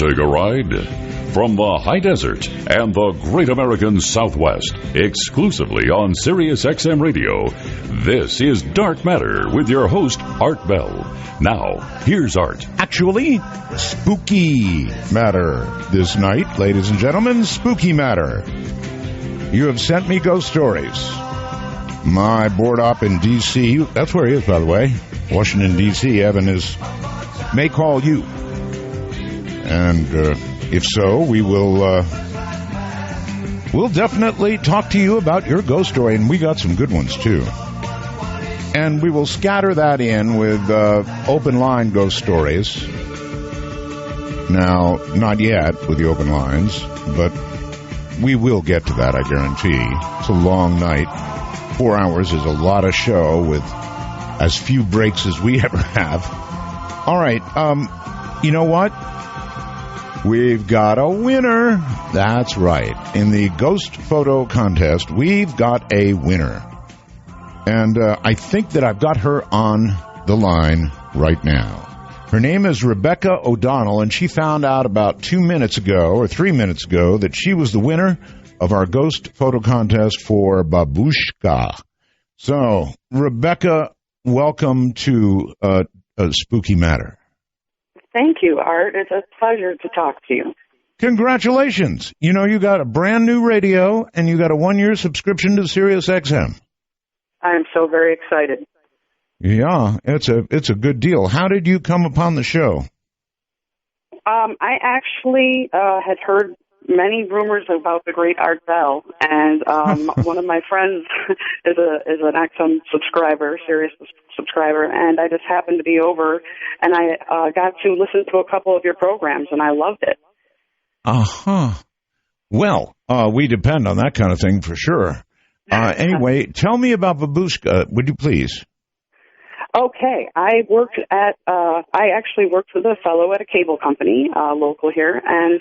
take a ride? From the high desert and the great American Southwest, exclusively on Sirius XM Radio, this is Dark Matter with your host, Art Bell. Now, here's Art. Actually, spooky matter this night, ladies and gentlemen, spooky matter. You have sent me ghost stories. My board op in D.C., that's where he is, by the way, Washington, D.C., Evan may call you. And if so, we'll definitely talk to you about your ghost story, and we got some good ones, too. And we will scatter that in with open line ghost stories. Now, not yet with the open lines, but we will get to that, I guarantee. It's a long night. 4 hours is a lot of show with as few breaks as we ever have. All right, you know what? We've got a winner. That's right. In the ghost photo contest, we've got a winner. And I think that I've got her on the line right now. Her name is Rebecca O'Donnell, and she found out about 2 minutes ago or 3 minutes ago that she was the winner of our ghost photo contest for Babushka. So, Rebecca, welcome to Spooky Matter. Thank you, Art. It's a pleasure to talk to you. Congratulations. You know, you got a brand new radio, and you got a 1-year subscription to Sirius XM. I am so very excited. Yeah, it's a good deal. How did you come upon the show? I actually had heard many rumors about the great Art Bell, and one of my friends is an XM subscriber, Sirius subscriber, and I just happened to be over, and I got to listen to a couple of your programs, and I loved it. Uh-huh. Well, we depend on that kind of thing for sure. Anyway, tell me about Babushka, would you please? Okay, I actually worked with a fellow at a cable company, local here, and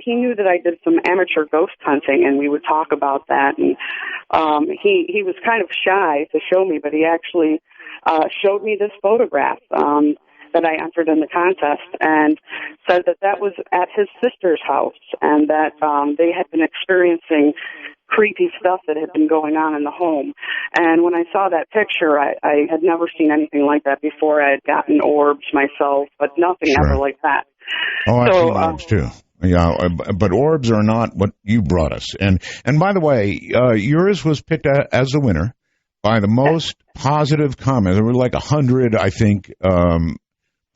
he knew that I did some amateur ghost hunting, and we would talk about that, and he was kind of shy to show me, but he actually showed me this photograph that I entered in the contest, and said that was at his sister's house, and that they had been experiencing creepy stuff that had been going on in the home. And when I saw that picture, I had never seen anything like that before. I had gotten orbs myself, but nothing ever like that. Oh, I've seen orbs too. Yeah, but orbs are not what you brought us. And by the way, yours was picked as the winner by the most positive comments. There were like 100, I think,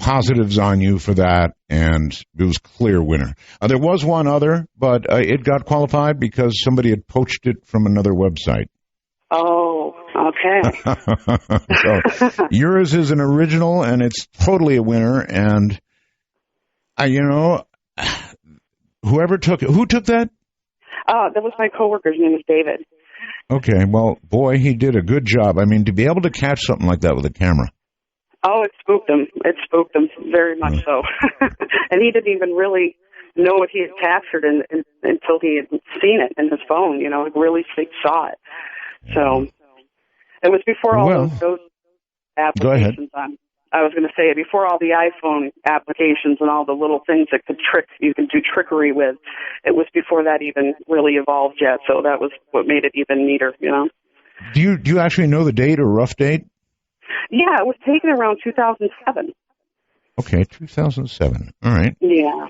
positives on you for that, and it was clear winner. There was one other, but it got qualified because somebody had poached it from another website. Oh, okay. So yours is an original, and it's totally a winner. And whoever took it, who took that? That was my coworker's name is David. Okay, well, boy, he did a good job. I mean, to be able to catch something like that with a camera. Oh, it spooked him. It spooked him very much so. And he didn't even really know what he had captured until he had seen it in his phone. You know, he really saw it. So it was before all those applications on. I was going to say, before all the iPhone applications and all the little things that you can do trickery with, it was before that even really evolved yet. So that was what made it even neater, you know. Do you actually know the date or rough date? Yeah, it was taken around 2007. Okay, 2007. All right. Yeah.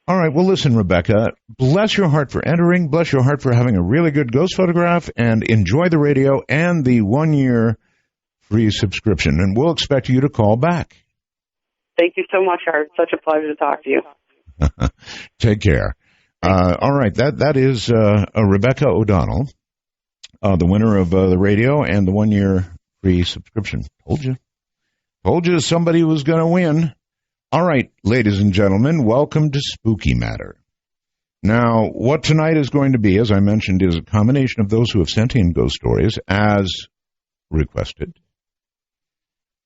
All right. Well, listen, Rebecca, bless your heart for entering. Bless your heart for having a really good ghost photograph, and enjoy the radio and the 1-year free subscription. And we'll expect you to call back. Thank you so much, Art. Such a pleasure to talk to you. Take care. All right. That is Rebecca O'Donnell, the winner of the radio and the 1-year free subscription. Told you somebody was going to win. All right, ladies and gentlemen, welcome to Spooky Matter. Now, what tonight is going to be, as I mentioned, is a combination of those who have sent in ghost stories as requested.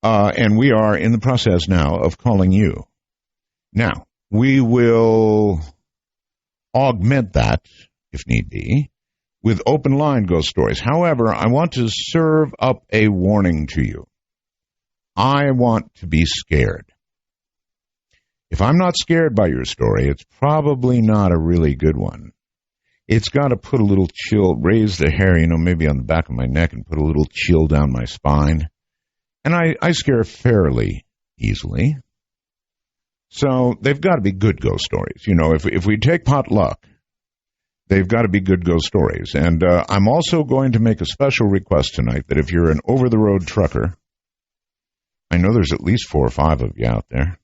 And we are in the process now of calling you. Now, we will augment that, if need be, with open line ghost stories. However, I want to serve up a warning to you. I want to be scared. if I'm not scared by your story, it's probably not a really good one. It's got to put a little chill, raise the hair, maybe on the back of my neck and put a little chill down my spine. And I scare fairly easily. So they've got to be good ghost stories. If we take pot luck, they've got to be good ghost stories. And I'm also going to make a special request tonight that if you're an over-the-road trucker, I know there's at least 4 or 5 of you out there,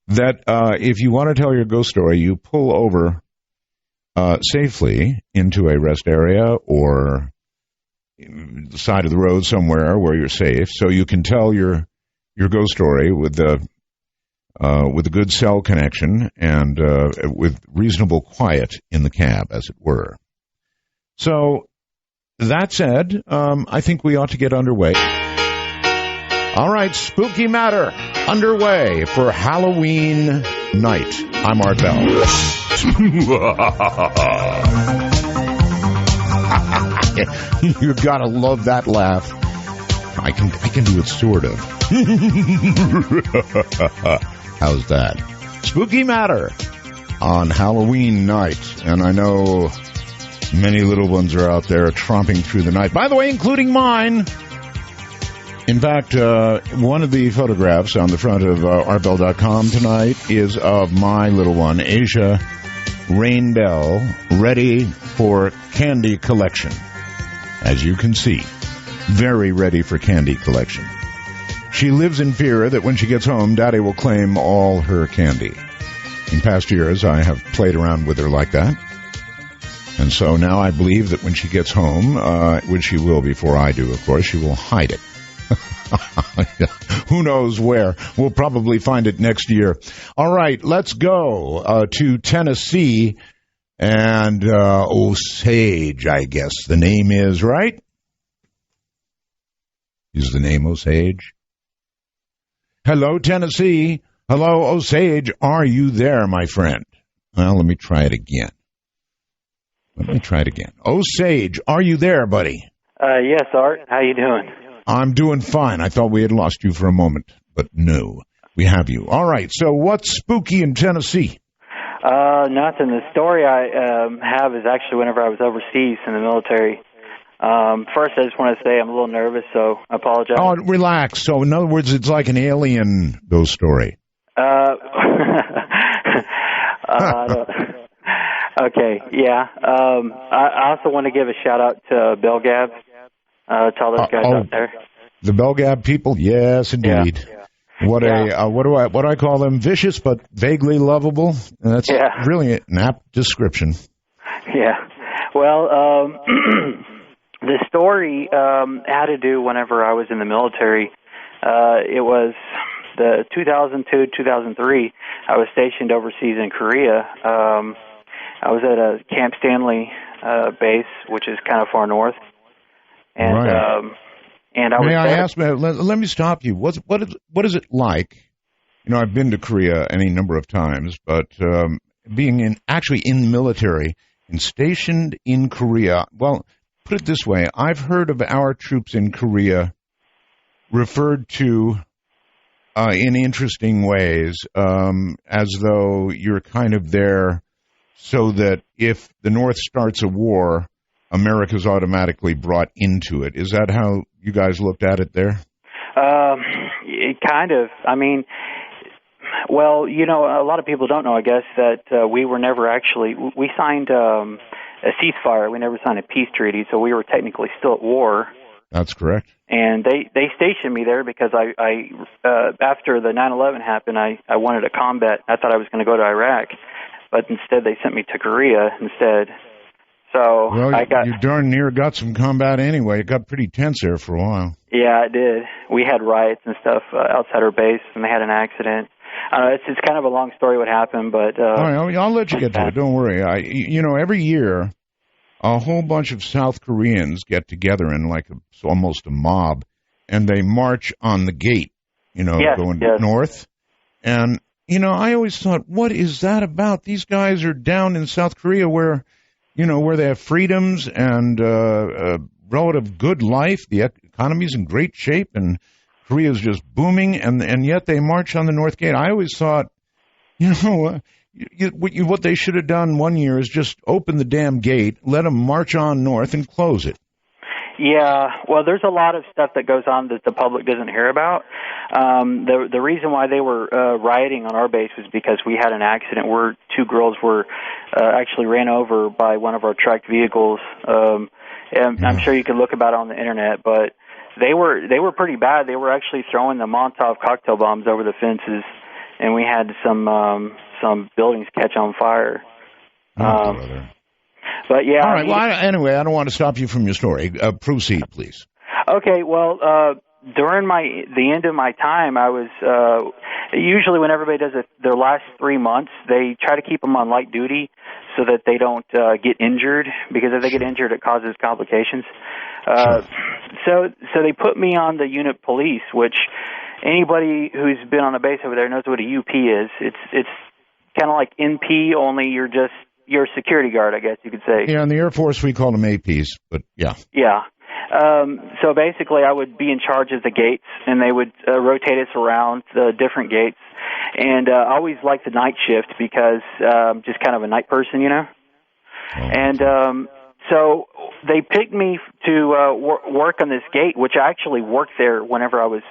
that if you want to tell your ghost story, you pull over safely into a rest area or the side of the road somewhere where you're safe, so you can tell your ghost story with a good cell connection and with reasonable quiet in the cab, as it were. So that said, I think we ought to get underway. All right, Spooky Matter underway for Halloween night. I'm Art Bell. You gotta love that laugh. I can do it sort of. How's that? Spooky Matter on Halloween night. And I know many little ones are out there tromping through the night. By the way, including mine. In fact, one of the photographs on the front of artbell.com tonight is of my little one, Asia Rainbell, ready for candy collection. As you can see, very ready for candy collection. She lives in fear that when she gets home, Daddy will claim all her candy. In past years, I have played around with her like that. And so now I believe that when she gets home, which she will before I do, of course, she will hide it. Who knows where? We'll probably find it next year. All right, let's go to Tennessee. And Osage, I guess the name is, right? Is the name Osage? Hello, Tennessee. Hello, Osage. Are you there, my friend? Well, let me try it again. Osage, are you there, buddy? Yes, Art. How you doing? I'm doing fine. I thought we had lost you for a moment, but no, we have you. All right, so what's spooky in Tennessee? Nothing. The story I have is actually whenever I was overseas in the military. First, I just want to say I'm a little nervous, so I apologize. Oh, relax. So, in other words, it's like an alien ghost story. Okay, yeah. I also want to give a shout-out to Bill Gab, to all those guys out there. The Belgab people? Yes, indeed. Yeah. What do I call them? Vicious but vaguely lovable. That's really an apt description. Yeah. Well, the story had to do whenever I was in the military. It was the 2002-2003. I was stationed overseas in Korea. I was at a Camp Stanley base, which is kind of far north. And right. And I was. May I ask? Let me stop you. What is it like? I've been to Korea any number of times, but being in the military and stationed in Korea. Well, put it this way: I've heard of our troops in Korea referred to in interesting ways, as though you're kind of there so that if the North starts a war, America's automatically brought into it. Is that how you guys looked at it there? Kind of. I mean, well, a lot of people don't know, I guess, that we were never actually, we signed a ceasefire. We never signed a peace treaty, so we were technically still at war. That's correct. And they stationed me there because I after the 9/11 happened, I wanted a combat. I thought I was going to go to Iraq, but instead they sent me to Korea instead. So well, you darn near got some combat anyway. It got pretty tense there for a while. Yeah, it did. We had riots and stuff outside our base, and they had an accident. It's kind of a long story what happened, but all right, I'll let you get to it. Don't worry. Every year, a whole bunch of South Koreans get together in almost a mob, and they march on the gate. Going north, and I always thought, what is that about? These guys are down in South Korea where they have freedoms and relative good life. The economy's in great shape, and Korea's just booming, and yet they march on the North Gate. I always thought, what they should have done one year is just open the damn gate, let them march on north, and close it. Yeah, well, there's a lot of stuff that goes on that the public doesn't hear about. The reason why they were rioting on our base was because we had an accident where two girls were actually ran over by one of our tracked vehicles. And I'm sure you can look about it on the internet, but they were pretty bad. They were actually throwing the Molotov cocktail bombs over the fences, and we had some buildings catch on fire. But yeah. All right. Well, anyway, I don't want to stop you from your story. Proceed, please. Okay. Well, during the end of my time, I was usually when everybody does their last 3 months, they try to keep them on light duty so that they don't get injured, because if they get injured, it causes complications. So they put me on the unit police, which anybody who's been on a base over there knows what a UP is. It's kind of like NP, only you're a security guard, I guess you could say. Yeah, in the Air Force we call them APs, but yeah. Yeah. So basically I would be in charge of the gates, and they would rotate us around the different gates. And I always liked the night shift because I'm just kind of a night person, you know. Oh. And so they picked me to work on this gate, which I actually worked there whenever I was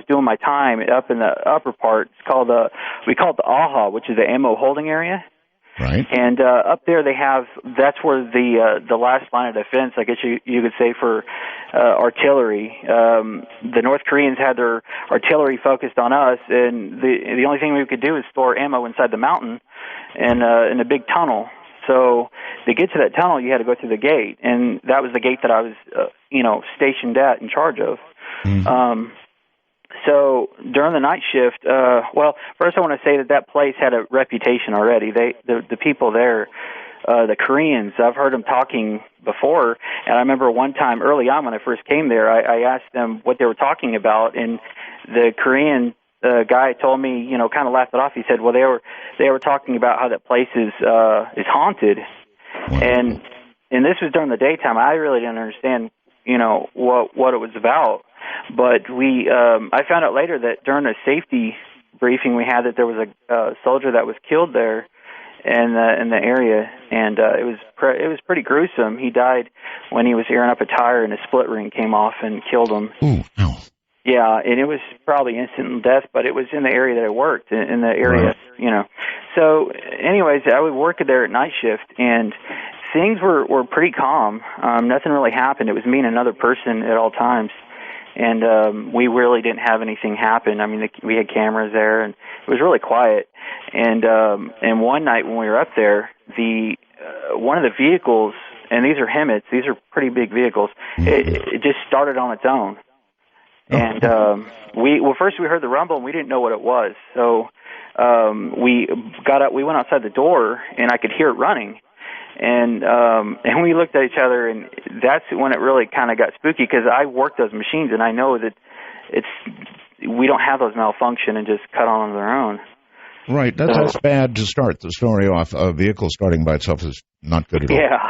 doing my time up in the upper part. It's called we call it the AHA, which is the ammo holding area. Right. And up there that's where the last line of defense, I guess you could say, for artillery. The North Koreans had their artillery focused on us, and the only thing we could do is store ammo inside the mountain and in a big tunnel. So to get to that tunnel, you had to go through the gate, and that was the gate that I was, stationed at, in charge of. Mm-hmm. So during the night shift, first I want to say that place had a reputation already. The people there, the Koreans, I've heard them talking before, and I remember one time early on when I first came there, I asked them what they were talking about, and the Korean guy told me, kind of laughed it off. He said, well, they were talking about how that place is haunted, and this was during the daytime. I really didn't understand, what it was about. But I found out later that during a safety briefing we had that there was a soldier that was killed there in the area, and it was pretty gruesome. He died when he was airing up a tire, and a split ring came off and killed him. Ooh, no. Yeah, and it was probably instant death, but it was in the area that I worked, in the area, right. So, anyways, I would work there at night shift, and things were pretty calm. Nothing really happened. It was me and another person at all times, and we really didn't have anything happen. I mean, we had cameras there, and it was really quiet. And one night when we were up there, one of the vehicles, and these are Hemmets, these are pretty big vehicles, it just started on its own. And first we heard the rumble, and we didn't know what it was. So we got up, we went outside the door, and I could hear it running. And we looked at each other, and that's when it really kind of got spooky, because I worked those machines, and I know that we don't have those malfunction and just cut on their own. Right. That's bad to start the story off. A vehicle starting by itself is not good at all. Yeah.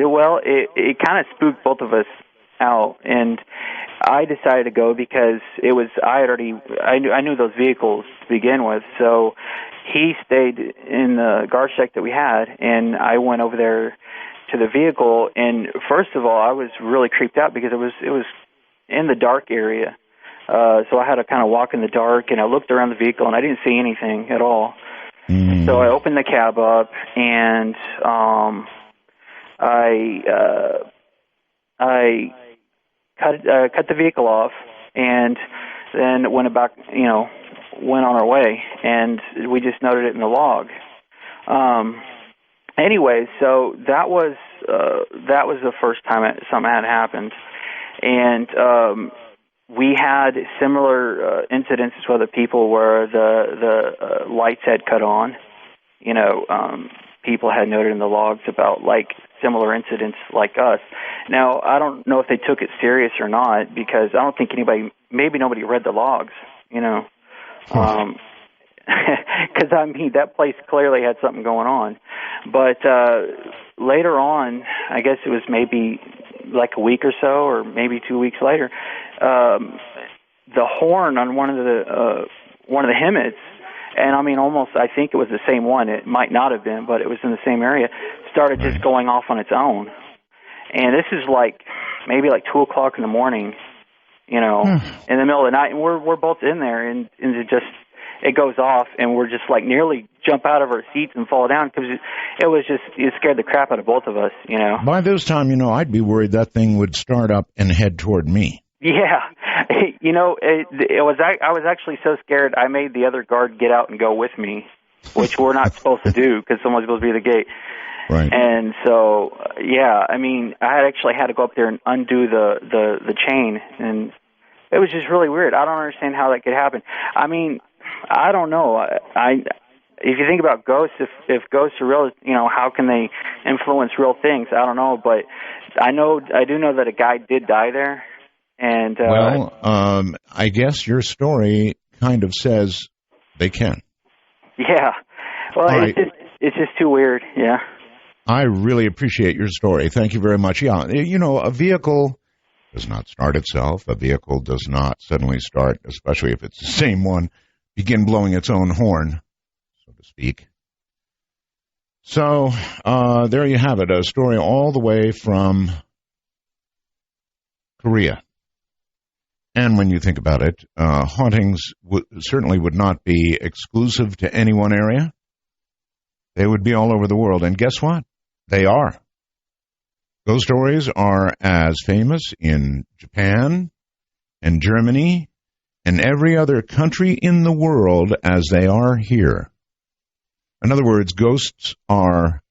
Well, it kind of spooked both of us out, and I decided to go because I knew those vehicles to begin with, so he stayed in the guard shack that we had, and I went over there to the vehicle, and first of all, I was really creeped out because it was in the dark area, so I had to kind of walk in the dark, and I looked around the vehicle, and I didn't see anything at all. Mm. So I opened the cab up, and I cut the vehicle off, and then went on our way, and we just noted it in the log. Anyway, so that was the first time something had happened, and we had similar incidences with other people where the lights had cut on. People had noted in the logs about similar incidents like us. Now, I don't know if they took it serious or not, because I don't think maybe nobody read the logs, because that place clearly had something going on. But later on, I guess it was maybe like a week or so, or maybe 2 weeks later, the horn on one of the hemits, and I mean, almost, I think it was the same one. It might not have been, but it was in the same area. Started just going off on its own, and this is like maybe like 2 o'clock in the morning, in the middle of the night, and we're both in there, and it goes off, and we're just like nearly jump out of our seats and fall down because it scared the crap out of both of us, By this time, I'd be worried that thing would start up and head toward me. Yeah, I was actually so scared I made the other guard get out and go with me, which we're not supposed to do because someone's supposed to be at the gate. Right. And so, I mean, I actually had to go up there and undo the chain, and it was just really weird. I don't understand how that could happen. I mean, I don't know. If you think about ghosts, if ghosts are real, how can they influence real things? I don't know, but I do know that a guy did die there. And I guess your story kind of says they can. Yeah. Well, it's just too weird. Yeah. I really appreciate your story. Thank you very much. Yeah, a vehicle does not start itself. A vehicle does not suddenly start, especially if it's the same one, begin blowing its own horn, so to speak. So there you have it, a story all the way from Korea. And when you think about it, hauntings certainly would not be exclusive to any one area. They would be all over the world. And guess what? They are. Ghost stories are as famous in Japan and Germany and every other country in the world as they are here. In other words, ghosts are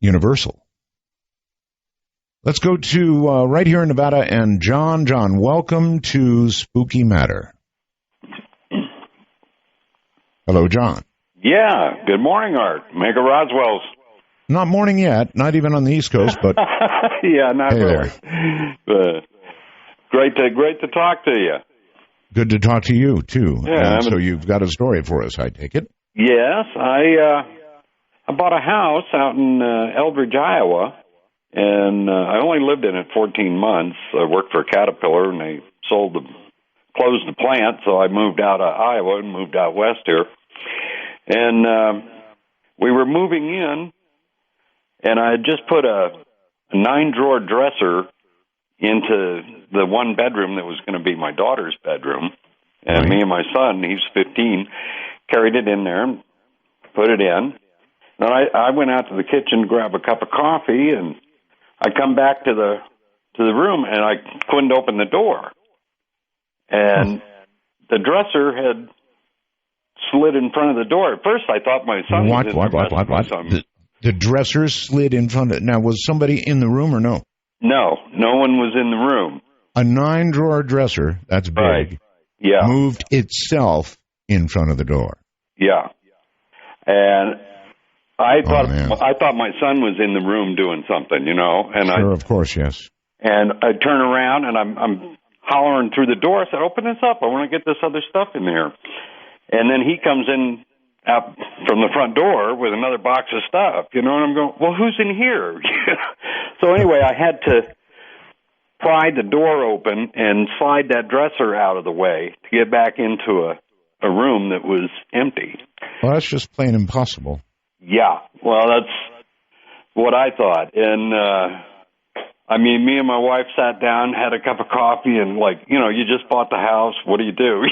universal. Let's go to right here in Nevada, and John. John, welcome to Spooky Matter. Hello, John. Yeah, good morning, Art. Mega Roswell's. Not morning yet, not even on the East Coast, but yeah, not hey really. There. Great to talk to you. Good to talk to you, too. Yeah, so you've got a story for us, I take it? Yes, I bought a house out in Eldridge, Iowa, and I only lived in it 14 months. I worked for Caterpillar, and they closed the plant, so I moved out of Iowa and moved out west here. And we were moving in, and I had just put a 9-drawer dresser into the one bedroom that was going to be my daughter's bedroom. And me and my son, he's 15, carried it in there and put it in. And I went out to the kitchen to grab a cup of coffee, and I come back to the room, and I couldn't open the door. And the dresser had slid in front of the door. At first, I thought my son was in there. What? The dresser slid in front of it. Now, was somebody in the room or no? No one was in the room. A 9-drawer dresser, that's big, right. Yeah, moved itself in front of the door. Yeah. And I thought my son was in the room doing something, And sure, of course, yes. And I turn around, and I'm hollering through the door. I said, "Open this up. I want to get this other stuff in here." And then he comes in out from the front door with another box of stuff, And I'm going, "Well, who's in here?" So anyway, I had to pry the door open and slide that dresser out of the way to get back into a room that was empty. Well, that's just plain impossible. Yeah, well, that's what I thought. And, me and my wife sat down, had a cup of coffee, and you just bought the house. What do you do?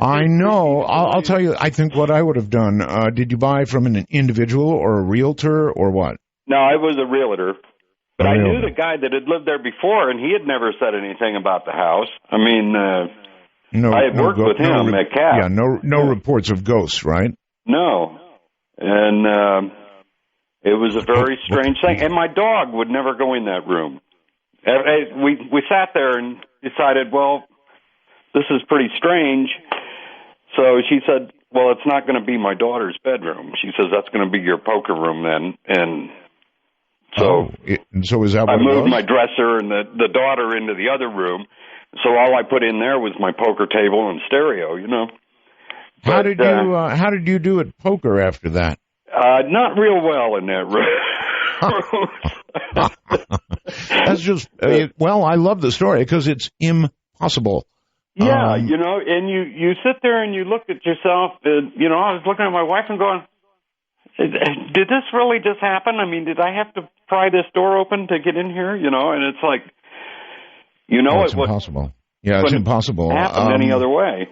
I know. I'll tell you, I think what I would have done, did you buy from an individual or a realtor or what? No, I was a realtor. But I knew the guy that had lived there before, and he had never said anything about the house. I had worked with him at CAP. Yeah, no reports of ghosts, right? No. And it was a very strange thing. And my dog would never go in that room. We sat there and decided, well, this is pretty strange. So she said, well, it's not going to be my daughter's bedroom. She says, that's going to be your poker room then. And so, so is that what I moved my dresser and the daughter into the other room. So all I put in there was my poker table and stereo, How did you do at poker after that? Not real well in that room. That's just, well, I love the story because it's impossible. Yeah, and you sit there and you look at yourself, and, I was looking at my wife and going, did this really just happen? I mean, did I have to pry this door open to get in here? And it's like, it's impossible. Yeah, it's impossible. Happen any other way.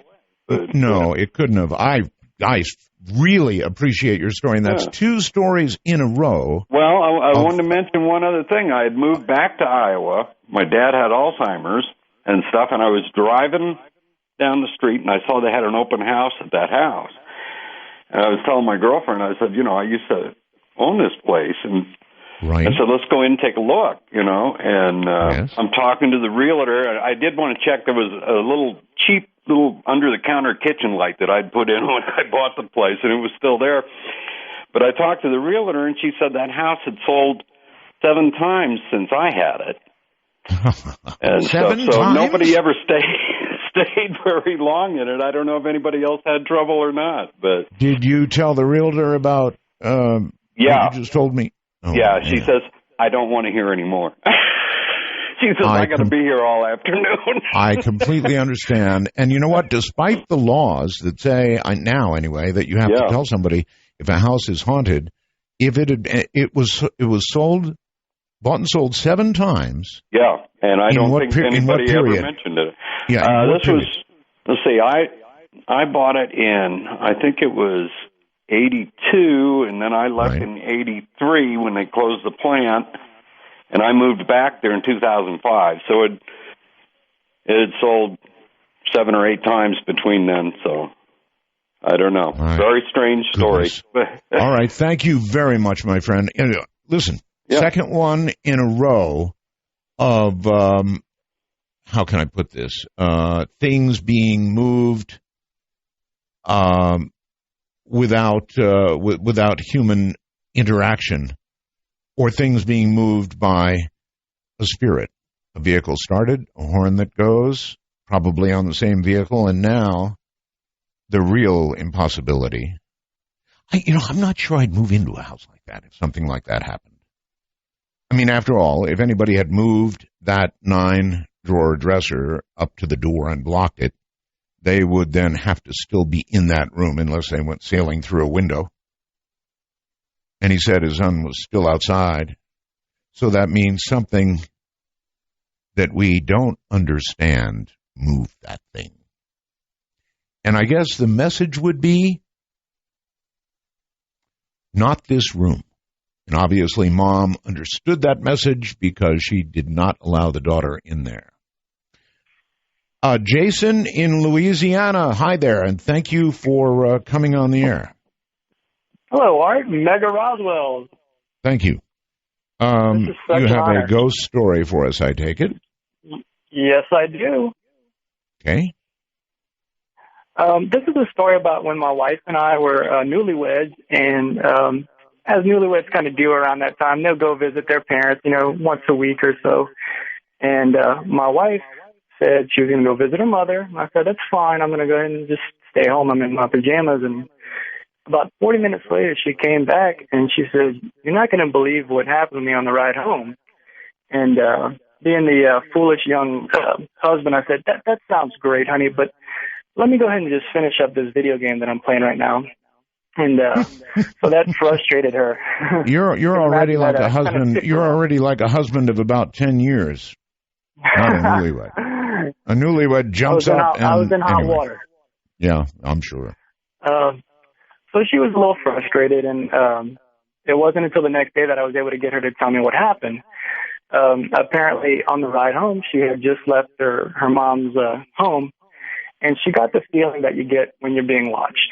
But, no, it couldn't have. I really appreciate your story, and that's 2 stories in a row. Well, I wanted to mention one other thing. I had moved back to Iowa. My dad had Alzheimer's and stuff, and I was driving down the street, and I saw they had an open house at that house. And I was telling my girlfriend, I said, I used to own this place, and right. I said, let's go in and take a look, and yes. I'm talking to the realtor. I did want to check. There was a little cheap little under-the-counter kitchen light that I'd put in when I bought the place, and it was still there. But I talked to the realtor, and she said that house had sold 7 times since I had it. And 7 so times? Nobody ever stayed very long in it. I don't know if anybody else had trouble or not. But did you tell the realtor about what you just told me? Oh, yeah, she says, I don't want to hear any more. She says, I got to be here all afternoon. I completely understand. And you know what? Despite the laws that say, now anyway, that you have to tell somebody if a house is haunted, if it was sold, bought and sold 7 times. Yeah, and I don't think anybody ever mentioned it. Yeah, this was, let's see, I bought it in, I think it was 82, and then I left in 83 when they closed the plant, and I moved back there in 2005. So it had sold 7 or 8 times between then, so I don't know. Right. Very strange story. All right, thank you very much, my friend. Listen, second one in a row of, how can I put this, things being moved without human interaction, or things being moved by a spirit. A vehicle started, a horn that goes, probably on the same vehicle, and now the real impossibility. I'm not sure I'd move into a house like that if something like that happened. I mean, after all, if anybody had moved that 9-drawer dresser up to the door and blocked it, they would then have to still be in that room unless they went sailing through a window. And he said his son was still outside. So that means something that we don't understand moved that thing. And I guess the message would be, not this room. And obviously Mom understood that message because she did not allow the daughter in there. Jason in Louisiana, hi there, and thank you for coming on the air. Hello, Art. Mega Roswell. Thank you. You have a ghost story for us, I take it? Yes, I do. Okay. This is a story about when my wife and I were newlyweds, and as newlyweds kind of do around that time, they'll go visit their parents, once a week or so. And my wife said she was going to go visit her mother. I said, that's fine. I'm going to go ahead and just stay home. I'm in my pajamas. And about 40 minutes later, she came back, and she said, you're not going to believe what happened to me on the ride home. And being the foolish young husband, I said, that sounds great, honey, but let me go ahead and just finish up this video game that I'm playing right now. And so that frustrated her. You're already like a husband. You're already like a husband of about 10 years. Not a newlywed. A newlywed jumps up. I was in hot water. Yeah, I'm sure. So she was a little frustrated, and it wasn't until the next day that I was able to get her to tell me what happened. Apparently, on the ride home, she had just left her mom's home, and she got the feeling that you get when you're being watched.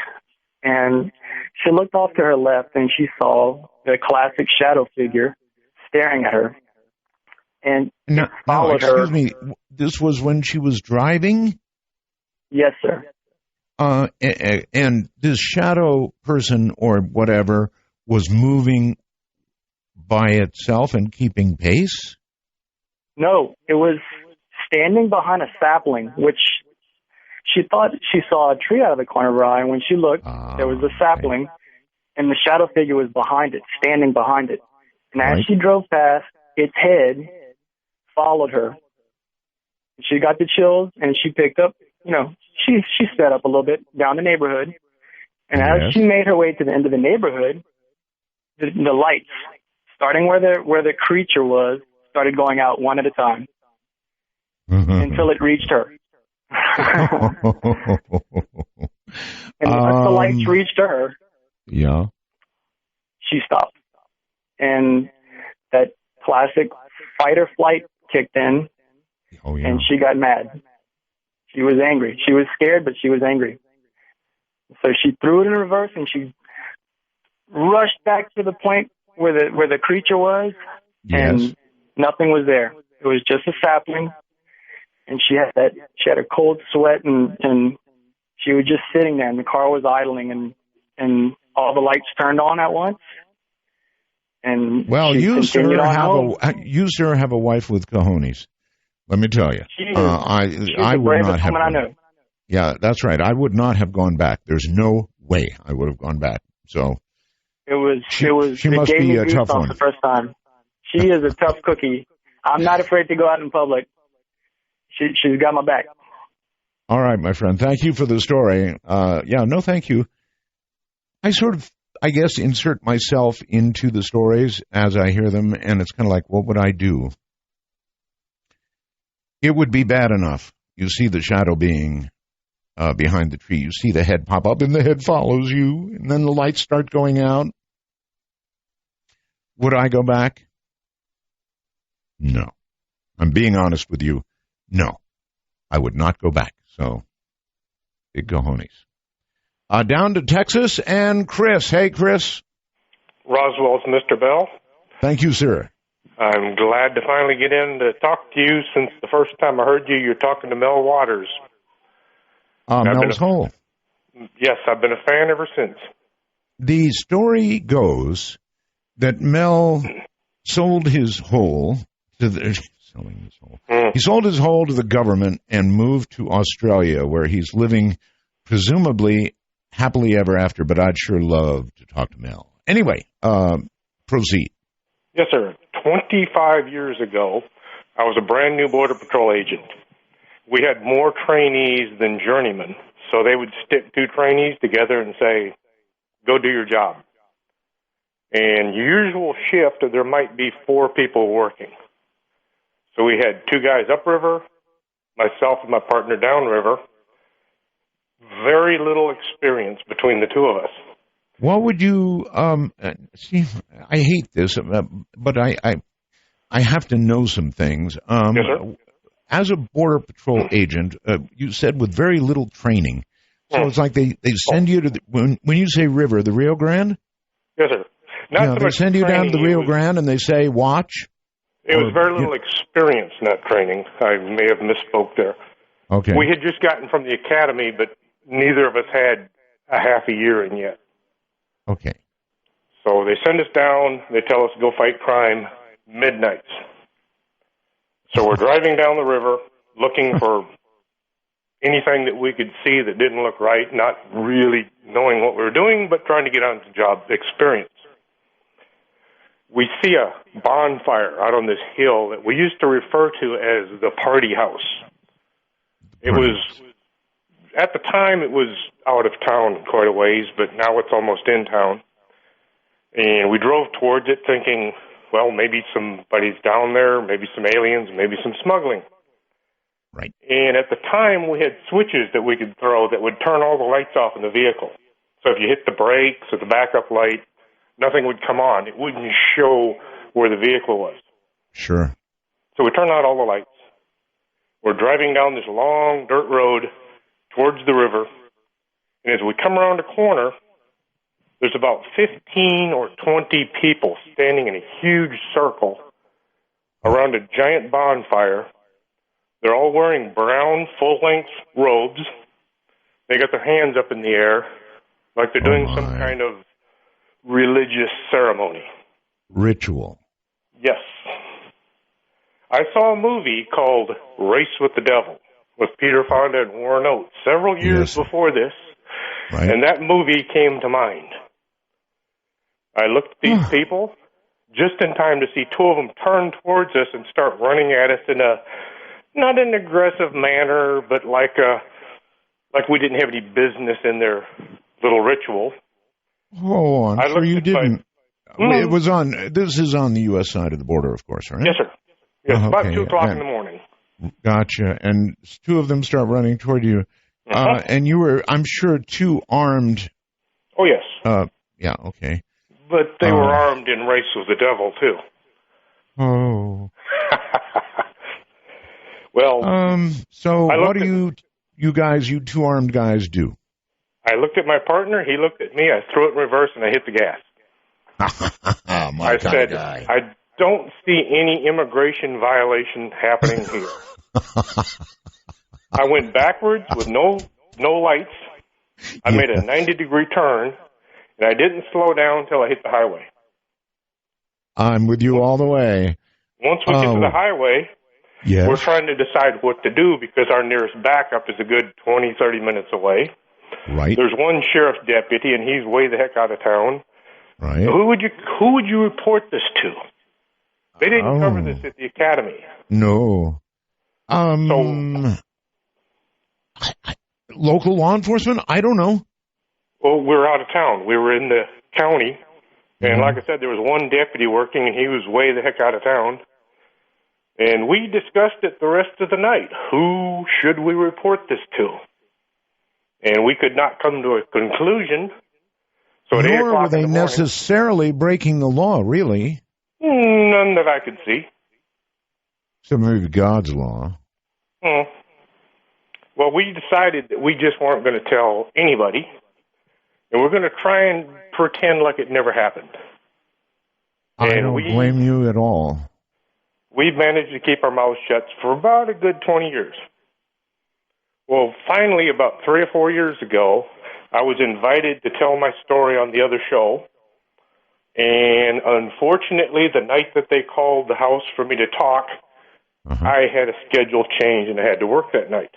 And she looked off to her left, and she saw the classic shadow figure staring at her. And followed her. Excuse me, this was when she was driving? Yes, sir. And this shadow person or whatever was moving by itself and keeping pace? No, it was standing behind a sapling, which she thought she saw a tree out of the corner of her eye. And when she looked, there was a sapling, and the shadow figure was behind it, standing behind it. And as she drove past, its head followed her. She got the chills, and she picked up, she sped up a little bit down the neighborhood. And as she made her way to the end of the neighborhood, the lights, starting where the creature was, started going out one at a time until it reached her. And once the lights reached her, she stopped. And that classic fight or flight kicked in, and she got mad. She was angry. She was scared, but she was angry. So she threw it in reverse, and she rushed back to the point where the creature was, and nothing was there. It was just a sapling, and she had a cold sweat, and she was just sitting there, and the car was idling, and all the lights turned on at once. And you sir have a wife with cojones. Let me tell you, I would not have. I know. Yeah, that's right. I would not have gone back. There's no way I would have gone back. So she must be a tough one. The first time, she is a tough cookie. I'm not afraid to go out in public. She's got my back. All right, my friend. Thank you for the story. No, thank you. I guess, insert myself into the stories as I hear them, and it's kind of like, what would I do? It would be bad enough. You see the shadow being behind the tree. You see the head pop up, and the head follows you, and then the lights start going out. Would I go back? No. I'm being honest with you. No. I would not go back. So, big cojones. Down to Texas, and Chris. Hey, Chris. Roswell's Mr. Bell. Thank you, sir. I'm glad to finally get in to talk to you. Since the first time I heard you, you're talking to Mel Waters. Mel's Hole. Yes, I've been a fan ever since. The story goes that Mel sold his hole to the... He sold his hole to the government and moved to Australia, where he's living, presumably, happily ever after, but I'd sure love to talk to Mel. Anyway, proceed. Yes, sir. 25 years ago, I was a brand new Border Patrol agent. We had more trainees than journeymen, so they would stick two trainees together and say, go do your job. And usual shift, there might be 4 people working. So we had 2 guys upriver, myself and my partner downriver. Very little experience between the 2 of us. What would you see? I hate this, but I have to know some things. Yes, sir. As a Border Patrol agent, you said with very little training. So it's like they send you to when you say river, the Rio Grande? Yes, sir. They send you down to the Rio Grande and they say, watch? It was very little experience, not training. I may have misspoke there. Okay. We had just gotten from the academy, but neither of us had a half a year in yet. Okay. So they send us down. They tell us to go fight crime midnights. So we're driving down the river looking for anything that we could see that didn't look right, not really knowing what we were doing, but trying to get on to job experience. We see a bonfire out on this hill that we used to refer to as the party house. It was, at the time, it was out of town quite a ways, but now it's almost in town. And we drove towards it thinking, well, maybe somebody's down there, maybe some aliens, maybe some smuggling. Right. And at the time, we had switches that we could throw that would turn all the lights off in the vehicle. So if you hit the brakes or the backup light, nothing would come on. It wouldn't show where the vehicle was. Sure. So we turn out all the lights. We're driving down this long dirt road towards the river. And as we come around a corner, there's about 15 or 20 people standing in a huge circle around a giant bonfire. They're all wearing brown, full-length robes. They got their hands up in the air like they're doing some kind of religious ceremony. Ritual. Yes. I saw a movie called Race with the Devil with Peter Fonda and Warren Oates several years before this, and that movie came to mind. I looked at these people. just in time to see two of them turn towards us and start running at us in a, not an aggressive manner, but like we didn't have any business in their little ritual. Oh, I'm sure you didn't. It was this is on the U.S. side of the border, of course, right? Yes, sir. Yes, okay. about 2 o'clock in the morning. Gotcha. And two of them start running toward you. And you were, I'm sure, too armed. Oh, yes. Yeah, okay. But they were armed in race with the devil, too. Oh. Well, so what do you two armed guys do? I looked at my partner, he looked at me, I threw it in reverse, and I hit the gas. I said, guy. I don't see any immigration violation happening here. I went backwards with no lights. I made a 90-degree turn, and I didn't slow down until I hit the highway. I'm with you all the way. Once we get to the highway, yes. We're trying to decide what to do because our nearest backup is a good 20, 30 minutes away. Right. There's one sheriff's deputy, and he's way the heck out of town. Right. Who would you report this to? They didn't cover this at the academy. No. Local law enforcement? I don't know. Well, we're out of town. We were in the county, and like I said, there was one deputy working, and he was way the heck out of town. And we discussed it the rest of the night. Who should we report this to? And we could not come to a conclusion. So at 8 Nor o'clock were they in the morning, necessarily breaking the law, really. None that I could see. So maybe God's law. Well, we decided that we just weren't going to tell anybody, and we're going to try and pretend like it never happened. I don't blame you at all. We've managed to keep our mouths shut for about a good 20 years. Well, finally, about 3 or 4 years ago, I was invited to tell my story on the other show, and unfortunately, the night that they called the house for me to talk, I had a schedule change, and I had to work that night.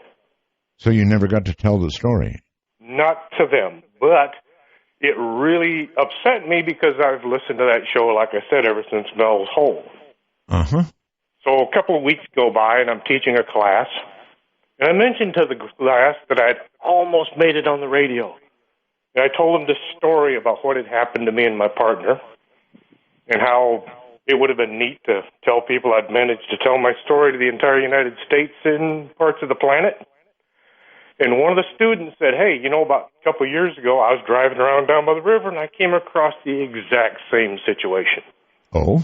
So you never got to tell the story? Not to them, but it really upset me because I've listened to that show, like I said, ever since Mel's Hole. So a couple of weeks go by, and I'm teaching a class, and I mentioned to the class that I'd almost made it on the radio. And I told them this story about what had happened to me and my partner, and how it would have been neat to tell people I'd managed to tell my story to the entire United States and parts of the planet. And one of the students said, hey, about a couple of years ago, I was driving around down by the river, and I came across the exact same situation. Oh?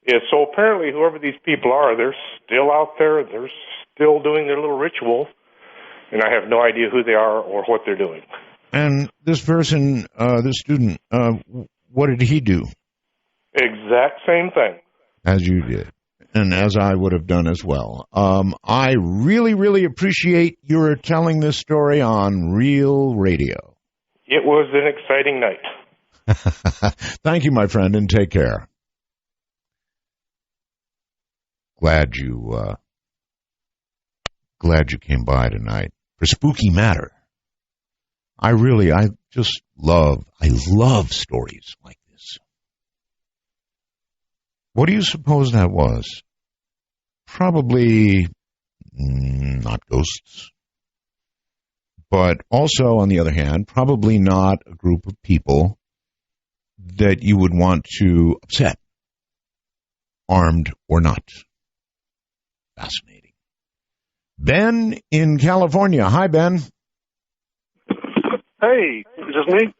Yeah, so apparently whoever these people are, they're still out there, they're still doing their little ritual, and I have no idea who they are or what they're doing. And this person, this student, what did he do? Exact same thing. As you did, and as I would have done as well. I really, really appreciate your telling this story on Real Radio. It was an exciting night. Thank you, my friend, and take care. Glad you came by tonight for Spooky Matter. I love stories like this. What do you suppose that was? Probably not ghosts. But also, on the other hand, probably not a group of people that you would want to upset, armed or not. Fascinating. Ben in California. Hi, Ben. Hey, is this me?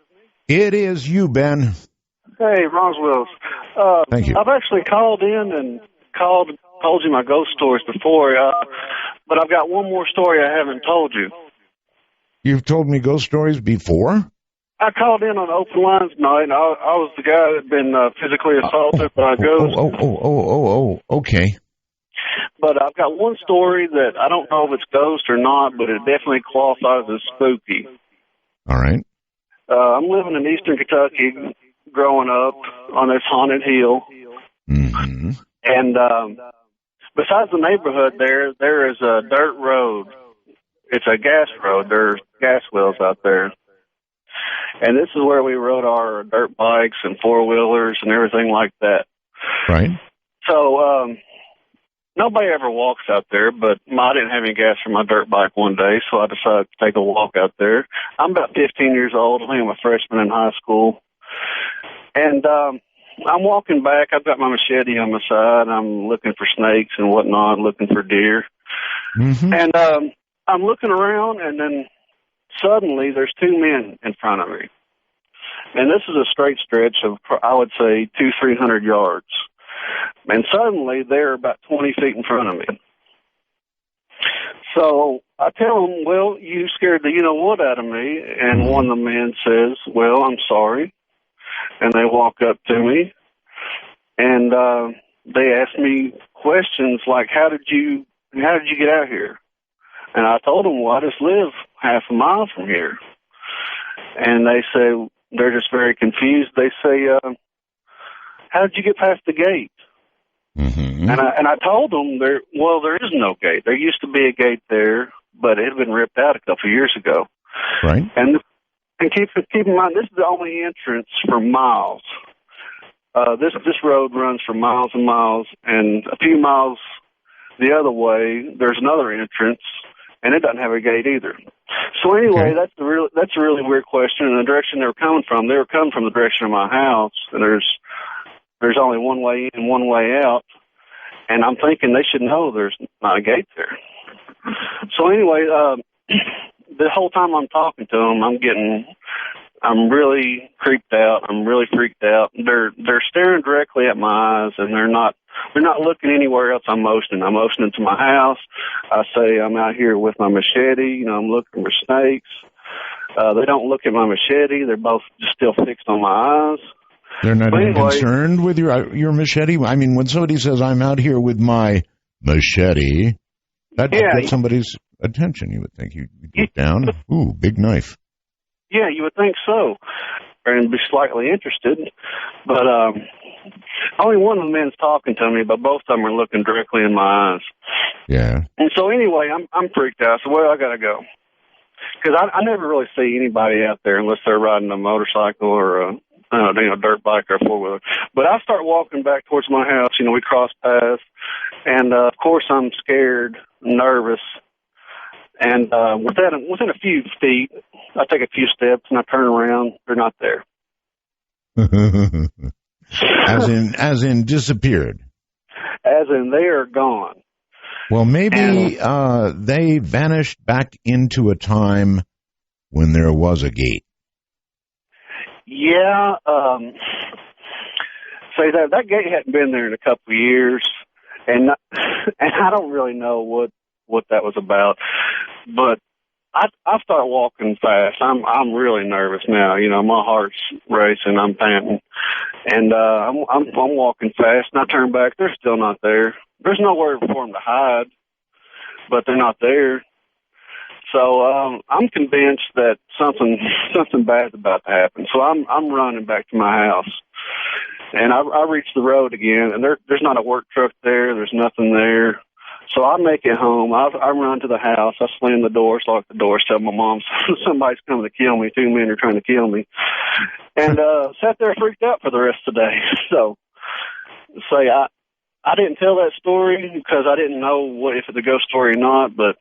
It is you, Ben. Hey, Roswell's. Thank you. I've actually called in and told you my ghost stories before, but I've got one more story I haven't told you. You've told me ghost stories before? I called in on open lines tonight, and I was the guy that had been physically assaulted by a ghost. Okay. But I've got one story that I don't know if it's ghost or not, but it definitely qualifies as spooky. All right. I'm living in eastern Kentucky, growing up on this haunted hill. Mm-hmm. And besides the neighborhood there is a dirt road. It's a gas road. There's gas wells out there. And this is where we rode our dirt bikes and four-wheelers and everything like that. Right. So nobody ever walks out there, but I didn't have any gas for my dirt bike one day, so I decided to take a walk out there. I'm about 15 years old. I think I'm a freshman in high school. And I'm walking back. I've got my machete on my side. I'm looking for snakes and whatnot, looking for deer. Mm-hmm. And I'm looking around, and then suddenly there's two men in front of me. And this is a straight stretch of, I would say, 200-300 yards. And suddenly they're about 20 feet in front of me. So I tell them, well, you scared the you-know-what out of me. And one of the men says, well, I'm sorry. And they walk up to me, and they ask me questions like, how did you get out here? And I told them, well, I just live half a mile from here. And they say, they're just very confused. They say, how did you get past the gate? Mm-hmm. And I told them, there is no gate. There used to be a gate there, but it had been ripped out a couple of years ago. Right. And keep in mind, this is the only entrance for miles. This road runs for miles and miles, and a few miles the other way, there's another entrance, and it doesn't have a gate either. So anyway, that's a really weird question. And the direction they were coming from the direction of my house, and there's only one way in, one way out, and I'm thinking they should know there's not a gate there. So anyway, the whole time I'm talking to them, I'm really creeped out. I'm really freaked out. They're staring directly at my eyes, and they're not looking anywhere else. I'm motioning to my house. I say I'm out here with my machete. I'm looking for snakes. They don't look at my machete. They're both just still fixed on my eyes. They're not even concerned with your machete? I mean, when somebody says, I'm out here with my machete, that gets somebody's attention, you would think. You get down. Ooh, big knife. Yeah, you would think so, and be slightly interested. But only one of the men's talking to me, but both of them are looking directly in my eyes. Yeah. And so anyway, I'm freaked out. So I got to go, because I never really see anybody out there unless they're riding a motorcycle or a dirt bike or a four-wheeler. But I start walking back towards my house. We cross paths, and of course I'm scared, nervous. And within a few feet, I take a few steps and I turn around. They're not there. As in disappeared. As in they are gone. Well, maybe they vanished back into a time when there was a gate. Yeah. Say that gate hadn't been there in a couple of years, and I don't really know what that was about. But I start walking fast. I'm really nervous now. My heart's racing. I'm panting, and I'm walking fast. And I turn back. They're still not there. There's nowhere for them to hide, but they're not there. So I'm convinced that something bad's about to happen. So I'm running back to my house, and I reach the road again, and there's not a work truck there. There's nothing there. So I make it home. I run to the house. I slam the door, lock the door, tell my mom somebody's coming to kill me. Two men are trying to kill me. And sat there freaked out for the rest of the day. So I didn't tell that story because I didn't know if it's a ghost story or not, but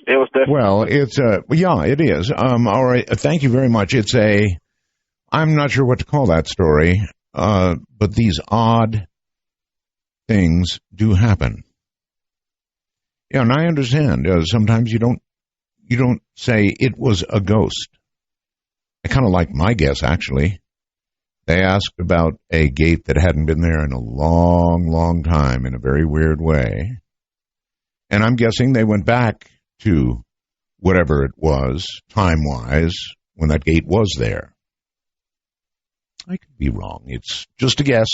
it was definitely. Well, it is. All right. Thank you very much. I'm not sure what to call that story, but these odd things do happen. Yeah, and I understand. Sometimes you don't say it was a ghost. I kind of like my guess, actually. They asked about a gate that hadn't been there in a long, long time in a very weird way. And I'm guessing they went back to whatever it was, time-wise, when that gate was there. I could be wrong. It's just a guess.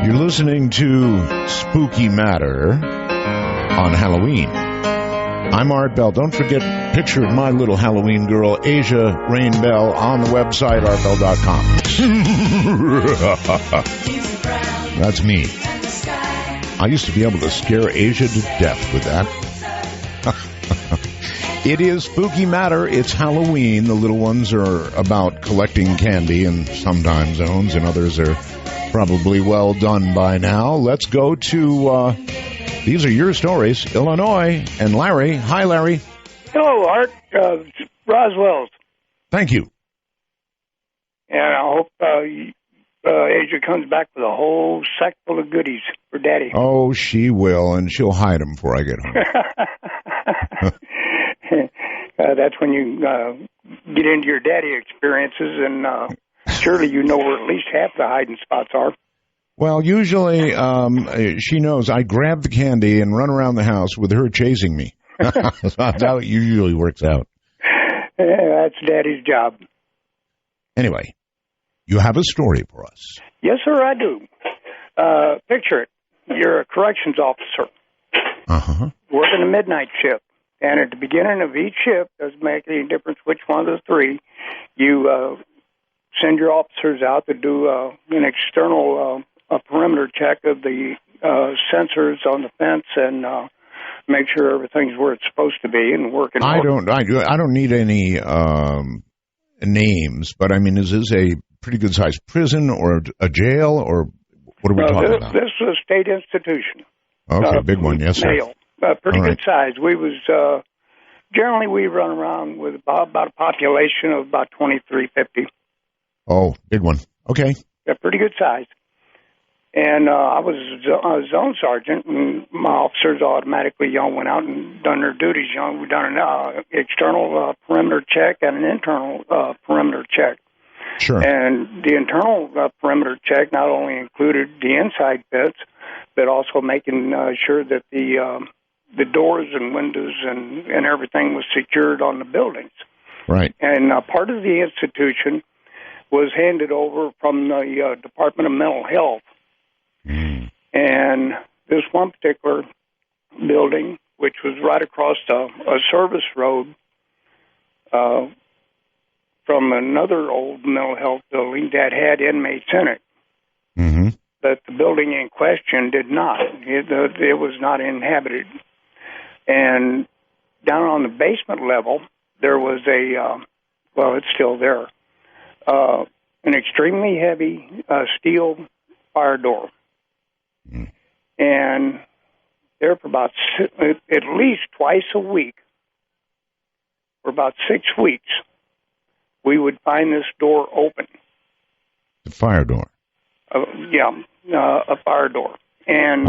You're listening to Spooky Matter on Halloween. I'm Art Bell. Don't forget, picture of my little Halloween girl, Asia Rain Bell, on the website, artbell.com. That's me. I used to be able to scare Asia to death with that. It is Spooky Matter. It's Halloween. The little ones are about collecting candy in some time zones, and others are probably well done by now. Let's go to, these are your stories, Illinois, and Larry. Hi, Larry. Hello, Art. Roswell's. Thank you. And I hope Asia comes back with a whole sack full of goodies for Daddy. Oh, she will, and she'll hide them before I get home. That's when you get into your daddy experiences, and surely you know where at least half the hiding spots are. Well, usually she knows I grab the candy and run around the house with her chasing me. That's how it usually works out. That's Daddy's job. Anyway, you have a story for us. Yes, sir, I do. Picture it. You're a corrections officer. Uh-huh. Working a midnight shift. And at the beginning of each shift, doesn't make any difference which one of the three, you send your officers out to do an external perimeter check of the sensors on the fence and make sure everything's where it's supposed to be and working. I don't need any names, but I mean, is this a pretty good sized prison or a jail, or what are we talking about? This is a state institution. Okay, big one, yes, sir. Male. Pretty good size. We was generally we run around with about a population of about 2,350. Oh, big one. Okay. Yeah, pretty good size. And I was a zone sergeant, and my officers automatically went out and done their duties. We done an external perimeter check and an internal perimeter check. Sure. And the internal perimeter check not only included the inside pits, but also making sure that the doors and windows and everything was secured on the buildings. Right. And part of the institution was handed over from the Department of Mental Health. Mm. And this one particular building, which was right across a service road from another old mental health building that had inmates in it. Mm-hmm. But the building in question did not. It was not inhabited. And down on the basement level, there was it's still there, an extremely heavy steel fire door. Mm. And there for about at least twice a week, for about 6 weeks, we would find this door open. The fire door? A fire door. And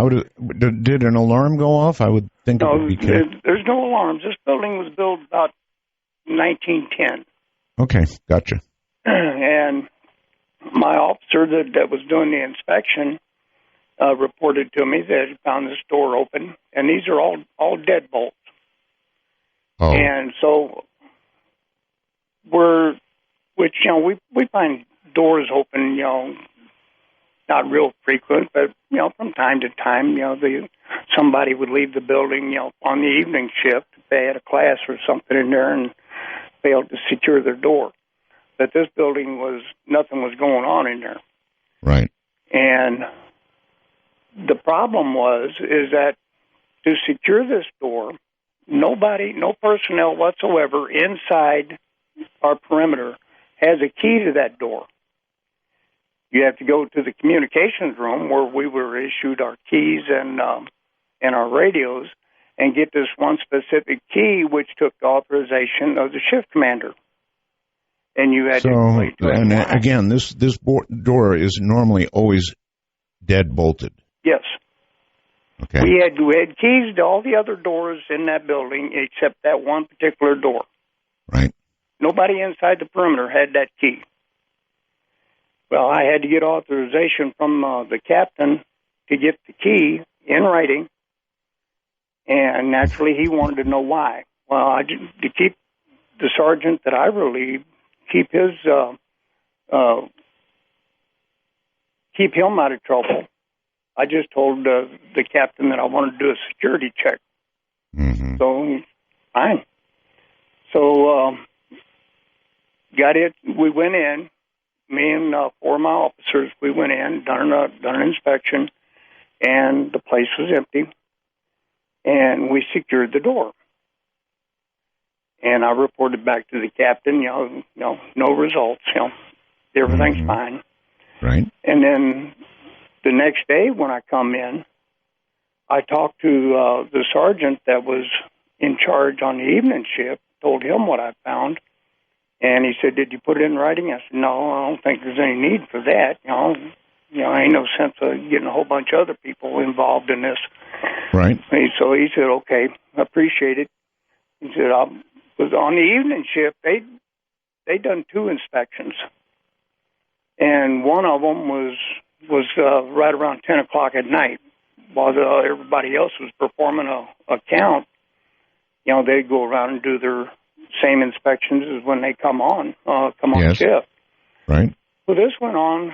did an alarm go off? I would think it would be careful. There's no alarms. This building was built about 1910. Okay, gotcha. And my officer that was doing the inspection reported to me that he found this door open, and these are all deadbolts. Oh. And so we find doors open, not real frequent, but from time to time, somebody would leave the building, on the evening shift if they had a class or something in there and failed to secure their door. But this building nothing was going on in there. Right. And the problem is that to secure this door, no personnel whatsoever inside our perimeter has a key to that door. You have to go to the communications room where we were issued our keys and our radios and get this one specific key, which took the authorization of the shift commander. And you had again, this door is normally always dead bolted. Yes. Okay. We had keys to all the other doors in that building except that one particular door. Right. Nobody inside the perimeter had that key. Well, I had to get authorization from the captain to get the key in writing, and naturally he wanted to know why. Well, to keep the sergeant that I relieved, keep him out of trouble, I just told the captain that I wanted to do a security check. Mm-hmm. So, fine. So, got it. We went in. Me and 4 of my officers, we went in, done an inspection, and the place was empty, and we secured the door. And I reported back to the captain, no results, everything's fine. Right. And then the next day when I come in, I talked to the sergeant that was in charge on the evening shift, told him what I found, and he said, "Did you put it in writing?" I said, "No, I don't think there's any need for that. Ain't no sense of getting a whole bunch of other people involved in this." Right. So he said, "Okay, I appreciate it." He said, "Was on the evening shift. They done 2 inspections, and one of them was right around 10 o'clock at night, while everybody else was performing a count. They go around and do their same inspections as when they come on Yes. shift. Right. Well, this went on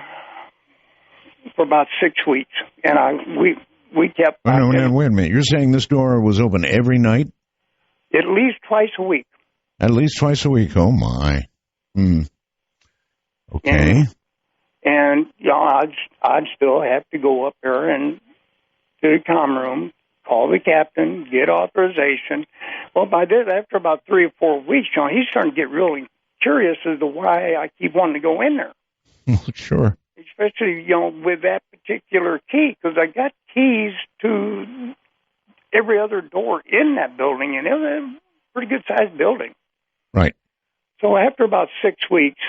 for about 6 weeks, and we kept. Oh, no, wait a minute. You're saying this door was open every night? At least twice a week. At least twice a week. Oh my. Okay. And I'd still have to go up there and to the comm room, call the captain, get authorization. Well, by this, after about 3 or 4 weeks, he's starting to get really curious as to why I keep wanting to go in there. Sure. Especially, with that particular key, because I got keys to every other door in that building, and it was a pretty good-sized building. Right. So after about 6 weeks,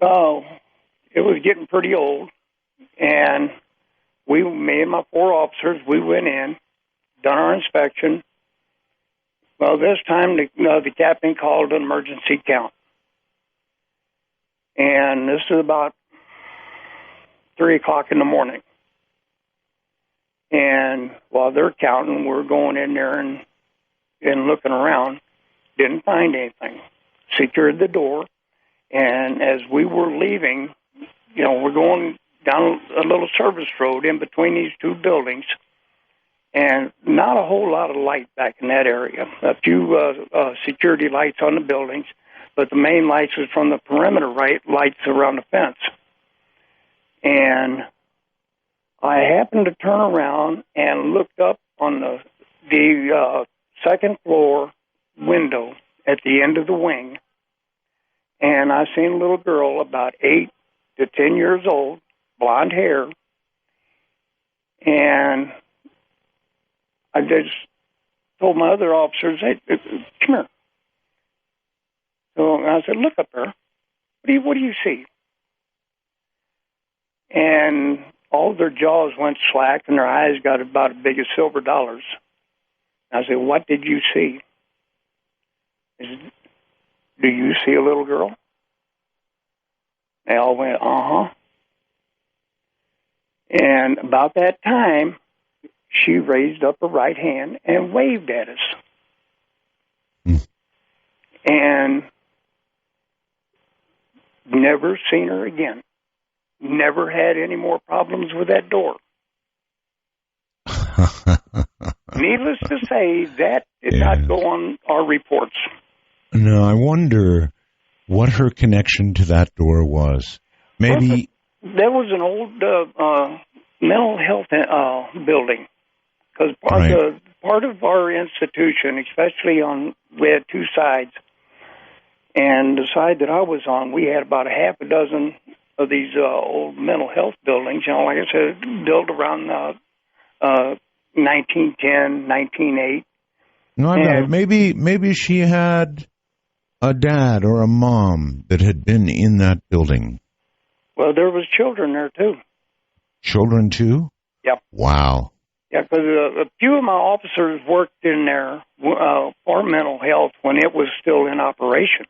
it was getting pretty old, and me and my 4 officers, we went in, done our inspection. Well, this time the captain called an emergency count. And this is about 3 o'clock in the morning. And while they're counting, we're going in there and looking around. Didn't find anything. Secured the door. And as we were leaving, we're going down a little service road in between these 2 buildings. And not a whole lot of light back in that area. A few security lights on the buildings. But the main lights was from the perimeter lights around the fence. And I happened to turn around and looked up on the second floor window at the end of the wing, and I seen a little girl about 8 to 10 years old, blonde hair, and I just told my other officers, "Hey, come here." So I said, "Look up there. What do you see?" And all of their jaws went slack, and their eyes got about as big as silver dollars. I said, "What did you see?" He said, "Do you see a little girl?" They all went, "Uh-huh." And about that time, she raised up her right hand and waved at us. And never seen her again. Never had any more problems with that door. Needless to say, that did not go on our reports. No, I wonder what her connection to that door was. Maybe there was an old mental health building, because part of our institution, especially we had 2 sides, and the side that I was on, we had about a half a dozen of these old mental health buildings. Like I said, built around 1910, 1908. No, maybe she had a dad or a mom that had been in that building. Well, there was children there, too. Children, too? Yep. Wow. Yeah, because a few of my officers worked in there for mental health when it was still in operation.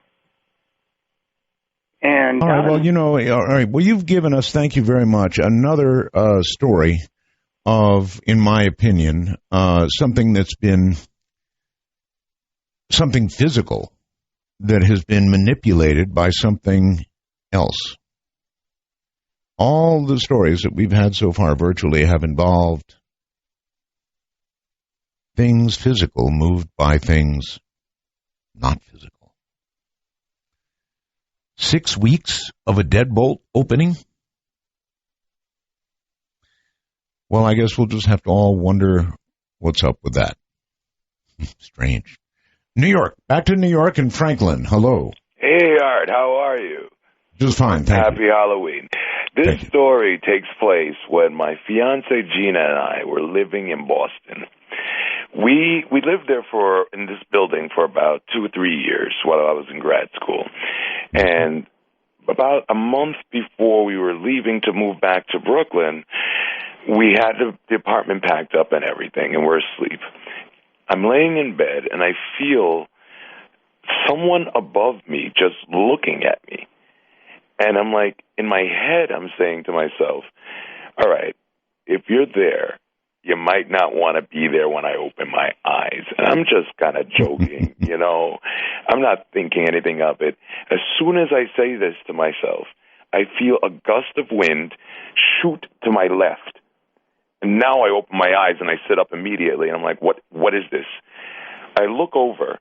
And all right, all right. Well, you've given us, thank you very much, another story of, in my opinion, something that's been something physical that has been manipulated by something else. All the stories that we've had so far virtually have involved things physical moved by things not physical. 6 weeks of a deadbolt opening? Well, I guess we'll just have to all wonder what's up with that. Strange. New York. Back to New York and Franklin. Hello. Hey, Art. How are you? Just fine, thank you. Happy Halloween. This story takes place when my fiancée Gina and I were living in Boston. We lived there in this building for about 2 or 3 years while I was in grad school. And about a month before we were leaving to move back to Brooklyn, we had the apartment packed up and everything, and we're asleep. I'm laying in bed, and I feel someone above me just looking at me. And I'm like, in my head, I'm saying to myself, all right, if you're there, you might not want to be there when I open my eyes. And I'm just kind of joking, you know. I'm not thinking anything of it. As soon as I say this to myself, I feel a gust of wind shoot to my left. And now I open my eyes and I sit up immediately. And I'm like, what is this? I look over,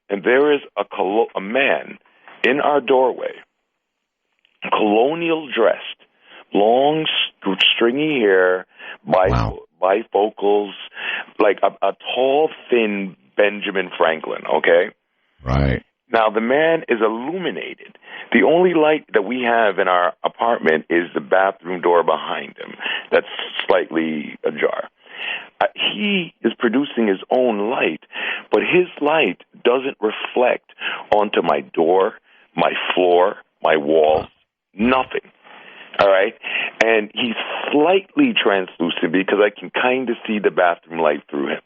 and there is a man in our doorway, colonial dressed, long, stringy hair, bifocals, like a tall, thin Benjamin Franklin, okay? Right. Now, the man is illuminated. The only light that we have in our apartment is the bathroom door behind him that's slightly ajar. He is producing his own light, but his light doesn't reflect onto my door, my floor, my wall, nothing. All right? And he's slightly translucent because I can kind of see the bathroom light through him.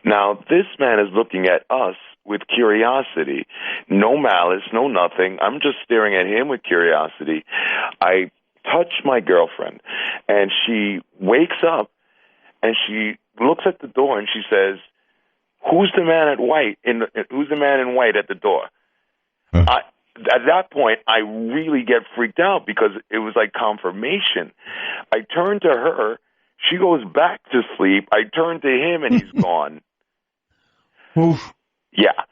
Now, this man is looking at us with curiosity. No malice, no nothing. I'm just staring at him with curiosity. I touch my girlfriend, and she wakes up, and she looks at the door, and she says, who's the man in white at the door? Huh. At that point, I really get freaked out because it was like confirmation. I turn to her. She goes back to sleep. I turn to him, and he's gone. Oof. Yeah.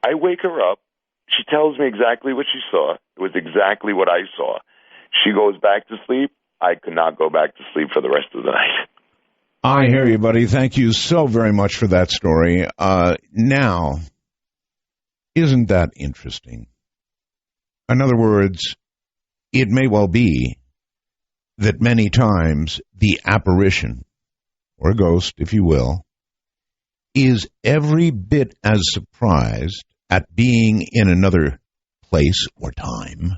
I wake her up. She tells me exactly what she saw. It was exactly what I saw. She goes back to sleep. I could not go back to sleep for the rest of the night. I hear you, buddy. Thank you so very much for that story. Now, isn't that interesting? In other words, it may well be that many times the apparition, or ghost, if you will, is every bit as surprised at being in another place or time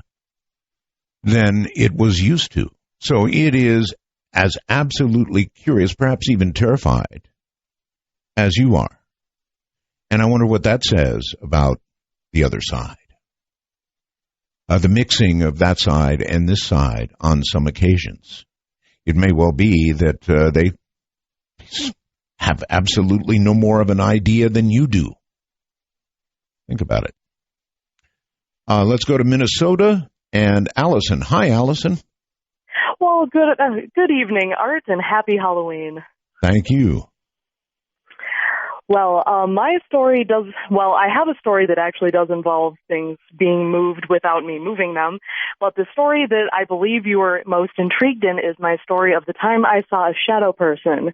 than it was used to. So it is as absolutely curious, perhaps even terrified, as you are. And I wonder what that says about the other side. The mixing of that side and this side on some occasions. It may well be that they have absolutely no more of an idea than you do. Think about it. Let's go to Minnesota and Allison. Hi, Allison. Well, good evening, Art, and happy Halloween. Thank you. Well, my story I have a story that actually does involve things being moved without me moving them, but the story that I believe you were most intrigued in is my story of the time I saw a shadow person.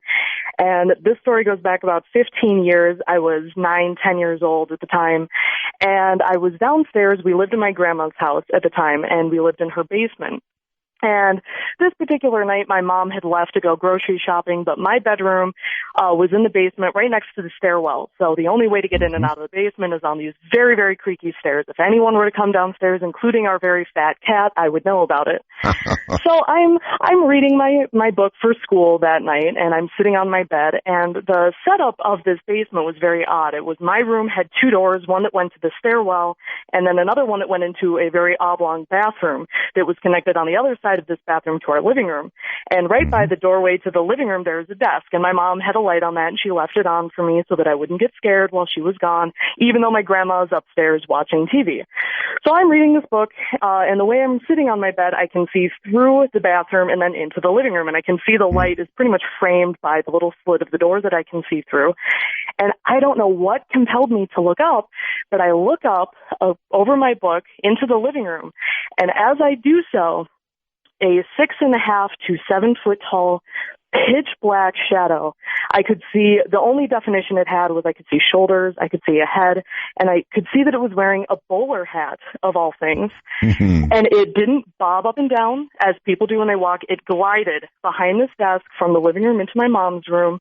And this story goes back about 15 years. I was 9-10 years old at the time, and I was downstairs. We lived in my grandma's house at the time, and we lived in her basement. And this particular night, my mom had left to go grocery shopping, but my bedroom was in the basement right next to the stairwell. So the only way to get in and out of the basement is on these very, very creaky stairs. If anyone were to come downstairs, including our very fat cat, I would know about it. So I'm reading my book for school that night, and I'm sitting on my bed, and the setup of this basement was very odd. It was my room had 2 doors, one that went to the stairwell, and then another one that went into a very oblong bathroom that was connected on the other side of this bathroom to our living room. And right by the doorway to the living room, there was a desk, and my mom had a light on that, and she left it on for me so that I wouldn't get scared while she was gone, even though my grandma was upstairs watching TV. So I'm reading this book, and the way I'm sitting on my bed, I can see through the bathroom and then into the living room, and I can see the light is pretty much framed by the little slit of the door that I can see through. And I don't know what compelled me to look up, but I look up over my book into the living room, and as I do so, a 6.5 to 7 foot tall pitch black shadow. I could see, the only definition it had was I could see shoulders, I could see a head, and I could see that it was wearing a bowler hat, of all things. And it didn't bob up and down as people do when they walk. It glided behind this desk from the living room into my mom's room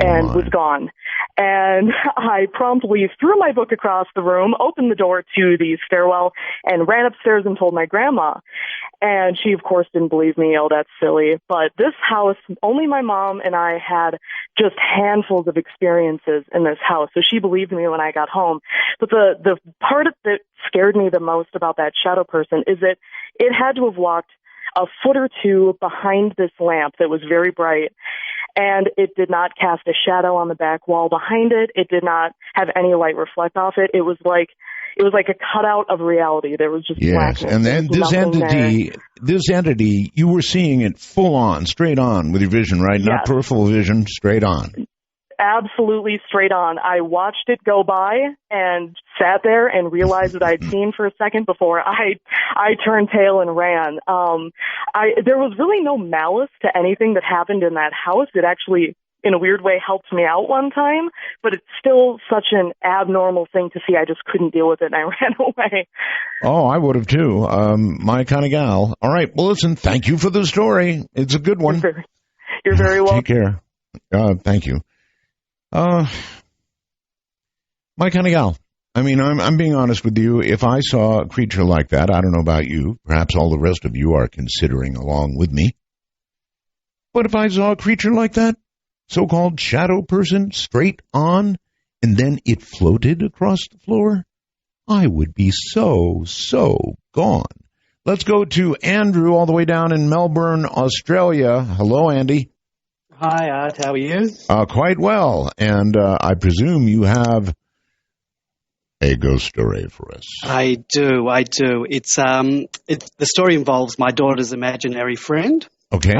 and was gone. And I promptly threw my book across the room, opened the door to the stairwell, and ran upstairs and told my grandma. And she, of course, didn't believe me. Oh, that's silly. But this house, only my mom and I had just handfuls of experiences in this house. So she believed me when I got home. But the part that scared me the most about that shadow person is that it had to have walked a foot or two behind this lamp that was very bright, and it did not cast a shadow on the back wall behind it. It did not have any light reflect off it. It was like a cutout of reality. There was just blackness. And then this entity, you were seeing it full on, straight on with your vision, right? Not peripheral vision, straight on. Absolutely straight on. I watched it go by and sat there and realized what I'd seen for a second before I turned tail and ran. There was really no malice to anything that happened in that house. It actually, in a weird way, helped me out one time, but it's still such an abnormal thing to see. I just couldn't deal with it, and I ran away. Oh, I would have too. My kind of gal. All right. Well, listen, thank you for the story. It's a good one. You're very welcome. Take care. Thank you. My kind of gal. I mean, I'm being honest with you. If I saw a creature like that, I don't know about you. Perhaps all the rest of you are considering along with me. But if I saw a creature like that, so-called shadow person, straight on, and then it floated across the floor, I would be so gone. Let's go to Andrew all the way down in Melbourne, Australia. Hello, Andy. Hi, Art. How are you? Quite well. And I presume you have a ghost story for us. I do. It's the story involves my daughter's imaginary friend. Okay.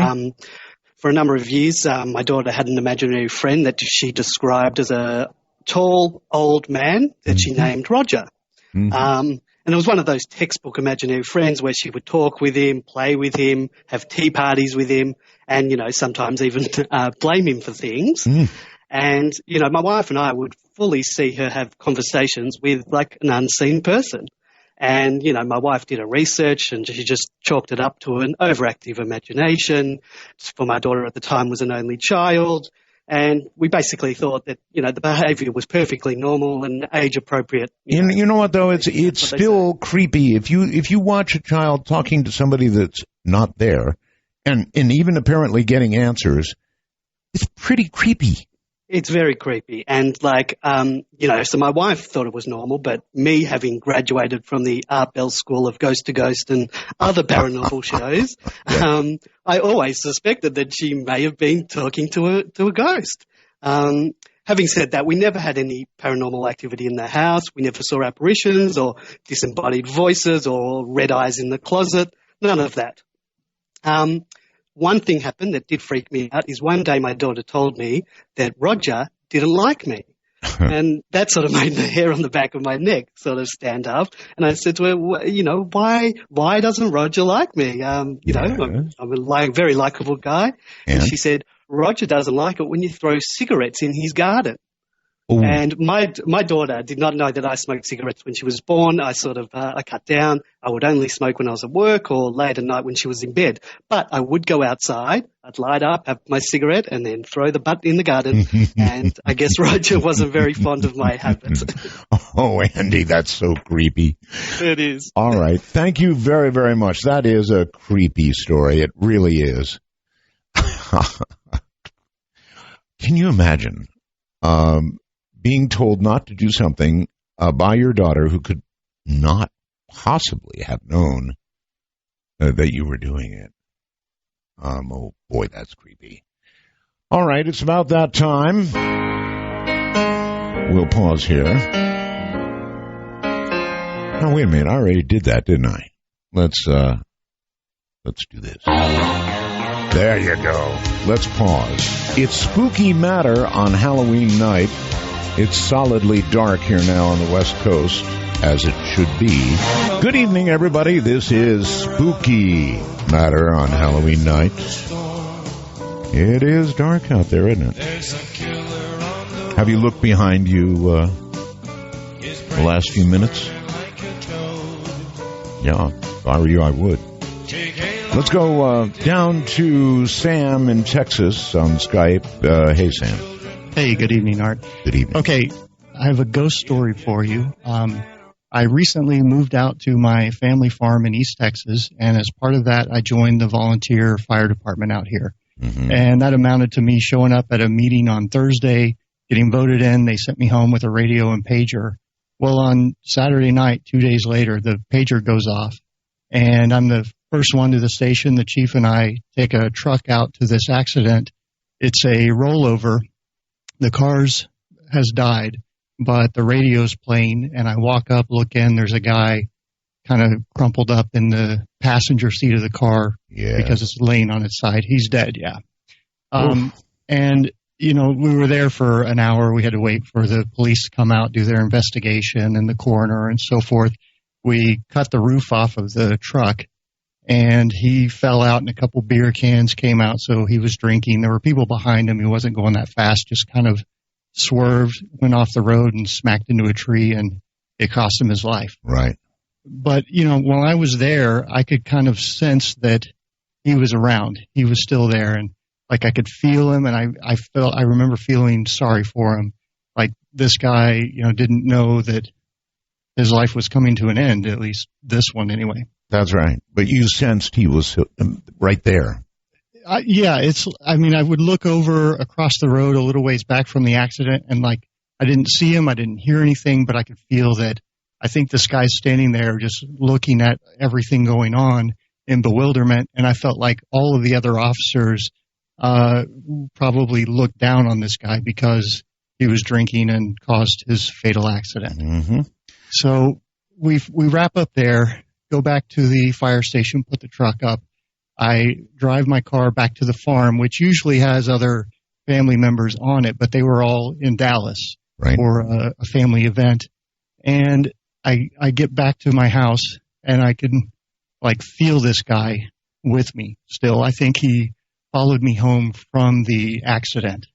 For a number of years, my daughter had an imaginary friend that she described as a tall, old man that she named Roger. And it was one of those textbook imaginary friends where she would talk with him, play with him, have tea parties with him, and, sometimes even blame him for things. And, my wife and I would fully see her have conversations with, like, an unseen person. And, my wife did her research and she just chalked it up to an overactive imagination. For my daughter at the time was an only child. And we basically thought that, the behavior was perfectly normal and age appropriate. You know what, though? It's still creepy. If you watch a child talking to somebody that's not there and even apparently getting answers, it's pretty creepy. It's very creepy. And so my wife thought it was normal, but me having graduated from the Art Bell School of Ghost to Ghost and other paranormal shows, I always suspected that she may have been talking to a ghost. Having said that, we never had any paranormal activity in the house. We never saw apparitions or disembodied voices or red eyes in the closet. None of that. One thing happened that did freak me out is one day my daughter told me that Roger didn't like me. And that sort of made the hair on the back of my neck sort of stand up. And I said to her, why doesn't Roger like me? I'm a very likable guy. And she said, Roger doesn't like it when you throw cigarettes in his garden. Ooh. And my daughter did not know that I smoked cigarettes when she was born. I I cut down. I would only smoke when I was at work or late at night when she was in bed. But I would go outside, I'd light up, have my cigarette, and then throw the butt in the garden. And I guess Roger wasn't very fond of my habits. Oh, Andy, that's so creepy. It is. All right. Thank you very, very much. That is a creepy story. It really is. Can you imagine being told not to do something by your daughter who could not possibly have known that you were doing it? Oh, boy, that's creepy. All right, it's about that time. We'll pause here. Now, wait a minute. I already did that, didn't I? Let's do this. There you go. Let's pause. It's Spooky Matter on Halloween night. It's solidly dark here now on the West Coast, as it should be. Good evening, everybody. This is Spooky Matter on Halloween night. It is dark out there, isn't it? Have you looked behind you the last few minutes? Yeah, if I were you, I would. Let's go down to Sam in Texas on Skype. Hey, Sam. Hey, good evening, Art. Good evening. Okay, I have a ghost story for you. I recently moved out to my family farm in East Texas, and as part of that, I joined the volunteer fire department out here. Mm-hmm. And that amounted to me showing up at a meeting on Thursday, getting voted in. They sent me home with a radio and pager. Well, on Saturday night, 2 days later, the pager goes off, and I'm the first one to the station. The chief and I take a truck out to this accident. It's a rollover. The car's has died, but the radio's playing, and I walk up, look in, there's a guy kind of crumpled up in the passenger seat of the car because it's laying on its side. He's dead, yeah. And, you know, we were there for an hour. We had to wait for the police to come out, do their investigation, and the coroner and so forth. We cut the roof off of the truck, and he fell out, and a couple beer cans came out, so he was drinking. There were people behind him. He wasn't going that fast, just kind of swerved, went off the road, and smacked into a tree, and it cost him his life. Right. But, you know, while I was there, I could kind of sense that he was around. He was still there, and like I could feel him, and I remember feeling sorry for him. Like this guy, you know, didn't know that his life was coming to an end, at least this one anyway. That's right. But you sensed he was right there. I mean, I would look over across the road a little ways back from the accident, and like I didn't see him, I didn't hear anything, but I could feel that. I think this guy's standing there just looking at everything going on in bewilderment, and I felt like all of the other officers probably looked down on this guy because he was drinking and caused his fatal accident. Mm-hmm. So we wrap up there, go back to the fire station, put the truck up. I drive my car back to the farm, which usually has other family members on it, but they were all in Dallas for a family event. And I get back to my house, and I can like feel this guy with me still. I think he followed me home from the accident.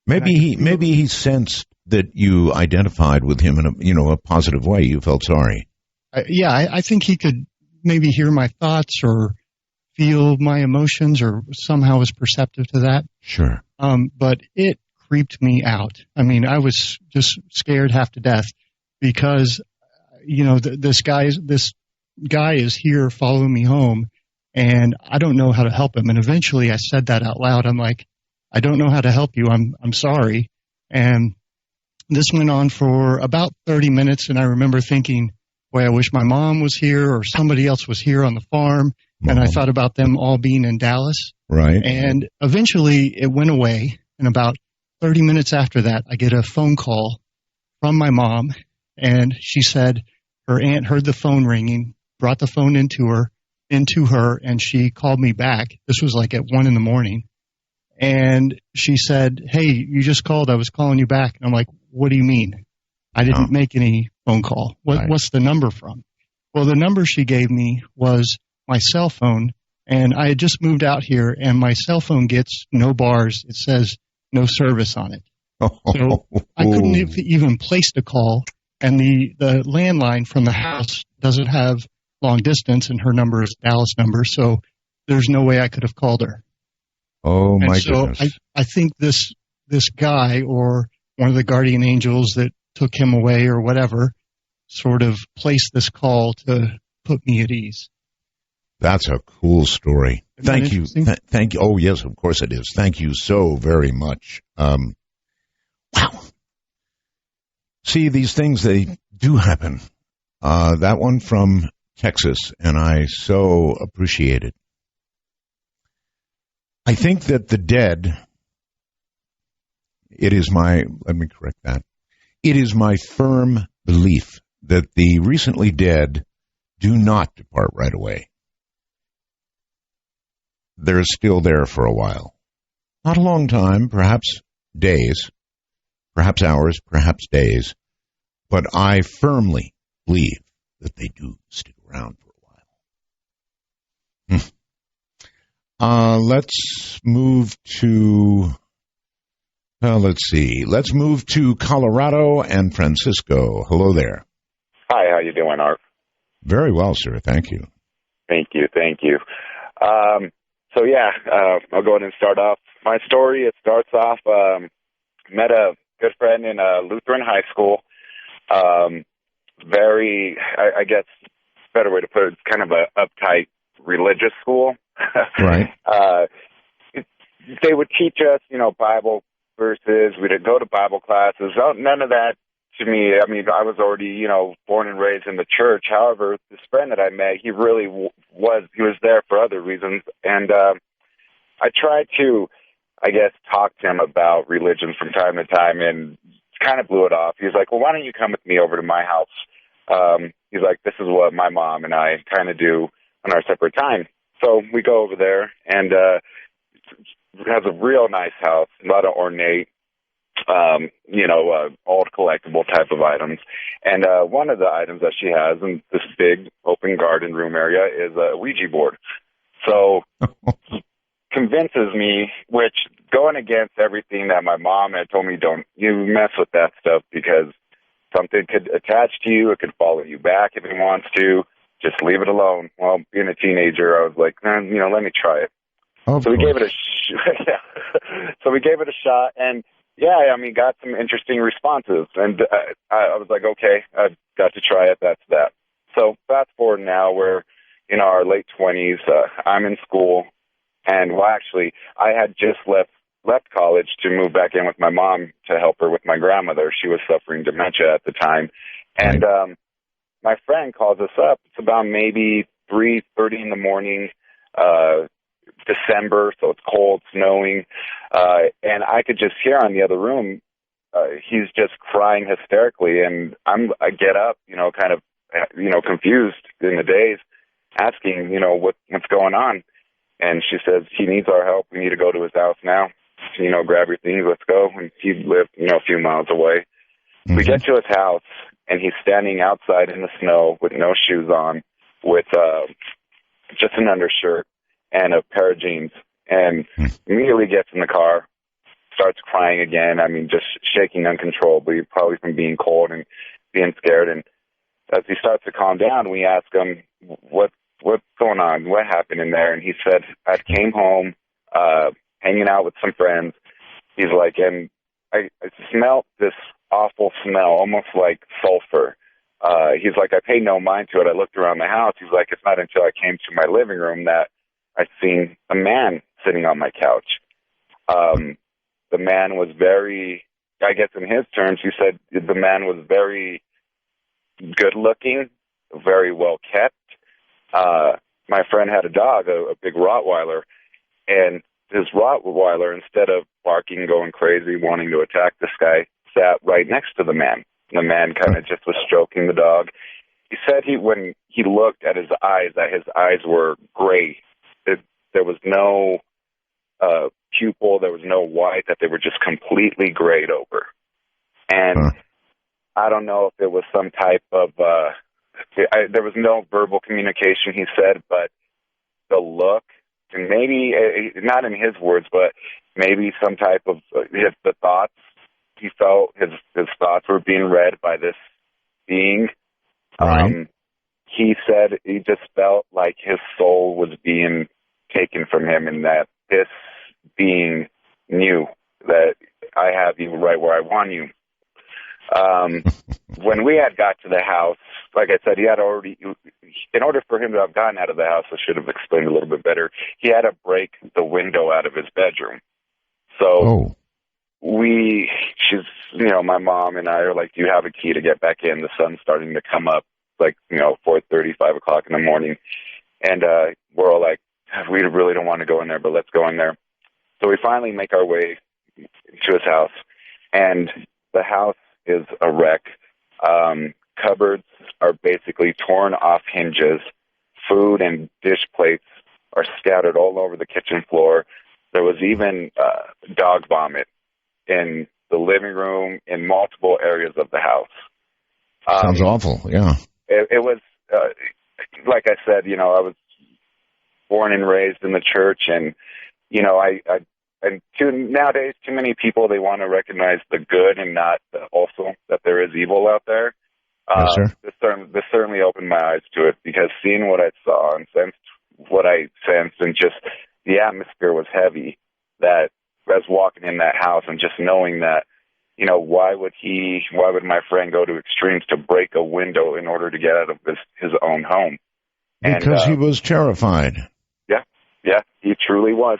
Maybe he sensed that you identified with him in a positive way. You felt sorry. I think he could maybe hear my thoughts or feel my emotions, or somehow was perceptive to that. Sure. But it creeped me out. I mean, I was just scared half to death because, you know, this guy is here following me home, and I don't know how to help him. And eventually I said that out loud. I'm like, I don't know how to help you. I'm sorry. And this went on for about 30 minutes. And I remember thinking, boy, I wish my mom was here or somebody else was here on the farm. Mom. And I thought about them all being in Dallas. Right. And eventually it went away. And about 30 minutes after that, I get a phone call from my mom. And she said her aunt heard the phone ringing, brought the phone into her, and she called me back. This was like at 1 a.m. And she said, hey, you just called. I was calling you back. And I'm like, what do you mean? I didn't make any phone call. What's the number from? Well, the number she gave me was my cell phone. And I had just moved out here, and my cell phone gets no bars. It says no service on it. So I couldn't even place the call. And the landline from the house doesn't have long distance, and her number is a Dallas number, so there's no way I could have called her. Oh, my goodness. I think this guy, or one of the guardian angels that took him away or whatever, sort of placed this call to put me at ease. That's a cool story. Thank you. Thank you. Oh, yes, of course it is. Thank you so very much. Wow. See, these things, they do happen. That one from Texas, and I so appreciate it. I think that the dead, let me correct that. It is my firm belief that the recently dead do not depart right away. They're still there for a while. Not a long time, perhaps days, perhaps hours, perhaps days, but I firmly believe that they do stick around for a while. Let's let's move to, let's see. Let's move to Colorado and Francisco. Hello there. Hi, how you doing, Art? Very well, sir. Thank you. Thank you. I'll go ahead and start off. My story, it starts off, met a good friend in Lutheran high school. I guess, better way to put it, it's kind of a uptight religious school. Right. They would teach us, Bible verses. We'd go to Bible classes. None of that to me. I mean, I was already, born and raised in the church. However, this friend that I met, he really was there for other reasons. And I tried to, I guess, talk to him about religion from time to time and kind of blew it off. He was like, well, why don't you come with me over to my house? He's like, this is what my mom and I kind of do on our separate time. So we go over there, and it has a real nice house, a lot of ornate, old collectible type of items. And one of the items that she has in this big open garden room area is a Ouija board. So convinces me, which going against everything that my mom had told me, don't you mess with that stuff because something could attach to you. It could follow you back if it wants to. Just leave it alone. Well, being a teenager, I was like, let me try it. So we gave it a shot, and got some interesting responses. And I was like, okay, I've got to try it. That's that. So fast forward now, we're in our late 20s. I'm in school, and I had just left college to move back in with my mom to help her with my grandmother. She was suffering dementia at the time, and my friend calls us up. It's about maybe 3:30 in the morning. December, so it's cold, snowing, and I could just hear on the other room, he's just crying hysterically, and I get up, kind of, confused in the daze, asking, what's going on, and she says, he needs our help, we need to go to his house now, grab your things, let's go, and he lived, a few miles away. Mm-hmm. We get to his house, and he's standing outside in the snow with no shoes on, with just an undershirt and a pair of jeans, and immediately gets in the car, starts crying again. I mean, just shaking uncontrollably, probably from being cold and being scared. And as he starts to calm down, we ask him, what's going on? What happened in there? And he said, I came home, hanging out with some friends. He's like, and I smelled this awful smell, almost like sulfur. He's like, I paid no mind to it. I looked around the house. He's like, it's not until I came to my living room that I seen a man sitting on my couch. The man was very, I guess in his terms, he said the man was very good looking, very well kept. My friend had a dog, a big Rottweiler, and his Rottweiler, instead of barking, going crazy, wanting to attack this guy, sat right next to the man. The man kind of just was stroking the dog. He said when he looked at his eyes, that his eyes were gray. There was no pupil, there was no white, that they were just completely grayed over. And I don't know if it was some type of, there was no verbal communication, he said, but the look, and maybe, not in his words, but maybe some type of, the thoughts, he felt his thoughts were being read by this being. Right. He said he just felt like his soul was being taken from him, and that this being knew that I have you right where I want you. When we had got to the house, like I said, he had already, in order for him to have gotten out of the house, I should have explained a little bit better, he had to break the window out of his bedroom. So my mom and I are like, do you have a key to get back in? The sun's starting to come up, 4:30, 5 o'clock in the morning. And we're all like, we really don't want to go in there, but let's go in there. So we finally make our way to his house, and the house is a wreck. Cupboards are basically torn off hinges. Food and dish plates are scattered all over the kitchen floor. There was even dog vomit in the living room, in multiple areas of the house. Sounds awful, yeah. It was, like I said, I was born and raised in the church, and nowadays, too many people, they want to recognize the good and not also that there is evil out there. Yes, sir. This certainly opened my eyes to it, because seeing what I saw and sensed what I sensed, and just the atmosphere was heavy, that as walking in that house and just knowing that, why would my friend go to extremes to break a window in order to get out of his own home? Because he was terrified. Yeah, he truly was.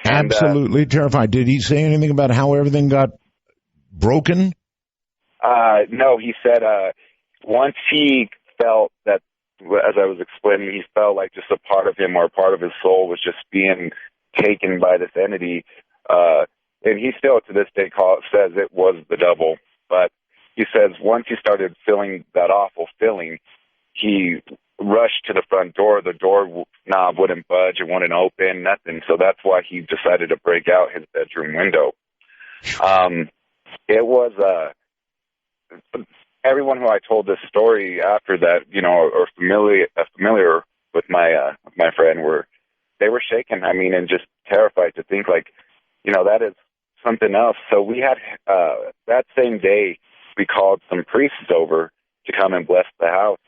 Absolutely terrified. Did he say anything about how everything got broken? No, he said once he felt that, as I was explaining, he felt like just a part of him or a part of his soul was just being taken by this entity. And he still, to this day, says it was the devil. But he says once he started feeling that awful feeling, he rushed to the front door. The door knob wouldn't budge. It wouldn't open, nothing. So that's why he decided to break out his bedroom window. It was everyone who I told this story after that, or familiar with my friend, they were shaken. I mean, and just terrified to think like, that is something else. So we had that same day we called some priests over to come and bless the house.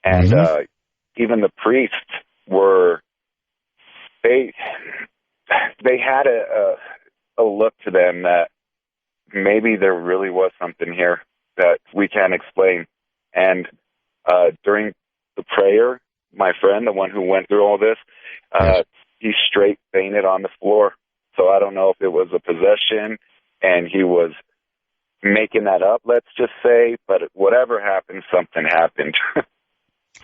And even the priests they had a look to them that maybe there really was something here that we can't explain. And during the prayer, my friend, the one who went through all this, he straight fainted on the floor. So I don't know if it was a possession and he was making that up, let's just say, but whatever happened, something happened.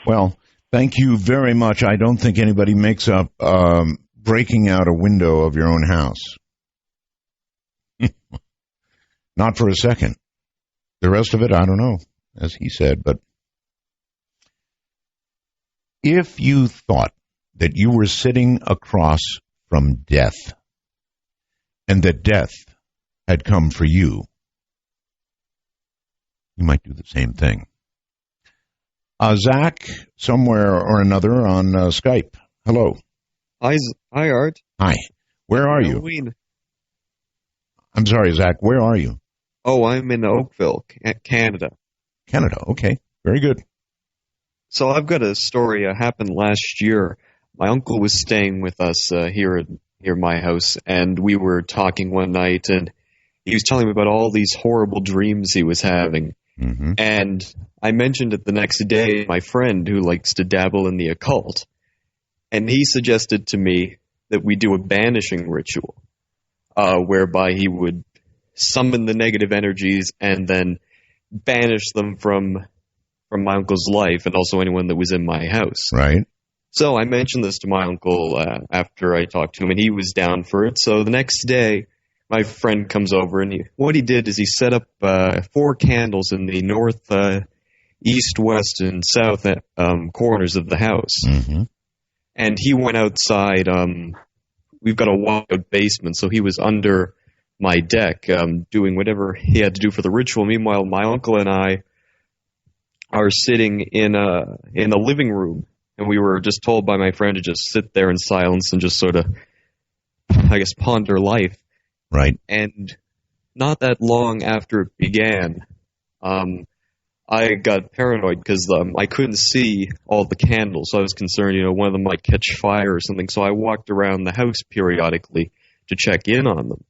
Well, thank you very much. I don't think anybody makes up breaking out a window of your own house. Not for a second. The rest of it, I don't know, as he said. But if you thought that you were sitting across from death and that death had come for you, you might do the same thing. Zach, somewhere or another on Skype. Hello. Hi, Art. Hi. Where are you? I'm sorry, Zach. Where are you? Oh, I'm in Oakville, Canada. Canada. Okay. Very good. So I've got a story that happened last year. My uncle was staying with us here at my house, and we were talking one night, and he was telling me about all these horrible dreams he was having. Mm-hmm. And I mentioned it the next day, my friend who likes to dabble in the occult, and he suggested to me that we do a banishing ritual, whereby he would summon the negative energies and then banish them from my uncle's life and also anyone that was in my house. Right. So I mentioned this to my uncle after I talked to him, and he was down for it. So the next day, my friend comes over, and what he did is he set up 4 candles in the north, east, west, and south corners of the house. Mm-hmm. And he went outside. We've got a walkout basement, so he was under my deck doing whatever he had to do for the ritual. Meanwhile, my uncle and I are sitting in the living room, and we were just told by my friend to just sit there in silence and just sort of, I guess, ponder life. Right. And not that long after it began, I got paranoid because I couldn't see all the candles. So I was concerned, one of them might catch fire or something. So I walked around the house periodically to check in on them.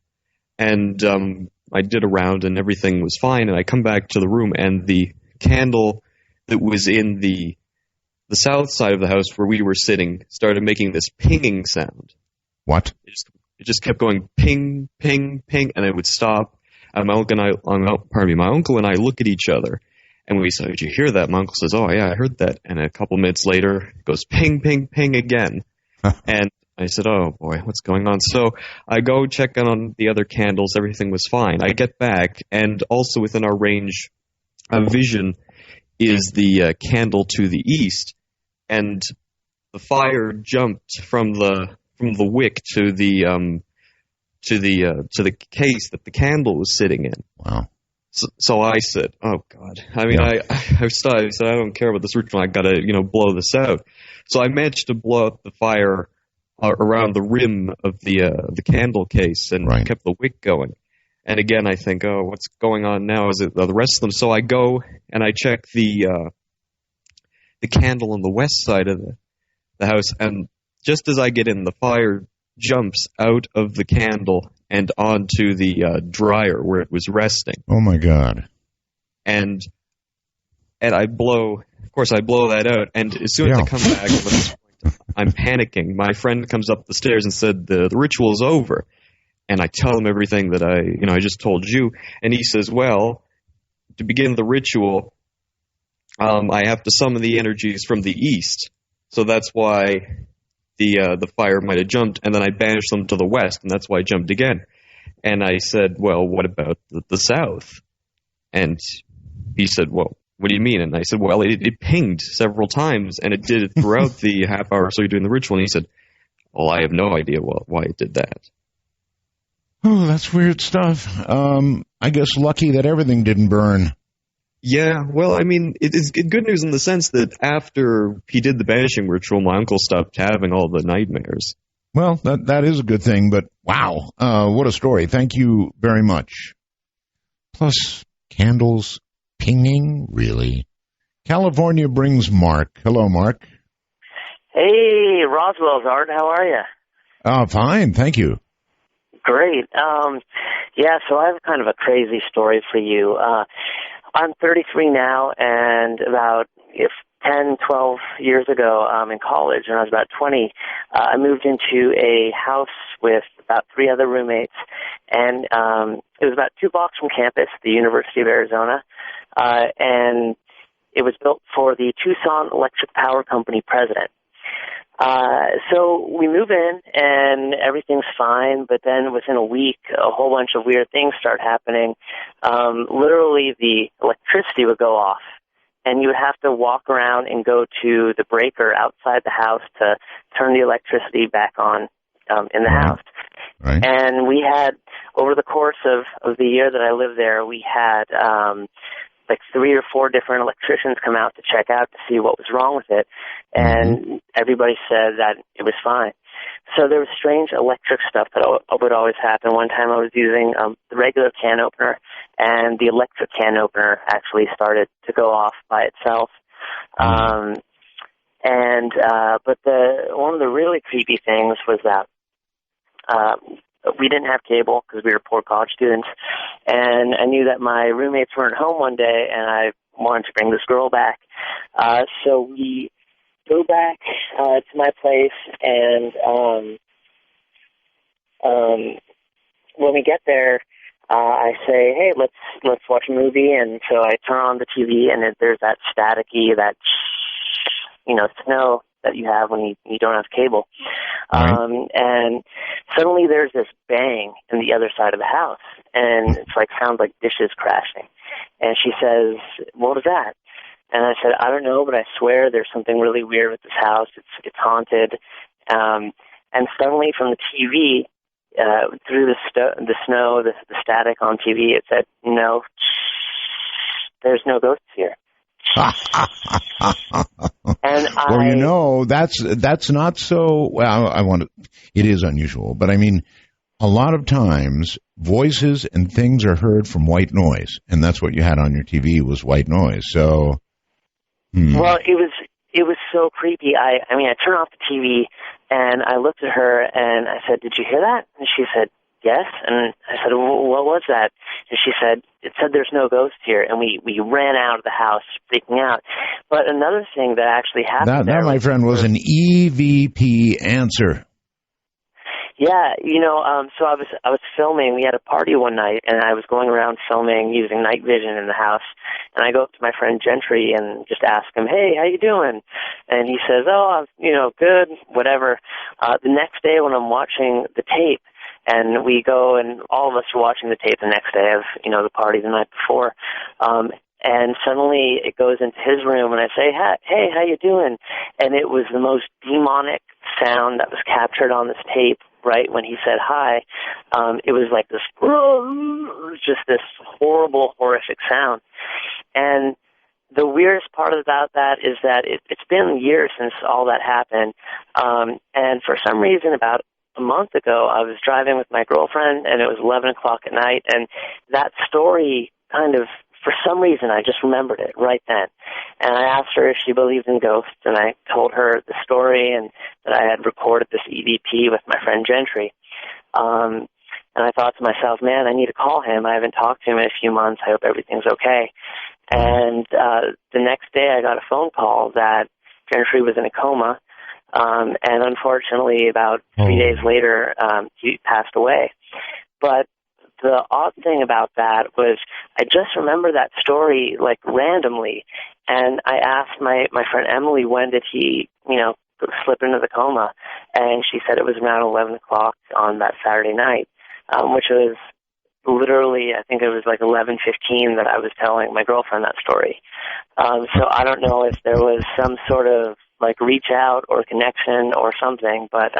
And I did a round and everything was fine. And I come back to the room, and the candle that was in the south side of the house where we were sitting started making this pinging sound. What? It just kept going ping, ping, ping, and it would stop. And my uncle and I look at each other, and we say, "Did you hear that?" My uncle says, "Oh yeah, I heard that." And a couple minutes later, it goes ping, ping, ping again. And I said, "Oh boy, what's going on?" So I go check on the other candles. Everything was fine. I get back, and also within our range of vision is the candle to the east, and the fire jumped from the wick to the case that the candle was sitting in. Wow. So I said, "Oh God!" I mean, yeah. I said, "I don't care about this ritual. I got to, blow this out." So I managed to blow out the fire around the rim of the candle case and kept the wick going. And again, I think, oh, what's going on now? Is it the rest of them? So I go and I check the candle on the west side of the house, and just as I get in, the fire jumps out of the candle and onto the dryer where it was resting. Oh my God! And I blow that out, and as soon as I come back, I'm panicking. My friend comes up the stairs and said the ritual is over, and I tell him everything that I just told you, and he says, well, to begin the ritual, I have to summon the energies from the east, so that's why the fire might have jumped, and then I banished them to the west, and that's why I jumped again. And I said, well, what about the south? And he said, well, what do you mean? And I said, well, it pinged several times, and it did it throughout the half hour or so you're doing the ritual. And he said, well, I have no idea why it did that. Oh, that's weird stuff. I guess lucky that everything didn't burn. Yeah, well, I mean, it's good news in the sense that after he did the banishing ritual, my uncle stopped having all the nightmares. Well, that is a good thing, but wow, what a story. Thank you very much. Plus, candles pinging? Really? California brings Mark. Hello, Mark. Hey, Roswell's Art. How are you? Fine, thank you. Great. Yeah, so I have kind of a crazy story for you. I'm 33 now, and about 10, 12 years ago in college, when I was about 20, I moved into a house with about 3 other roommates, and it was about 2 blocks from campus, the University of Arizona, and it was built for the Tucson Electric Power Company president. So we move in, and everything's fine, but then within a week, a whole bunch of weird things start happening. Literally, the electricity would go off, and you would have to walk around and go to the breaker outside the house to turn the electricity back on in the house. Right. And we had, over the course of the year that I lived there, we had like 3 or 4 different electricians come out to check out to see what was wrong with it, and everybody said that it was fine. So there was strange electric stuff that would always happen. One time I was using the regular can opener, and the electric can opener actually started to go off by itself. But one of the really creepy things was that we didn't have cable because we were poor college students, and I knew that my roommates weren't home one day, and I wanted to bring this girl back. So we go back to my place, and when we get there, I say, hey, let's watch a movie, and so I turn on the TV, and there's that staticky, that snow that you have when you don't have cable. And suddenly there's this bang in the other side of the house, and it's like sounds like dishes crashing. And she says, what was that? And I said, I don't know, but I swear there's something really weird with this house. It's haunted. And suddenly from the TV, through the snow, the static on TV, it said, no, there's no ghosts here. And well, that's not so. Well, it is unusual, but I mean, a lot of times voices and things are heard from white noise, and that's what you had on your TV was white noise. So, well, it was so creepy. I turned off the TV and I looked at her and I said, "Did you hear that?" And she said, "Yes." And I said, well, "What was that?" And she said, "It said there's no ghosts here." And we ran out of the house freaking out. But another thing that actually happened that my friend, was an EVP answer. Yeah, so I was filming. We had a party one night, and I was going around filming using night vision in the house. And I go up to my friend Gentry and just ask him, "Hey, how you doing?" And he says, "Oh, good, whatever." The next day when I'm watching the tape, and we go, and all of us are watching the tape the next day of, the party the night before. And suddenly it goes into his room, and I say, "Hey, how you doing?" And it was the most demonic sound that was captured on this tape right when he said hi. It was like this, just this horrible, horrific sound. And the weirdest part about that is that it's been years since all that happened. And for some reason, about a month ago, I was driving with my girlfriend, and it was 11 o'clock at night, and that story kind of, for some reason, I just remembered it right then. And I asked her if she believed in ghosts, and I told her the story and that I had recorded this EVP with my friend Gentry. And I thought to myself, man, I need to call him. I haven't talked to him in a few months. I hope everything's okay. And the next day I got a phone call that Gentry was in a coma. And unfortunately, about 3 days later, he passed away. But the odd thing about that was I just remember that story, like, randomly. And I asked my friend Emily, when did he, slip into the coma? And she said it was around 11 o'clock on that Saturday night, which was literally, I think it was like 11:15 that I was telling my girlfriend that story. So I don't know if there was some sort of like reach out or connection or something, but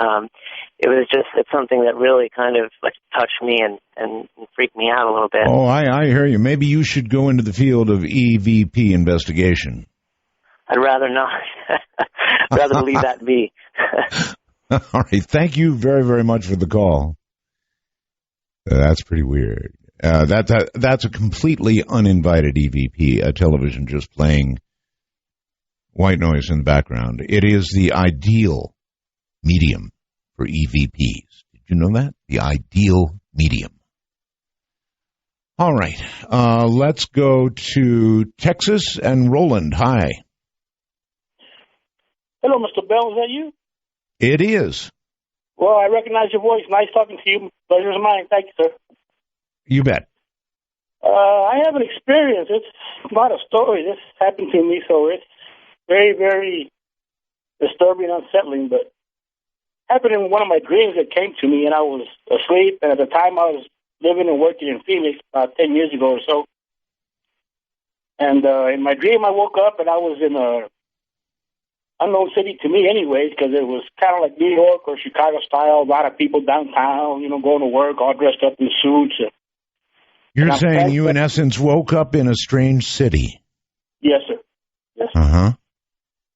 it's something that really kind of like touched me and freaked me out a little bit. Oh, I hear you. Maybe you should go into the field of EVP investigation. I'd rather not. I'd rather leave that be. All right. Thank you very, very much for the call. That's pretty weird. That's a completely uninvited EVP, a television just playing white noise in the background. It is the ideal medium for EVPs. Did you know that? The ideal medium. All right. Let's go to Texas and Roland. Hi. Hello, Mr. Bell. Is that you? It is. Well, I recognize your voice. Nice talking to you. Pleasure's mine. Thank you, sir. You bet. I have an experience. It's not a story. This happened to me, so it's very, very disturbing and unsettling, but happened in one of my dreams that came to me, and I was asleep, and at the time I was living and working in Phoenix about 10 years ago or so. And in my dream, I woke up, and I was in a unknown city to me anyways, because it was kind of like New York or Chicago style, a lot of people downtown, going to work, all dressed up in suits. You're saying you, in essence, woke up in a strange city? Yes, sir. Yes, sir. Uh-huh.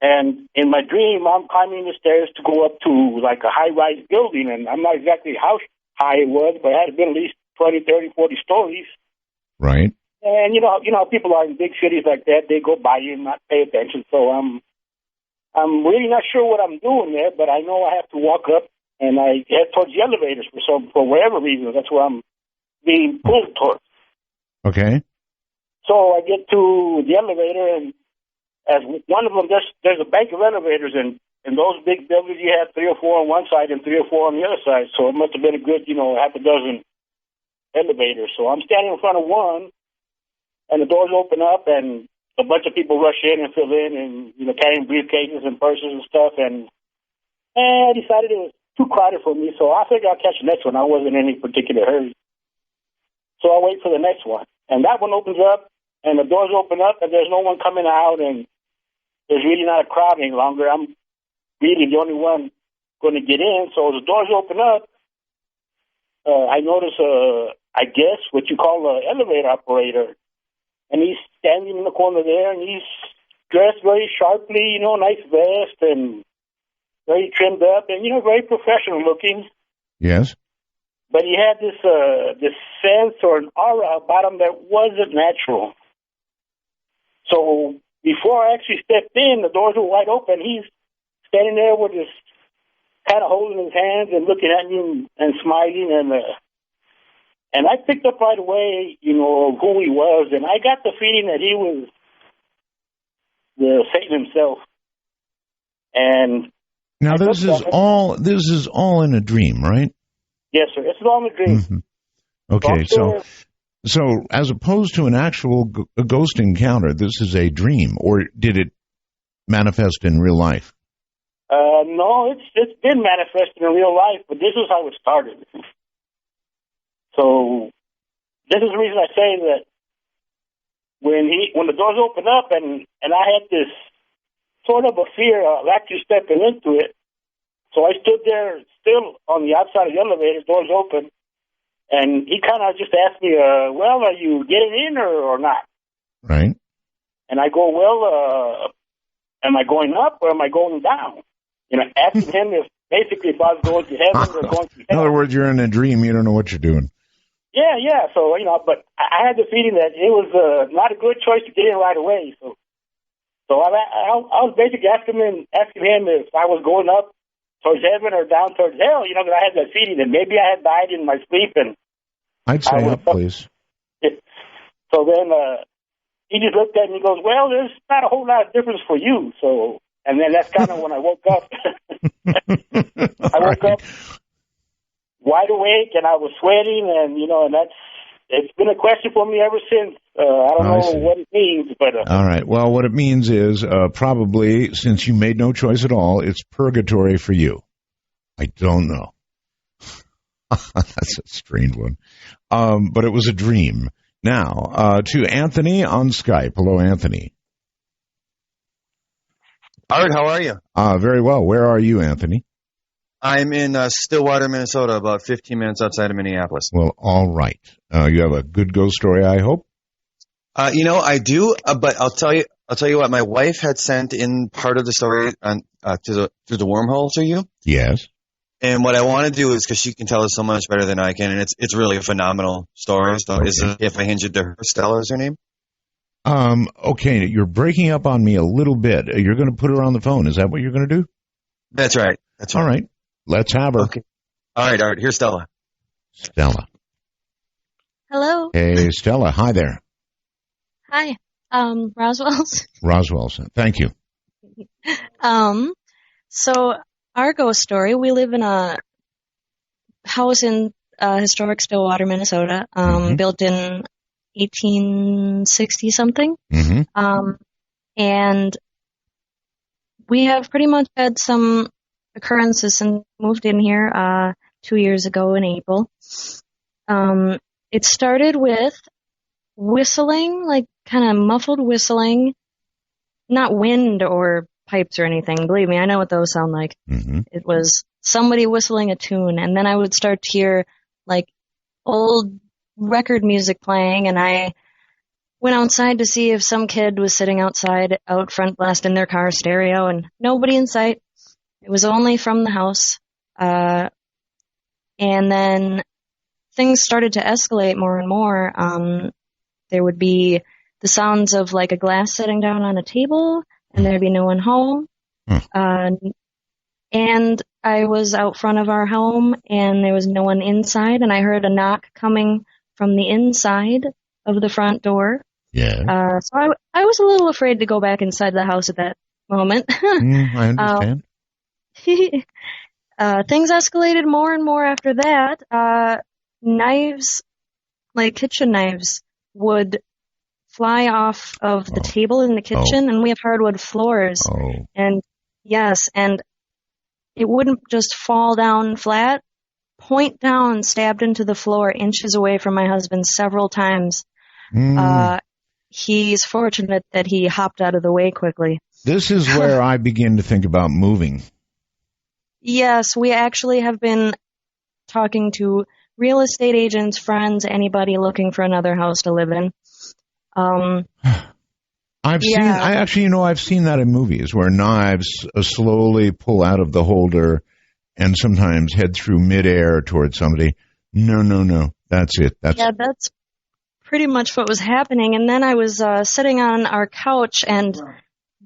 And in my dream, I'm climbing the stairs to go up to like a high-rise building, and I'm not exactly how high it was, but it had been at least 20, 30, 40 stories. Right. And you know, people are in big cities like that, they go by you and not pay attention. So I'm really not sure what I'm doing there, but I know I have to walk up, and I head towards the elevators for whatever reason. That's where I'm being pulled towards. Okay. So I get to the elevator, and as one of them, there's a bank of elevators, and in those big buildings, you have 3 or 4 on one side and 3 or 4 on the other side. So it must have been a good, half a dozen elevators. So I'm standing in front of one, and the doors open up, and a bunch of people rush in and fill in, and carrying briefcases and purses and stuff. And I decided it was too crowded for me, so I figured I'll catch the next one. I wasn't in any particular hurry. So I wait for the next one. And that one opens up, and the doors open up, and there's no one coming out, and there's really not a crowd any longer. I'm really the only one going to get in. So as the doors open up, I notice, I guess, what you call an elevator operator. And he's standing in the corner there, and he's dressed very sharply, nice vest, and very trimmed up, and, very professional looking. Yes. But he had this sense or an aura about him that wasn't natural. So before I actually stepped in, the doors were wide open. He's standing there with his kind of holding his hands and looking at me and smiling. And I picked up right away, who he was. And I got the feeling that he was the Satan himself. And now this is all in a dream, right? Yes, sir. It's all in a dream. Mm-hmm. Okay, so as opposed to an actual ghost encounter, this is a dream, or did it manifest in real life? No, it's been manifested in real life, but this is how it started. So this is the reason I say that when the doors open up and I had this sort of a fear of actually stepping into it. So I stood there still on the outside of the elevator, doors open, and he kind of just asked me, well, are you getting in or not? Right. And I go, well, am I going up or am I going down? Asking him if I was going to heaven or going to hell. In other words, you're in a dream. You don't know what you're doing. Yeah. So, but I had the feeling that it was not a good choice to get in right away. So I was basically asking him if I was going up towards heaven or down towards hell, because I had that feeling that maybe I had died in my sleep. And I'd say up, please. So then he just looked at me and goes, well, there's not a whole lot of difference for you. So, and then that's kind of when I woke up. I woke up wide awake and I was sweating and, and it's been a question for me ever since. I don't know what it means, but... All right. Well, what it means is probably, since you made no choice at all, it's purgatory for you. I don't know. That's a strange one. But it was a dream. Now, to Anthony on Skype. Hello, Anthony. Art, how are you? Very well. Where are you, Anthony? I'm in Stillwater, Minnesota, about 15 minutes outside of Minneapolis. Well, all right. You have a good ghost story, I hope? I do, but I'll tell you what. My wife had sent in part of the story through the wormhole to you. Yes. And what I want to do is, because she can tell us so much better than I can, and it's really a phenomenal story. So okay. If I hinge it to her, Stella is her name. Okay, you're breaking up on me a little bit. You're going to put her on the phone. Is that what you're going to do? That's right. All right. Let's have her. Okay. All right, Art. Here's Stella. Stella. Hello. Hey, Stella. Hi there. Hi. Roswell's. Roswell's. Thank you. So our ghost story, we live in a house in historic Stillwater, Minnesota, built in 1860 something. And we have pretty much had some occurrences and moved in here 2 years ago in April. It started with whistling, like kind of muffled whistling, not wind or pipes or anything. Believe me, I know what those sound like. It was somebody whistling a tune, and then I would start to hear like old record music playing, and I went outside to see if some kid was sitting outside out front blasting their car stereo, and nobody in sight. It was only from the house. And then things started to escalate more and more. There would be the sounds of like a glass setting down on a table, and there'd be no one home. And I was out front of our home, and there was no one inside, and I heard a knock coming from the inside of the front door. Yeah. So I was a little afraid to go back inside the house at that moment. I understand. Things escalated more and more after that. Knives, like kitchen knives, would fly off of the table in the kitchen, and we have hardwood floors. And yes, and it wouldn't just fall down flat, point down, stabbed into the floor, inches away from my husband several times. He's fortunate that he hopped out of the way quickly. This is where I begin to think about moving. Yes, we actually have been talking to real estate agents, friends, anybody looking for another house to live in. I've seen that in movies where knives slowly pull out of the holder and sometimes head through midair towards somebody. No. That's it. That's pretty much what was happening. And then I was sitting on our couch, and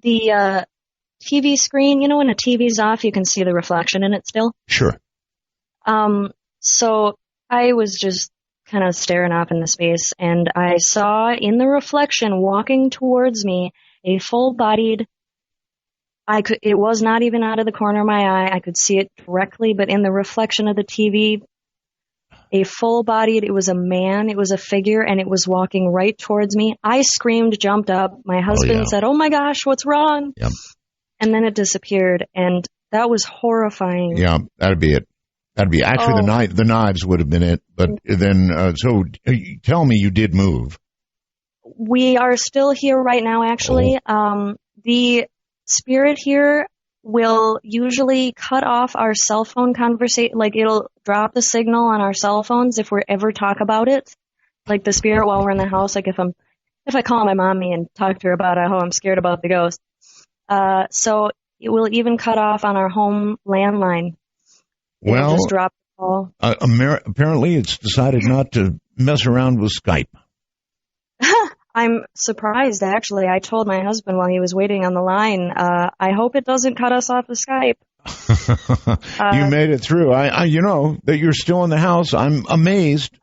the TV screen, when a TV's off, you can see the reflection in it still. Sure. So I was just kind of staring off into space, and I saw in the reflection walking towards me a full-bodied, it was not even out of the corner of my eye. I could see it directly, but in the reflection of the TV, a full-bodied, it was a man, it was a figure, and it was walking right towards me. I screamed, jumped up. My husband said, "Oh my gosh, what's wrong?" Yep. And then it disappeared, and that was horrifying. Yeah, that'd be it. That'd be actually the knives would have been it. But then, so tell me, you did move. We are still here right now. Actually, the spirit here will usually cut off our cell phone conversation. Like, it'll drop the signal on our cell phones if we ever talk about it. Like the spirit while we're in the house. Like if if I call my mommy and talk to her about how I'm scared about the ghost. So it will even cut off on our home landline. It'll just drop the call. Apparently it's decided not to mess around with Skype. I'm surprised, actually. I told my husband while he was waiting on the line, I hope it doesn't cut us off of Skype. You made it through. You know that you're still in the house. I'm amazed.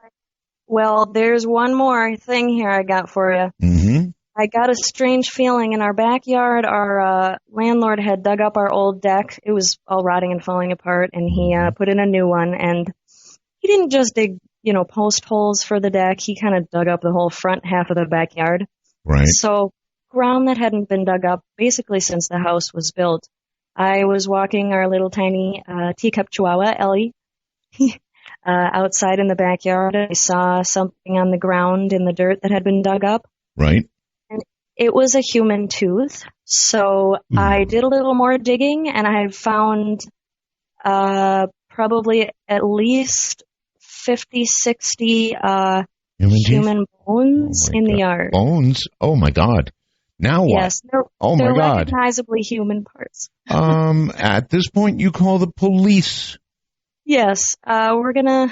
Well, there's one more thing here I got for you. Mm-hmm. I got a strange feeling in our backyard. Our landlord had dug up our old deck. It was all rotting and falling apart, and he put in a new one. And he didn't just dig, post holes for the deck. He kind of dug up the whole front half of the backyard. Right. So ground that hadn't been dug up basically since the house was built. I was walking our little tiny teacup chihuahua, Ellie, outside in the backyard. I saw something on the ground in the dirt that had been dug up. Right. And it was a human tooth. So I did a little more digging, and I found probably at least 50, 60 human bones in the yard. Bones? Oh, my God. Now what? Yes, they're recognizably human parts. At this point, you call the police. Yes, we're gonna.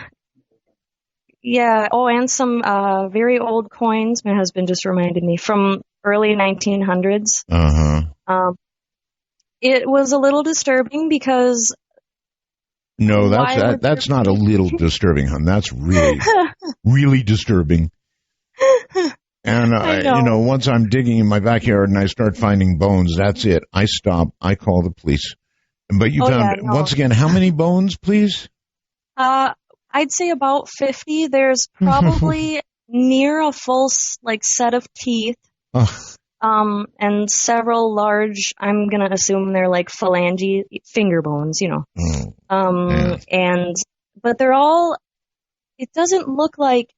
Yeah. Oh, and some very old coins. My husband just reminded me from early 1900s. It was a little disturbing because. No, that's not a little disturbing, hon. That's really, really disturbing. And, once I'm digging in my backyard and I start finding bones, that's it. I stop. I call the police. But you found, once again, how many bones, please? I'd say about 50. There's probably near a full, set of teeth. And several large, I'm going to assume they're like phalange, finger bones, but they're all, it doesn't look like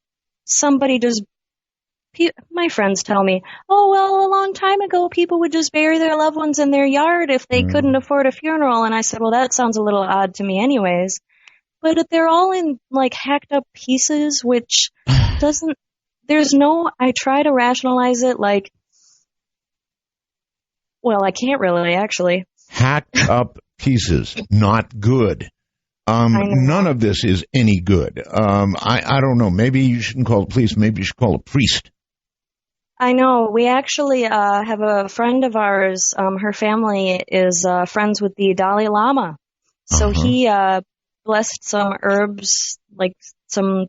somebody just, my friends tell me, oh, well, a long time ago, people would just bury their loved ones in their yard if they couldn't afford a funeral. And I said, well, that sounds a little odd to me anyways. But they're all in, hacked up pieces, which doesn't, I try to rationalize it well, I can't really, actually. Hacked up pieces, not good. None of this is any good. I don't know. Maybe you shouldn't call the police. Maybe you should call a priest. I know. We actually have a friend of ours. Her family is friends with the Dalai Lama. So he blessed some herbs, some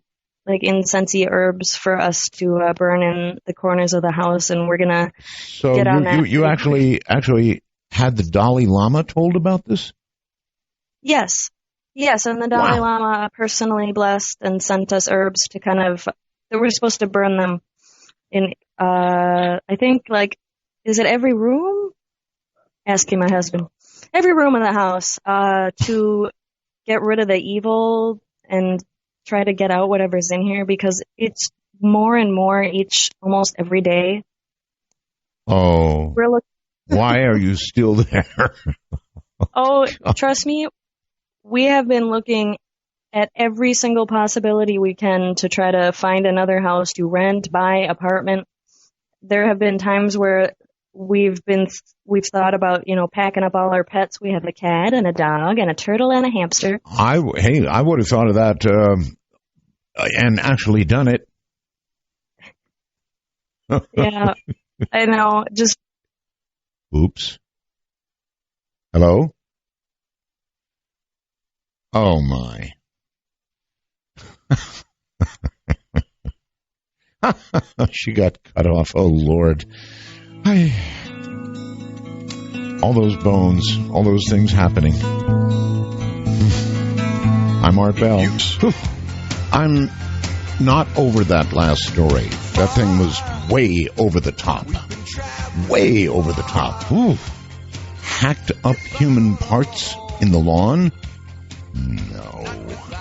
incensey herbs for us to burn in the corners of the house, and we're gonna get on that. You actually had the Dalai Lama told about this? Yes, and the Dalai Lama personally blessed and sent us herbs to that we're supposed to burn them in. I think is it every room? Asking my husband. Every room in the house to get rid of the evil and try to get out whatever's in here, because it's more and more almost every day. Oh, why are you still there? Oh, trust me, we have been looking at every single possibility we can to try to find another house to rent, buy, apartment. There have been times where we've thought about, packing up all our pets. We have a cat and a dog and a turtle and a hamster. I would have thought of that and actually done it. Yeah, I know. Just. Oops. Hello? Oh, my. She got cut off. Oh, Lord. All those bones, all those things happening. I'm Art Bell. I'm not over that last story. That thing was way over the top. Way over the top. Ooh. Hacked up human parts in the lawn? No.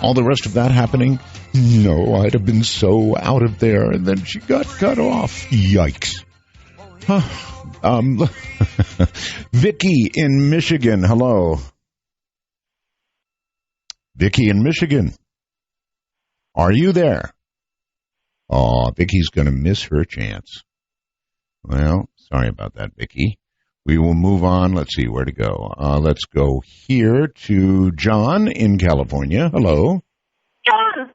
All the rest of that happening? No, I'd have been so out of there, and then she got cut off. Yikes. Vicky in Michigan, hello. Vicky in Michigan. Are you there? Oh, Vicky's going to miss her chance. Well, sorry about that, Vicky. We will move on. Let's see where to go. Let's go here to John in California. Hello. John,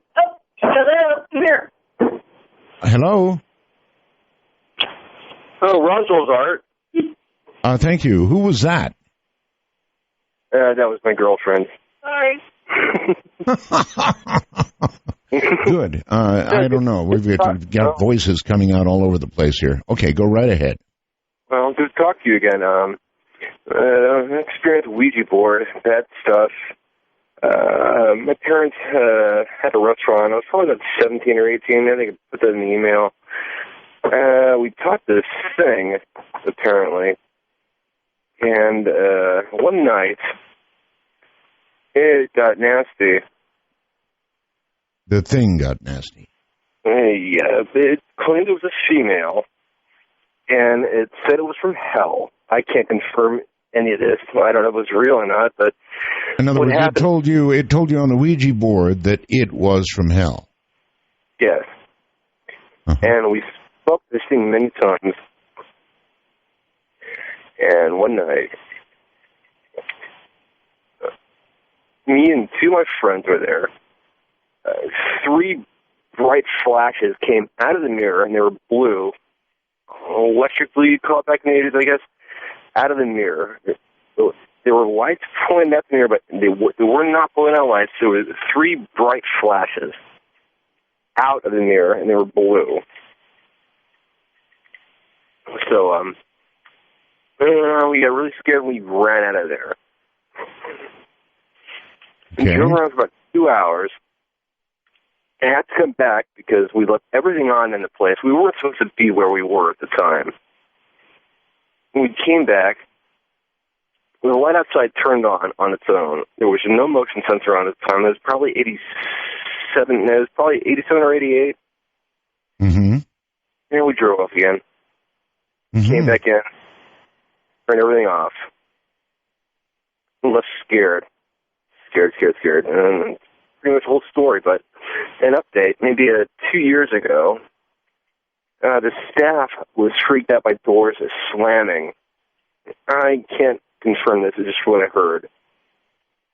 hello, I'm here. Hello. Oh, Roswell's Art. Thank you. Who was that? That was my girlfriend. Sorry. Good. I don't know. We've got voices coming out all over the place here. Okay, go right ahead. Well, good to talk to you again. Experience with Ouija board, that stuff. My parents had a restaurant. I was probably about 17 or 18. I think I put that in the email. We taught this thing, apparently. And one night, it got nasty. The thing got nasty. Yeah, it claimed it was a female, and it said it was from hell. I can't confirm any of this. I don't know if it was real or not, but in other words, it told you on the Ouija board that it was from hell. Yes. And we spoke this thing many times. And one night, me and two of my friends were there. 3 bright flashes came out of the mirror, and they were blue. Electrically, you call it back in the 80s, I guess, out of the mirror. There were lights pulling out the mirror, but they were not pulling out lights. There were 3 bright flashes out of the mirror, and they were blue. So, we got really scared, and we ran out of there. Okay. We drove around for about 2 hours. I had to come back because we left everything on in the place. We weren't supposed to be where we were at the time. When we came back, the light outside turned on its own. There was no motion sensor on at the time. It was probably 87 or 88. Mm-hmm. And we drove off again. Mm-hmm. Came back in, turned everything off. Left scared. Scared. And pretty much the whole story, but an update, maybe 2 years ago, the staff was freaked out by doors slamming. I can't confirm this, it's just what I heard.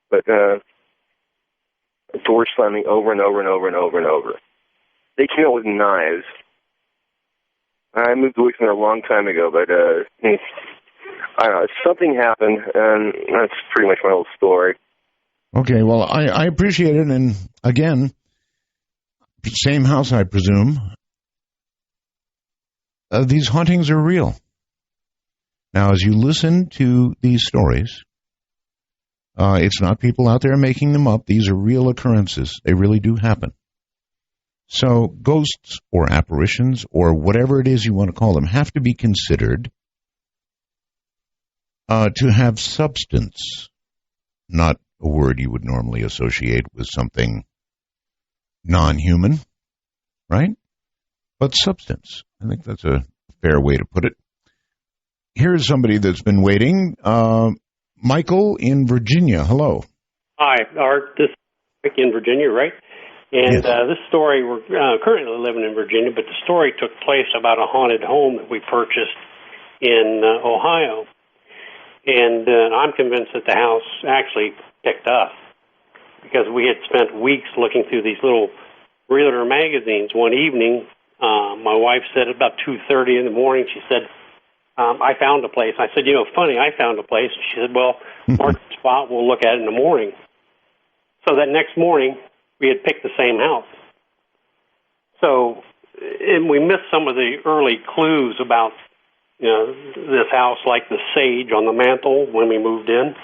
But doors slamming over and over and over and over and over. They came out with knives. I moved away from there a long time ago, but I don't know, something happened, and that's pretty much my whole story. Okay, well, I appreciate it, and again, same house, I presume. These hauntings are real. Now, as you listen to these stories, it's not people out there making them up. These are real occurrences. They really do happen. So ghosts or apparitions or whatever it is you want to call them have to be considered to have substance, not a word you would normally associate with something non-human, right? But substance. I think that's a fair way to put it. Here's somebody that's been waiting. Michael in Virginia. Hello. Hi, Art. This is Mike in Virginia, right? And this story, we're currently living in Virginia, but the story took place about a haunted home that we purchased in Ohio. And I'm convinced that the house actually picked us because we had spent weeks looking through these little realtor magazines. One evening, my wife said about 2:30 in the morning, she said, I found a place. I said, funny, I found a place. She said, well, mark the spot, we'll look at it in the morning. So that next morning, we had picked the same house. So, and we missed some of the early clues about, this house, like the sage on the mantle when we moved in.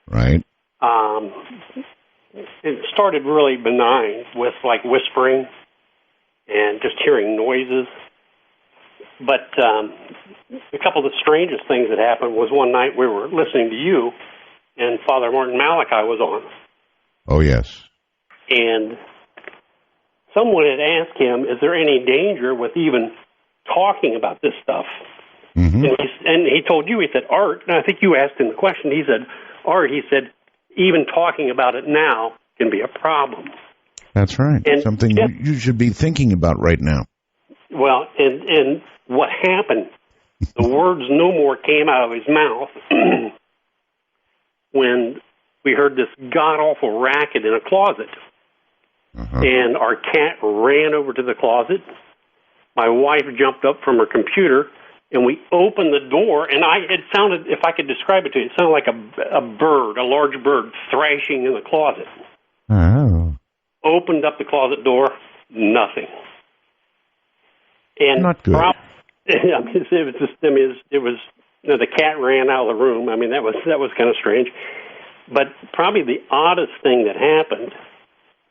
Right. It started really benign with like whispering and just hearing noises. But a couple of the strangest things that happened was one night we were listening to you, and Father Martin Malachi was on. Oh, yes. And someone had asked him, is there any danger with even talking about this stuff? Mm-hmm. And he told you, he said, Art, and I think you asked him the question, he said, Art, he said, even talking about it now can be a problem. That's right. And something you should be thinking about right now. Well, and what happened The words "no more" came out of his mouth when we heard this god-awful racket in a closet. And our cat ran over to the closet. My wife jumped up from her computer, and we opened the door, and it sounded, if I could describe it to you, it sounded like a bird, a large bird, thrashing in the closet. Oh. Opened up the closet door, nothing. And not good. It was the cat ran out of the room. I mean, that was kind of strange. But probably the oddest thing that happened,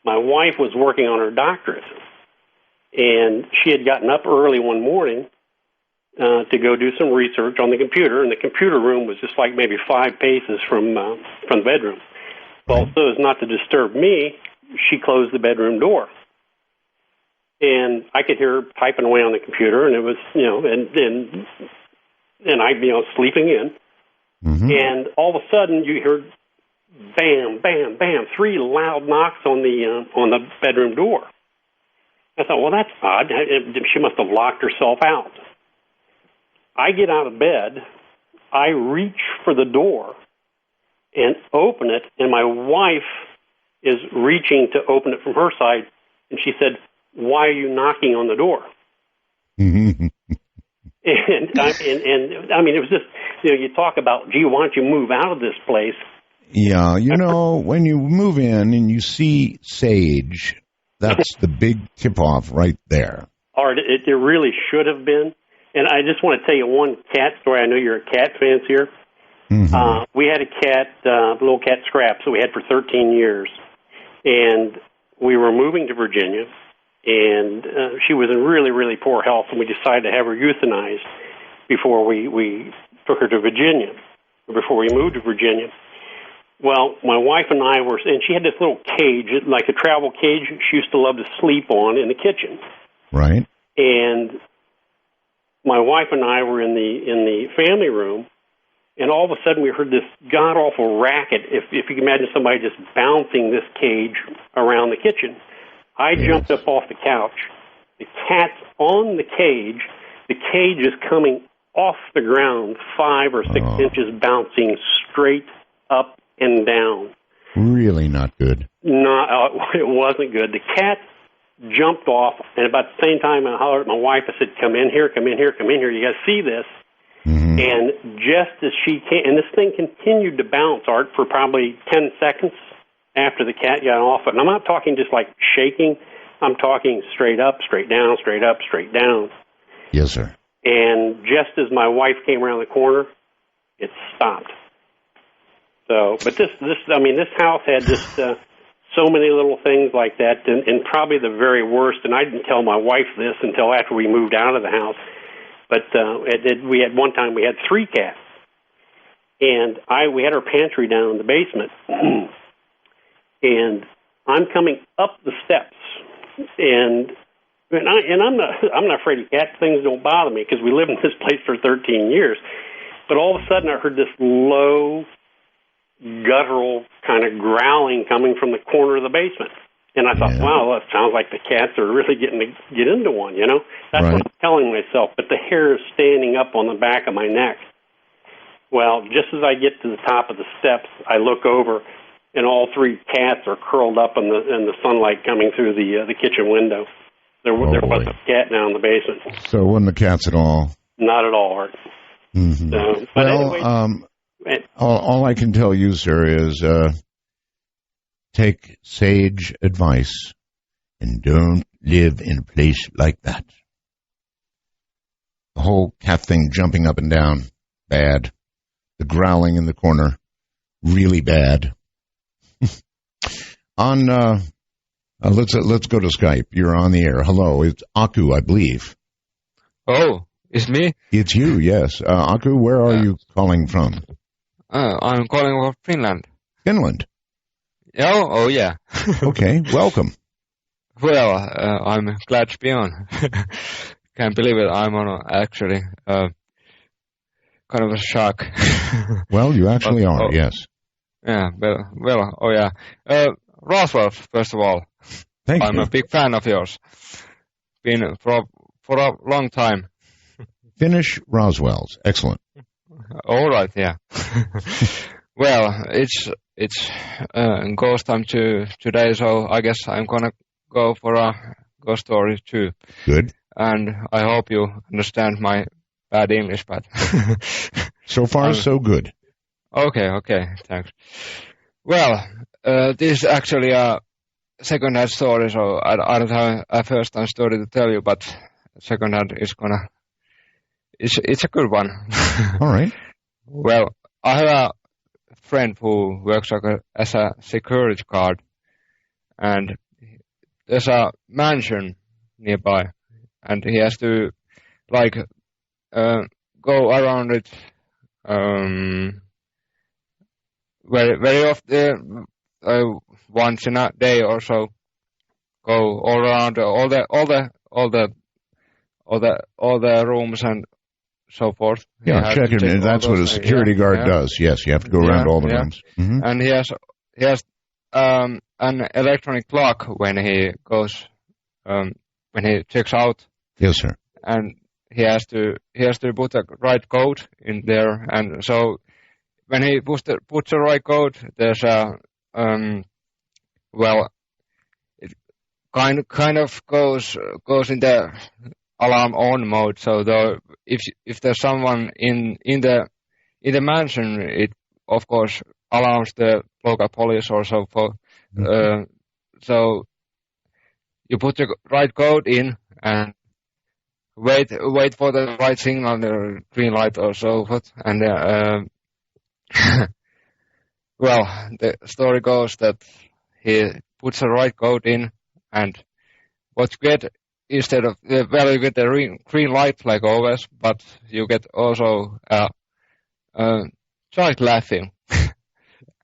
my wife was working on her doctorate, and she had gotten up early one morning to go do some research on the computer, and the computer room was just like maybe 5 paces from the bedroom. Well, so as not to disturb me, she closed the bedroom door. And I could hear her typing away on the computer, and it was, and I, sleeping in. Mm-hmm. And all of a sudden you heard bam, bam, bam, 3 loud knocks on the bedroom door. I thought, well, that's odd. She must have locked herself out. I get out of bed, I reach for the door and open it, and my wife is reaching to open it from her side, and she said, "Why are you knocking on the door?" and I mean, it was just, you talk about, gee, why don't you move out of this place? Yeah, when you move in and you see sage, that's the big tip-off right there. Art, it really should have been. And I just want to tell you one cat story. I know you're a cat fancier. Mm-hmm. We had a cat, little cat Scraps, that we had for 13 years. And we were moving to Virginia, and she was in really, really poor health, and we decided to have her euthanized before we took her to Virginia, or before we moved to Virginia. Well, my wife and I were, and she had this little cage, like a travel cage she used to love to sleep on in the kitchen. Right. And my wife and I were in the family room, and all of a sudden we heard this god-awful racket, if you can imagine somebody just bouncing this cage around the kitchen. I jumped up off the couch. The cat's on the cage. The cage is coming off the ground 5 or 6 inches, bouncing straight up and down. Really not good. No, it wasn't good. The cat jumped off, and about the same time I hollered at my wife. I said, "Come in here, come in here, come in here. You got to see this." Mm-hmm. And just as she came, and this thing continued to bounce, Art, for probably 10 seconds after the cat got off. And I'm not talking just like shaking. I'm talking straight up, straight down, straight up, straight down. Yes, sir. And just as my wife came around the corner, it stopped. So, but this house had just so many little things like that, and probably the very worst. And I didn't tell my wife this until after we moved out of the house. But we had one time we had 3 cats, and we had our pantry down in the basement, and I'm coming up the steps, and I'm not afraid of cats. Things don't bother me because we lived in this place for 13 years. But all of a sudden, I heard this low, guttural kind of growling coming from the corner of the basement. And I thought, wow, that sounds like the cats are really getting to get into one, That's what I'm telling myself. But the hair is standing up on the back of my neck. Well, just as I get to the top of the steps, I look over, and all 3 cats are curled up in the sunlight coming through the kitchen window. There wasn't a cat down in the basement. So it wasn't the cats at all? Not at all, Art. Mm-hmm. So, but anyway, all I can tell you, sir, is take sage advice and don't live in a place like that. The whole cat thing jumping up and down, bad. The growling in the corner, really bad. Let's go to Skype. You're on the air. Hello, it's Aku, I believe. Oh, it's me? It's you, yes. Aku, where are you calling from? I'm calling from Finland. Finland? Oh yeah. Okay, welcome. Well, I'm glad to be on. Can't believe it. I'm on actually kind of a shock. Well, you actually are, yes. Yeah, well, oh yeah. Roswell, first of all. Thank you. I'm a big fan of yours. Been for a long time. Finish Roswell's. Excellent. All right, yeah. Well, it's ghost time today, so I guess I'm gonna go for a ghost story too. Good. And I hope you understand my bad English, but so far so good. Okay, thanks. Well, this is actually a second-hand story, so I don't have a first-hand story to tell you, but second-hand is it's a good one. All right. Well, I have a friend who works as a security guard, and there's a mansion nearby, and he has to go around it very often, once in a day or so. Go all around all the rooms and so forth. Yeah, check it. And that's what a security guard does. Yes, you have to go around all the rooms. Mm-hmm. And he has an electronic clock when he goes when he checks out. Yes, sir. And he has to put the right code in there, and so when he puts the right code, there's a it kind of goes in the alarm on mode. So if there's someone in the mansion, it of course alarms the local police or so forth. So you put the right code in and wait for the right signal, the green light or so forth, and well, the story goes that he puts the right code in, and what you get instead of you get the green light like always, but you get also a child laughing.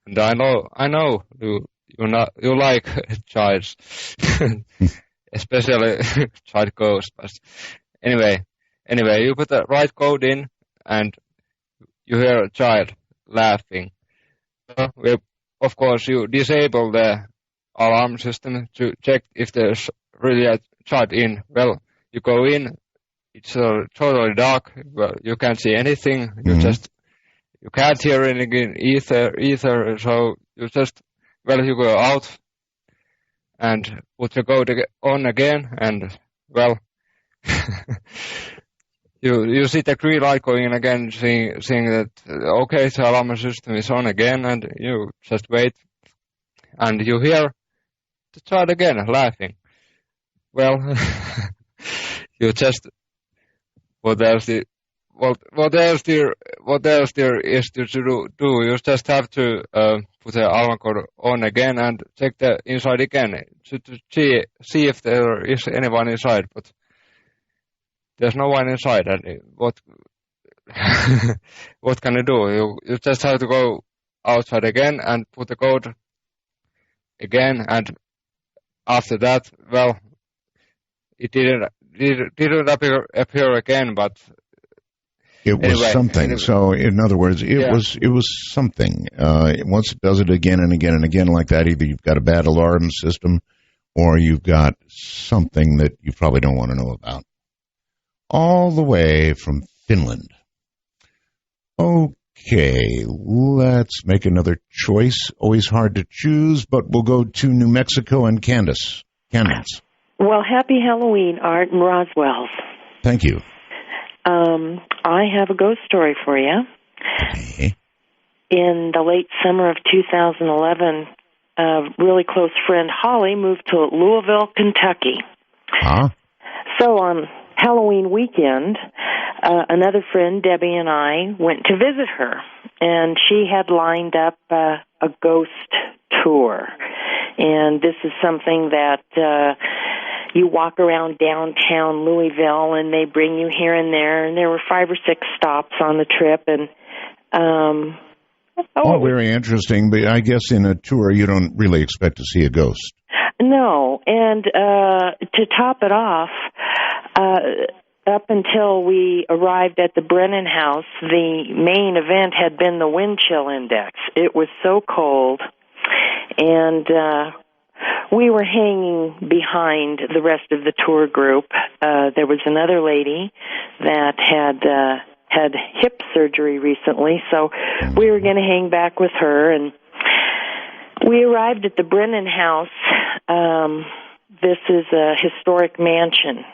And I know you like childs, especially child ghosts. But anyway, you put the right code in, and you hear a child laughing. Of course, you disable the alarm system to check if there's really a child in. Well, you go in, it's totally dark. Well, you can't see anything. You can't hear anything either. So you you go out and put the code on again, and well, you see the green light going in again, seeing that okay, the alarm system is on again, and you just wait, and you hear the child again laughing. Well, you just what else there is to do? You just have to put the alarm code on again and check the inside again to see if there is anyone inside, but there's no one inside. And what can you do? You just have to go outside again and put the code again, and after that, well, it didn't appear again, but it was something. Anyway. So, in other words, it was something. Once it does it again and again and again like that, either you've got a bad alarm system, or you've got something that you probably don't want to know about. All the way from Finland. Okay, let's make another choice. Always hard to choose, but we'll go to New Mexico and Candace. Well, happy Halloween, Art and Roswell's. Thank you. I have a ghost story for you. Okay. In the late summer of 2011, a really close friend, Holly, moved to Louisville, Kentucky. Huh? So on Halloween weekend, another friend, Debbie, and I went to visit her, and she had lined up a ghost tour. And this is something that you walk around downtown Louisville, and they bring you here and there, and there were 5 or 6 stops on the trip, and very interesting, but I guess in a tour you don't really expect to see a ghost. No, and to top it off, up until we arrived at the Brennan House, the main event had been the wind chill index. It was so cold, and we were hanging behind the rest of the tour group. There was another lady that had hip surgery recently, so we were going to hang back with her. And we arrived at the Brennan House. This is a historic mansion,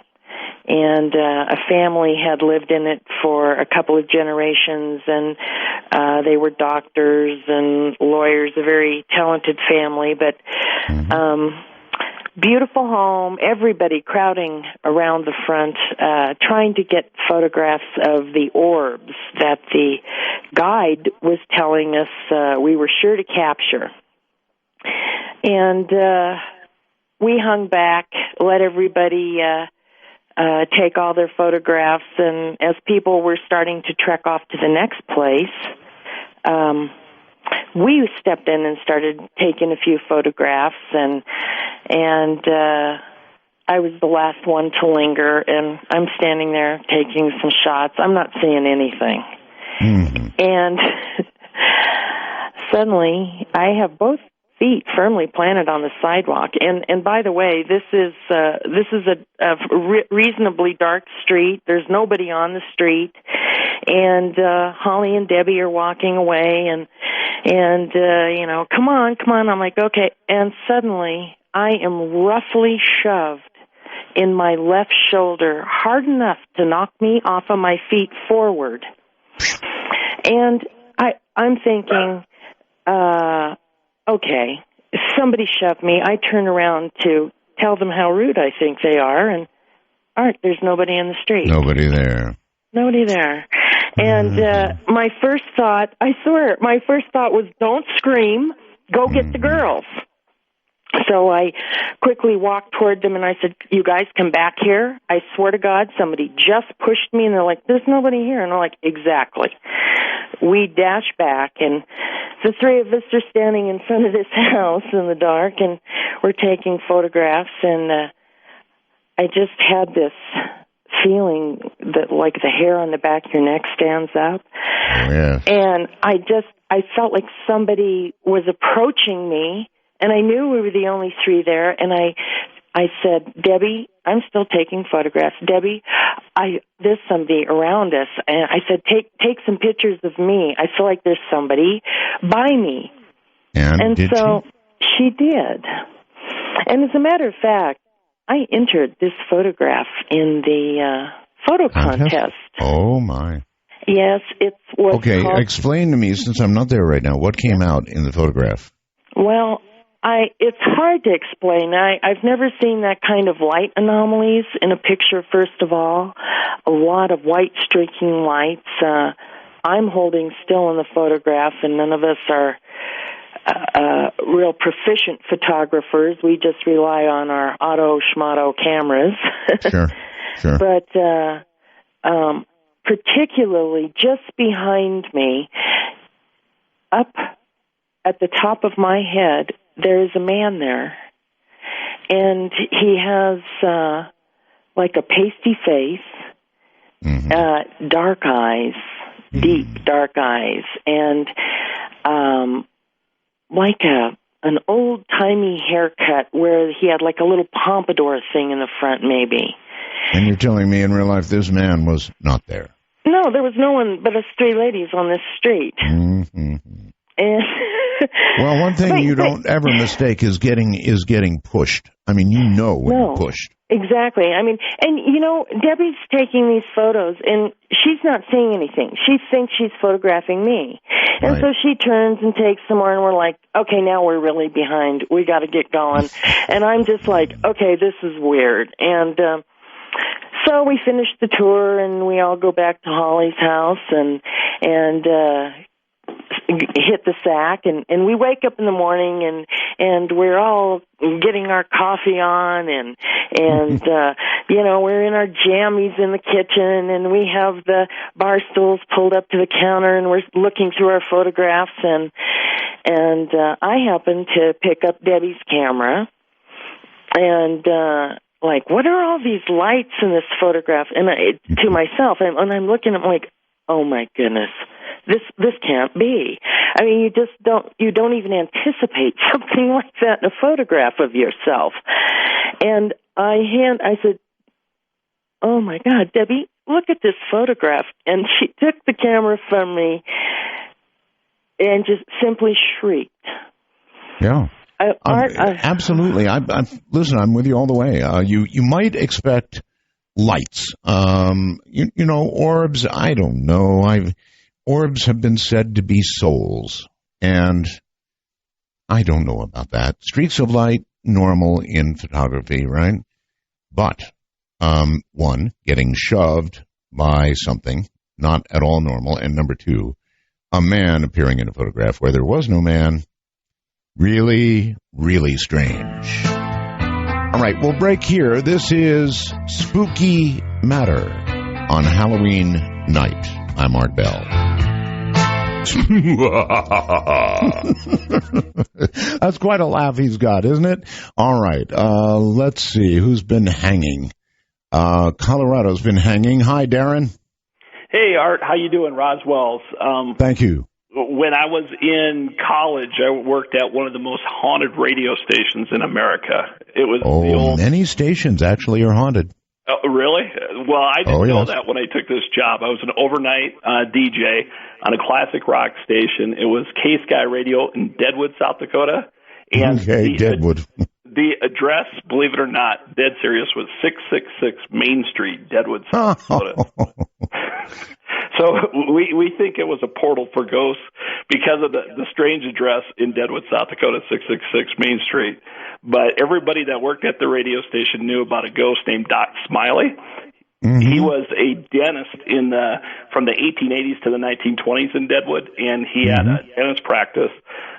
and a family had lived in it for a couple of generations, and they were doctors and lawyers, a very talented family, but beautiful home, everybody crowding around the front, trying to get photographs of the orbs that the guide was telling us we were sure to capture. And we hung back, let everybody take all their photographs, and as people were starting to trek off to the next place, we stepped in and started taking a few photographs, and I was the last one to linger, and I'm standing there taking some shots. I'm not seeing anything. And suddenly, I have both feet firmly planted on the sidewalk. And by the way, this is a reasonably dark street. There's nobody on the street, and Holly and Debbie are walking away, and you know, come on. I'm like, okay. And suddenly, I am roughly shoved in my left shoulder, hard enough to knock me off of my feet forward. And I'm thinking, okay, somebody shoved me. I turn around to tell them how rude I think they are, and there's nobody in the street. Nobody there. And my first thought, I swear, was don't scream, go get the girls. So I quickly walked toward them, and I said, you guys come back here. I swear to God, somebody just pushed me, and they're like, there's nobody here. And I'm like, exactly. We dash back, and the three of us are standing in front of this house in the dark, and we're taking photographs, and I just had this feeling that like the hair on the back of your neck stands up. Yes. And I felt like somebody was approaching me, and I knew we were the only three there, and I said, Debbie, I'm still taking photographs. Debbie, there's somebody around us. And I said, take some pictures of me. I feel like there's somebody by me. And did so she did. And as a matter of fact, I entered this photograph in the photo contest. Oh, my. Yes, it's what's Okay, called... explain to me, since I'm not there right now, what came out in the photograph? Well, it's hard to explain. I've never seen that kind of light anomalies in a picture, first of all. A lot of white streaking lights. I'm holding still in the photograph, and none of us are real proficient photographers. We just rely on our auto-schmato cameras. Sure. But particularly just behind me, up at the top of my head, there is a man there, and he has like a pasty face, dark eyes, deep dark eyes, and like an old-timey haircut where he had like a little pompadour thing in the front, maybe. And you're telling me in real life this man was not there? No, there was no one but us three ladies on this street. And well, one thing you don't ever mistake is getting pushed. I mean, you know when you're pushed. Exactly. I mean, and you know, Debbie's taking these photos, and she's not seeing anything. She thinks she's photographing me. And so she turns and takes some more, and we're like, okay, now we're really behind. We got to get going. And I'm just like, okay, this is weird. And so we finish the tour, and we all go back to Holly's house, and hit the sack, and we wake up in the morning, and we're all getting our coffee on, and you know, we're in our jammies in the kitchen, and we have the bar stools pulled up to the counter, and we're looking through our photographs, and I happen to pick up Debbie's camera, and like, what are all these lights in this photograph? And to myself, and I'm looking, I'm like, oh my goodness, this can't be. I mean, you don't even anticipate something like that in a photograph of yourself. And I said, "Oh my God, Debbie, look at this photograph." And she took the camera from me and just simply shrieked. Yeah. Absolutely. Listen, I'm with you all the way. You might expect lights, orbs. I don't know. Orbs have been said to be souls, and I don't know about that. Streaks of light, normal in photography, right? But, one, getting shoved by something, not at all normal, and number two, a man appearing in a photograph where there was no man, really, really strange. All right, we'll break here. This is Spooky Matter on Halloween night. I'm Art Bell. That's quite a laugh he's got, isn't it? All right, let's see. Who's been hanging? Colorado's been hanging. Hi, Darren. Hey, Art. How you doing? Roswell's. Thank you. When I was in college, I worked at one of the most haunted radio stations in America. It was many stations actually are haunted. Really? Well, I didn't know that when I took this job. I was an overnight DJ on a classic rock station. It was K-Sky Radio in Deadwood, South Dakota. And Deadwood. The address, believe it or not, dead serious, was 666 Main Street, Deadwood, South Dakota. So we think it was a portal for ghosts because of the strange address in Deadwood, South Dakota, 666 Main Street. But everybody that worked at the radio station knew about a ghost named Doc Smiley. Mm-hmm. He was a dentist from the 1880s to the 1920s in Deadwood, and he had a dentist practice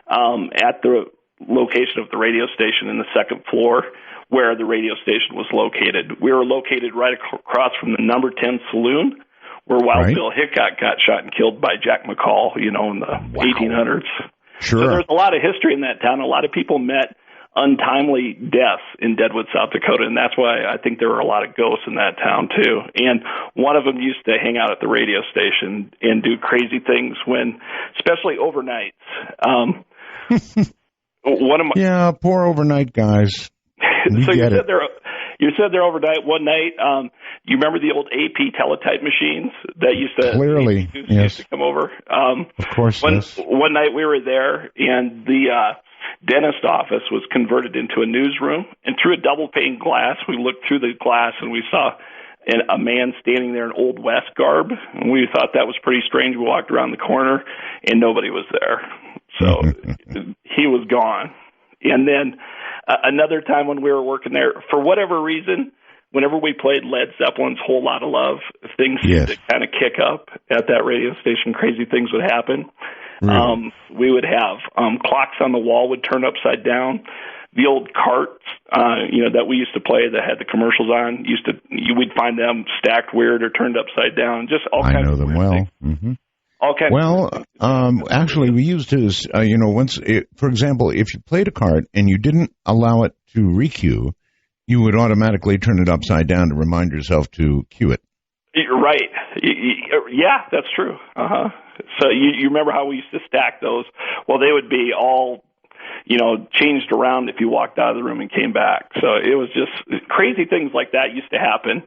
at the location of the radio station in the second floor where the radio station was located. We were located right across from the number 10 saloon where Wild Bill Hickok got shot and killed by Jack McCall, in the 1800s. Sure. So there's a lot of history in that town. A lot of people met untimely deaths in Deadwood, South Dakota, and that's why I think there were a lot of ghosts in that town, too. And one of them used to hang out at the radio station and do crazy things especially overnights. Poor overnight guys. So you said they're overnight. One night, you remember the old AP teletype machines that used to come over? Of course, yes. One night we were there, and the dentist office was converted into a newsroom, and through a double-pane glass, we looked through the glass, and we saw a man standing there in Old West garb, and we thought that was pretty strange. We walked around the corner, and nobody was there. So he was gone. And then another time when we were working there, for whatever reason, whenever we played Led Zeppelin's Whole Lotta Love, things seemed to kind of kick up at that radio station. Crazy things would happen. Really? We would have clocks on the wall would turn upside down. The old carts, that we used to play that had the commercials on, we'd find them stacked weird or turned upside down. Just all kinds of I know them well. Mm-hmm. Actually, we used to, for example, if you played a card and you didn't allow it to re-cue, you would automatically turn it upside down to remind yourself to cue it. Right. Yeah, that's true. Uh-huh. So you remember how we used to stack those? Well, they would be all, changed around if you walked out of the room and came back. So it was just crazy things like that used to happen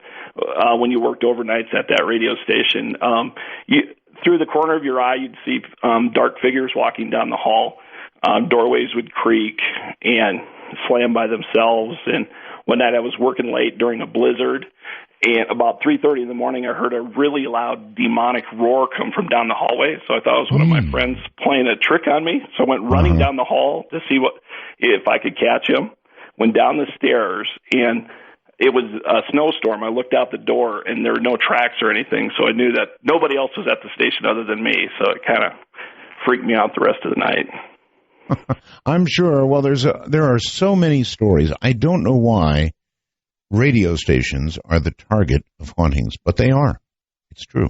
when you worked overnights at that radio station. Through the corner of your eye, you'd see dark figures walking down the hall. Doorways would creak and slam by themselves. And one night I was working late during a blizzard, and about 3:30 in the morning, I heard a really loud demonic roar come from down the hallway. So I thought it was one of my friends playing a trick on me. So I went running down the hall to see if I could catch him. Went down the stairs, and it was a snowstorm. I looked out the door, and there were no tracks or anything, so I knew that nobody else was at the station other than me, so it kind of freaked me out the rest of the night. I'm sure. Well, there are so many stories. I don't know why radio stations are the target of hauntings, but they are. It's true.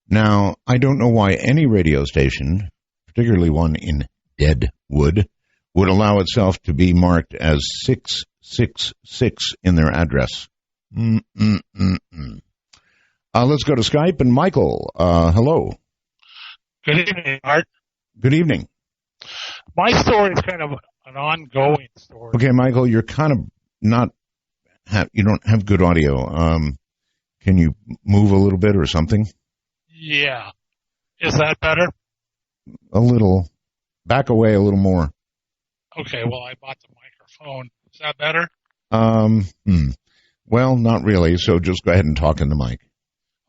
Now, I don't know why any radio station, particularly one in Deadwood, would allow itself to be marked as 666 in their address. Let's go to Skype. And Michael, hello. Good evening, Art. Good evening. My story is kind of an ongoing story. Okay, Michael, you're kind of you don't have good audio. Can you move a little bit or something? Yeah. Is that better? A little. Back away a little more. Okay, well, I bought the microphone. Is that better? Well, not really, so just go ahead and talk in the mic.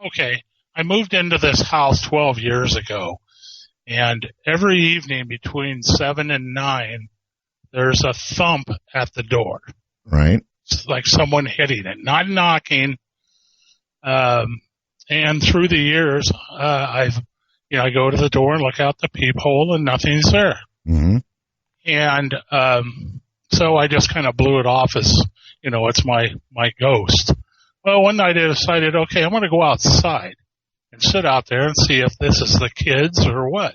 Okay. I moved into this house 12 years ago, and every evening between 7 and 9, there's a thump at the door. Right. It's like someone hitting it, not knocking. And through the years, I go to the door and look out the peephole, and nothing's there. Mm-hmm. And so I just kind of blew it off as, it's my ghost. Well, one night I decided, okay, I'm going to go outside and sit out there and see if this is the kids or what.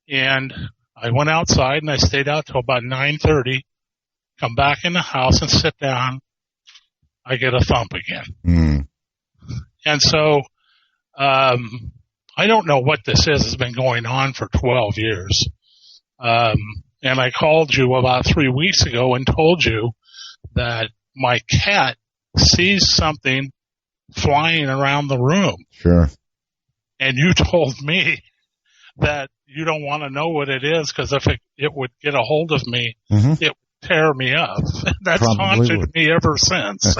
And I went outside and I stayed out till about 9:30, come back in the house and sit down. I get a thump again. Mm. And so I don't know what this is. It's been going on for 12 years. And I called you about 3 weeks ago and told you that my cat sees something flying around the room. Sure. And you told me that you don't want to know what it is because if it would get a hold of me, it would tear me up. That's haunted me ever since.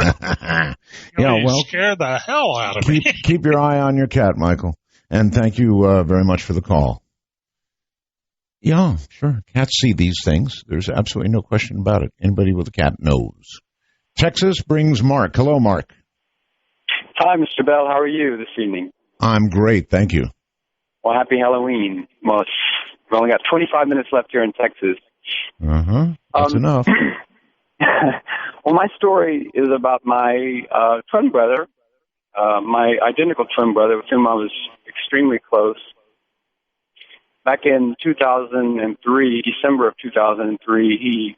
You scared the hell out of me. Keep your eye on your cat, Michael. And thank you very much for the call. Yeah, sure. Cats see these things. There's absolutely no question about it. Anybody with a cat knows. Texas brings Mark. Hello, Mark. Hi, Mr. Bell. How are you this evening? I'm great. Thank you. Well, happy Halloween. Well, we've only got 25 minutes left here in Texas. That's enough. Well, my story is about my twin brother, my identical twin brother with whom I was extremely close. Back in 2003, December of 2003, he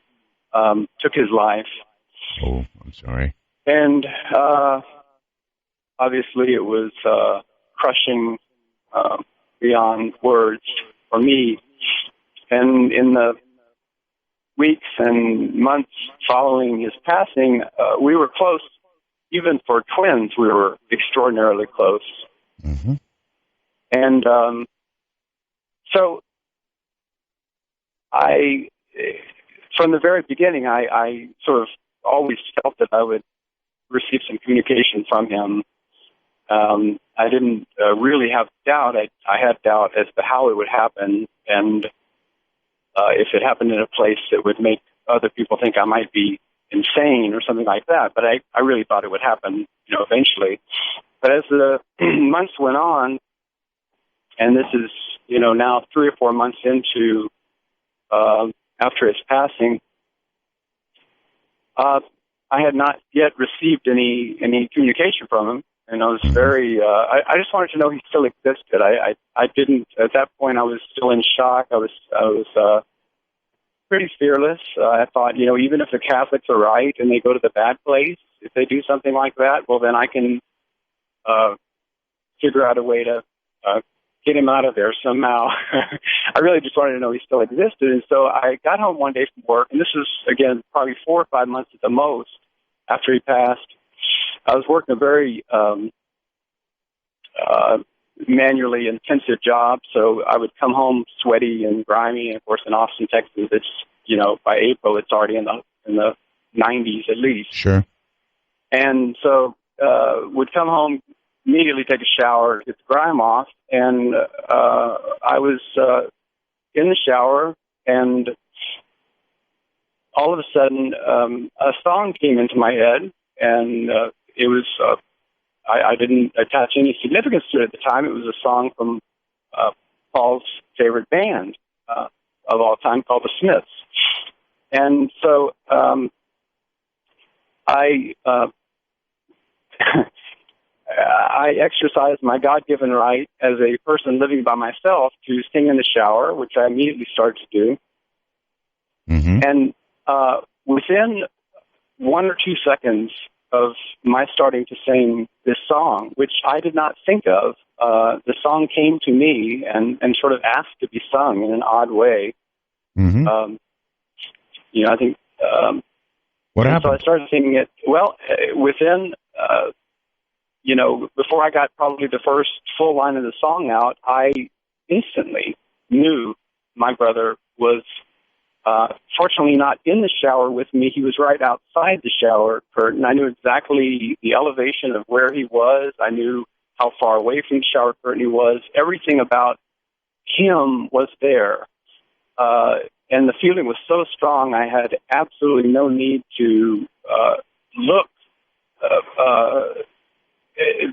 took his life. Oh, I'm sorry. And obviously it was crushing beyond words for me. And in the weeks and months following his passing, we were close. Even for twins, we were extraordinarily close. Mm-hmm. And so from the very beginning, I sort of always felt that I would receive some communication from him. I didn't really have doubt. I had doubt as to how it would happen, and if it happened in a place that would make other people think I might be insane or something like that. But I really thought it would happen, eventually. But as the months went on, and this is, now 3 or 4 months into after his passing, I had not yet received any communication from him. And I was very, I just wanted to know he still existed. I didn't, at that point, I was still in shock. I was pretty fearless. I thought, even if the Catholics are right and they go to the bad place, if they do something like that, well, then I can figure out a way to get him out of there somehow. I really just wanted to know he still existed. And so I got home one day from work, and this was, again, probably 4 or 5 months at the most after he passed. I was working a very manually intensive job, so I would come home sweaty and grimy. And of course, in Austin, Texas, it's by April it's already in the 90s at least. Sure. And so would come home, immediately take a shower, get the grime off, and I was in the shower, and all of a sudden a song came into my head, and it was, I didn't attach any significance to it at the time. It was a song from Paul's favorite band of all time called the Smiths. And so I exercised my God-given right as a person living by myself to sing in the shower, which I immediately started to do. Mm-hmm. And within 1 or 2 seconds of my starting to sing this song, which I did not think of. The song came to me and sort of asked to be sung in an odd way. Mm-hmm. I think. What happened? So I started singing it. Well, within, before I got probably the first full line of the song out, I instantly knew my brother was, fortunately, not in the shower with me. He was right outside the shower curtain. I knew exactly the elevation of where he was. I knew how far away from the shower curtain he was. Everything about him was there. And the feeling was so strong, I had absolutely no need to look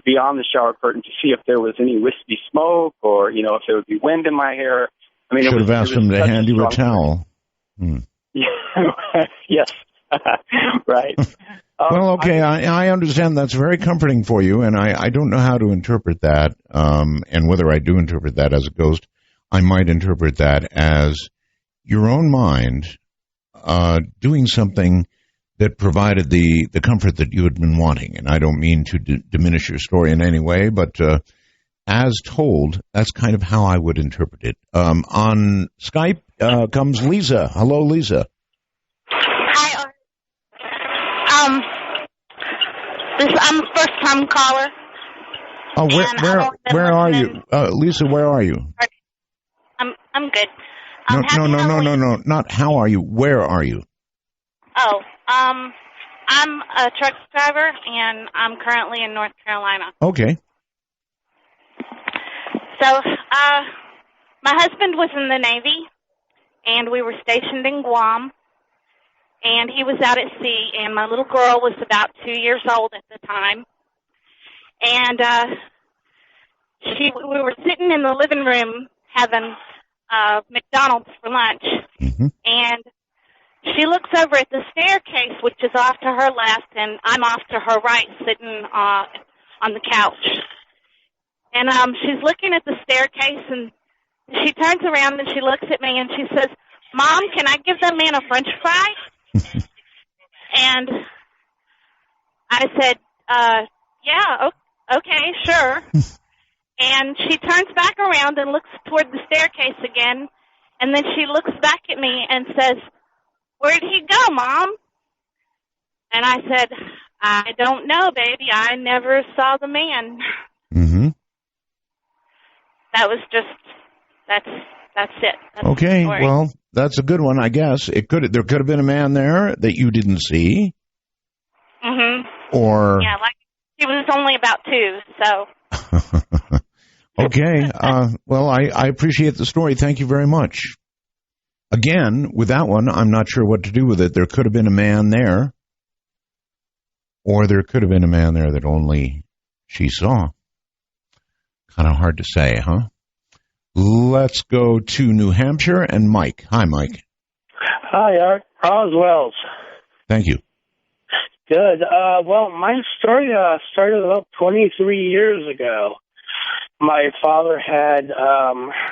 beyond the shower curtain to see if there was any wispy smoke or, if there would be wind in my hair. I mean, should have asked him to hand you a towel. Yes, right. Well, okay, I understand that's very comforting for you, and I don't know how to interpret that, and whether I do interpret that as a ghost. I might interpret that as your own mind doing something that provided the comfort that you had been wanting. And I don't mean to diminish your story in any way, but as told, that's kind of how I would interpret it. On Skype comes Lisa. Hello, Lisa. Hi, Art. I'm a first-time caller. Oh, where are you, Lisa? Where are you? I'm good. No. Not how are you. Where are you? Oh, I'm a truck driver, and I'm currently in North Carolina. Okay. So, my husband was in the Navy, and we were stationed in Guam, and he was out at sea, and my little girl was about 2 years old at the time. And we were sitting in the living room having McDonald's for lunch, and she looks over at the staircase, which is off to her left, and I'm off to her right, sitting on the couch. And she's looking at the staircase, and she turns around and she looks at me and she says, "Mom, can I give that man a French fry?" And I said, "Yeah, okay, sure." And she turns back around and looks toward the staircase again, and then she looks back at me and says, "Where'd he go, Mom?" And I said, "I don't know, baby. I never saw the man." That was just, that's it. That's okay, well, that's a good one, I guess. There could have been a man there that you didn't see. Or yeah, like he was only about 2, so. Okay, well, I appreciate the story. Thank you very much. Again, with that one, I'm not sure what to do with it. There could have been a man there, or there could have been a man there that only she saw. Kind of hard to say, huh? Let's go to New Hampshire and Mike. Hi, Mike. Hi, Art. Roswell's. Thank you. Good. Well, my story started about 23 years ago. My father had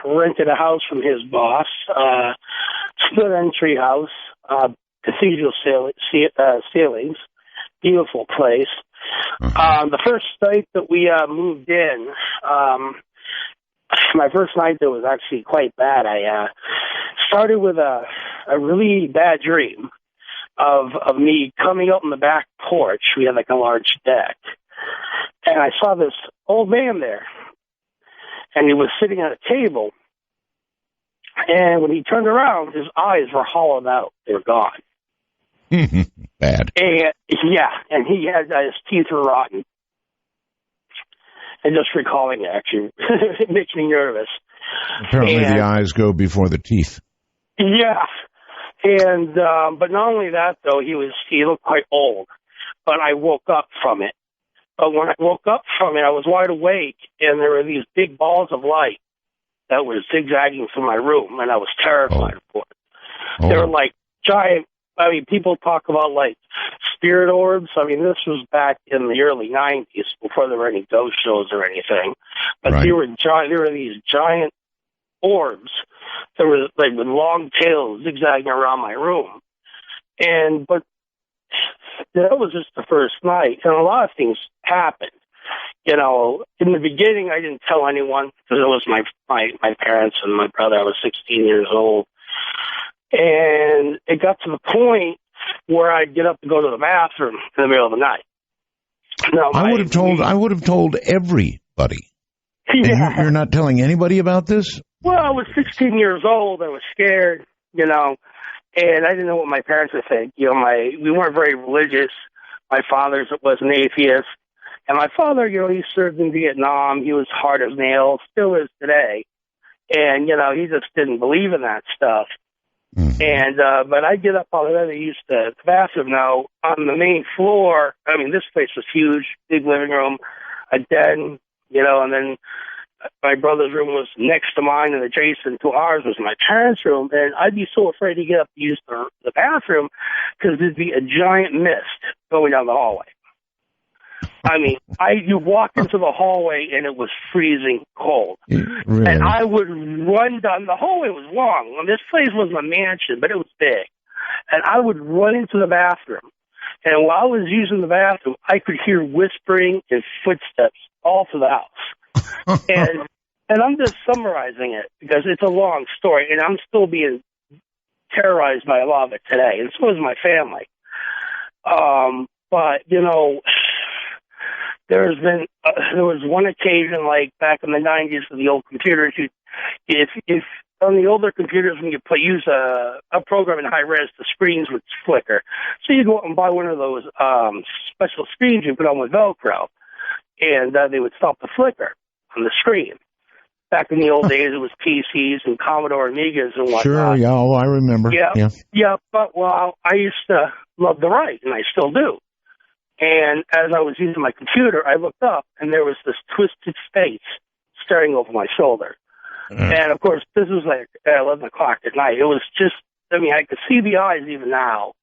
rented a house from his boss, split entry house, cathedral ceilings, beautiful place. The first night that we moved in, my first night there was actually quite bad. I started with a really bad dream of me coming out on the back porch. We had like a large deck, and I saw this old man there. And he was sitting at a table, and when he turned around, his eyes were hollowed out. They were gone. Bad. And, yeah, and he had his teeth were rotten. And just recalling it, actually, it makes me nervous. Apparently the eyes go before the teeth. Yeah. And, but not only that, though, he looked quite old. But I woke up from it. But when I woke up from it, I was wide awake, and there were these big balls of light that were zigzagging through my room, and I was terrified for it. They were like giant, I mean, people talk about like spirit orbs. I mean, this was back in the early 90s, before there were any ghost shows or anything. But they were giant, there were these giant orbs that were like with long tails zigzagging around my room. But that was just the first night, and a lot of things happened. in the beginning, I didn't tell anyone because it was my parents and my brother. I was 16 years old. And it got to the point where I'd get up to go to the bathroom in the middle of the night. Now, I would have told everybody. Yeah. And you're not telling anybody about this? Well, I was 16 years old. I was scared, and I didn't know what my parents would think. We weren't very religious. My father was an atheist. And my father, he served in Vietnam. He was hard as nails, still is today. And, he just didn't believe in that stuff. Mm-hmm. And, but I'd get up all the way to use the bathroom. Now, on the main floor, this place was huge, big living room, a den, and then my brother's room was next to mine, and adjacent to ours was my parents' room. And I'd be so afraid to get up to use the bathroom because there'd be a giant mist going down the hallway. You walk into the hallway and it was freezing cold. Really? And I would run down, the hallway was long. This place wasn't a mansion, but it was big. And I would run into the bathroom. And while I was using the bathroom, I could hear whispering and footsteps all through the house. and I'm just summarizing it because it's a long story, and I'm still being terrorized by a lot of it today, and so is my family. But there was one occasion, like back in the 90s with the old computers, if on the older computers when you use a program in high res, the screens would flicker. So you go out and buy one of those special screens you put on with Velcro, and they would stop the flicker on the screen. Back in the old days, it was PCs and Commodore Amigas and whatnot. Sure, yeah, I remember. Yeah. But I used to love to write, and I still do. And as I was using my computer, I looked up, and there was this twisted face staring over my shoulder. And, of course, this was like 11 o'clock at night. It was just, I could see the eyes even now.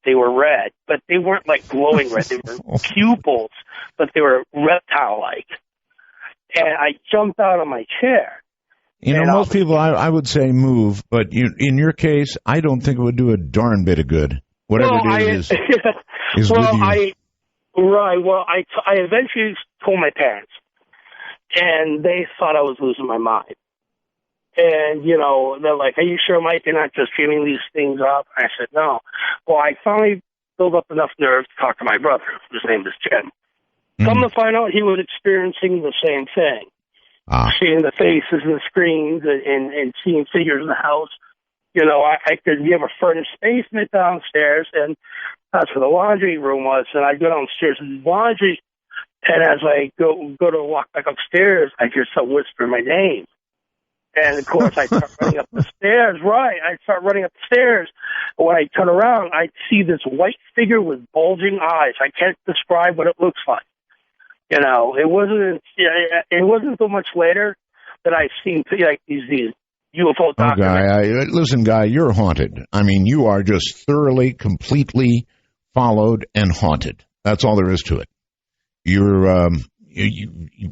They were red, but they weren't like glowing red. They were pupils, but they were reptile-like. And I jumped out of my chair. Most people, I would say move, but in your case, I don't think it would do a darn bit of good. Whatever it is with you. I eventually told my parents, and they thought I was losing my mind. And, they're like, are you sure, Mike, you're not just feeling these things up? I said, no. Well, I finally built up enough nerve to talk to my brother, whose name is Jim. Come to find out, he was experiencing the same thing. Seeing the faces and the screens and seeing figures in the house. We have a furnished basement downstairs, and that's where the laundry room was. And I go downstairs and do laundry, and as I go to walk back upstairs, I hear someone whisper my name. And, of course, I start running up the stairs. Right, I start running up the stairs. When I turn around, I see this white figure with bulging eyes. I can't describe what it looks like. It wasn't so much later that I've seen like these UFO documentaries. Listen, Guy, you're haunted. You are just thoroughly, completely followed and haunted. That's all there is to it. You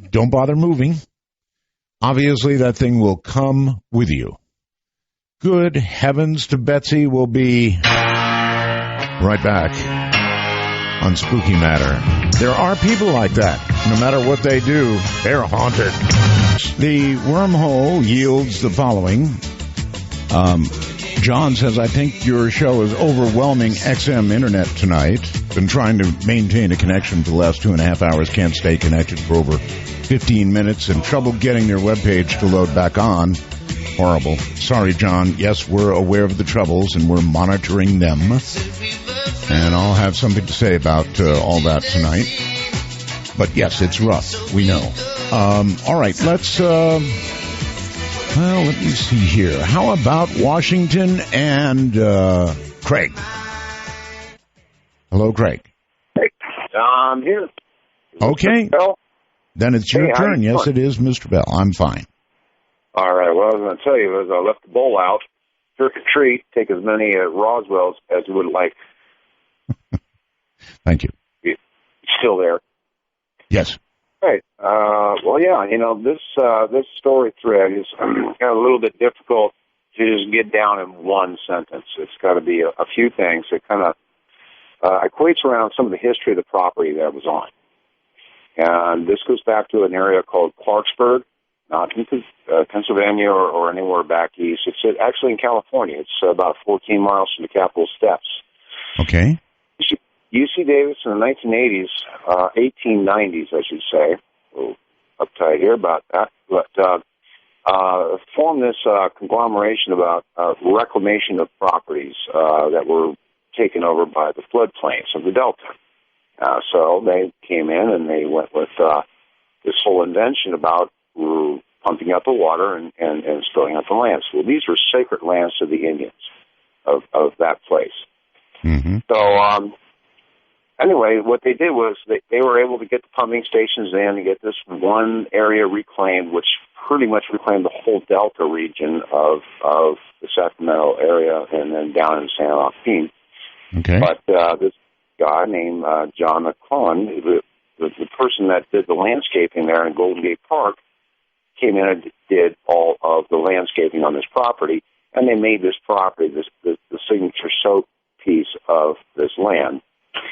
don't bother moving. Obviously, that thing will come with you. Good heavens to Betsy. We'll be right back on Spooky Matter. There are people like that. No matter what they do, they're haunted. The wormhole yields the following. John says, I think your show is overwhelming XM internet tonight. Been trying to maintain a connection for the last 2.5 hours. Can't stay connected for over 15 minutes and trouble getting their webpage to load back on. Horrible. Sorry, John. Yes, we're aware of the troubles and we're monitoring them. And I'll have something to say about all that tonight. But yes, it's rough. We know. All right, let's... let me see here. How about Washington and Craig? Hello, Craig. Hey, I'm here. Okay. Then it's your turn. Yes, it is, Mr. Bell. I'm fine. All right. What I was going to tell you was I left the bowl out, trick or treat, take as many Roswells as you would like. Thank you. It's still there. Yes. Right. This story thread is kind of a little bit difficult to just get down in one sentence. It's got to be a few things. It kind of equates around some of the history of the property that I was on. And this goes back to an area called Clarksburg, not in Pennsylvania or anywhere back east. It's actually in California. It's about 14 miles from the Capitol steps. Okay. UC Davis in the 1980s, 1890s, I should say. A little uptight here about that. But formed this conglomeration about reclamation of properties that were taken over by the floodplains of the Delta. So they came in and they went with this whole invention about pumping up the water and storing up the lands. Well, these were sacred lands to the Indians of that place. Mm-hmm. So anyway, what they did was they were able to get the pumping stations in and get this one area reclaimed, which pretty much reclaimed the whole Delta region of the Sacramento area and then down in San Joaquin. Okay. But this guy named John McClellan, the person that did the landscaping there in Golden Gate Park, came in and did all of the landscaping on this property, and they made this property the signature piece of this land.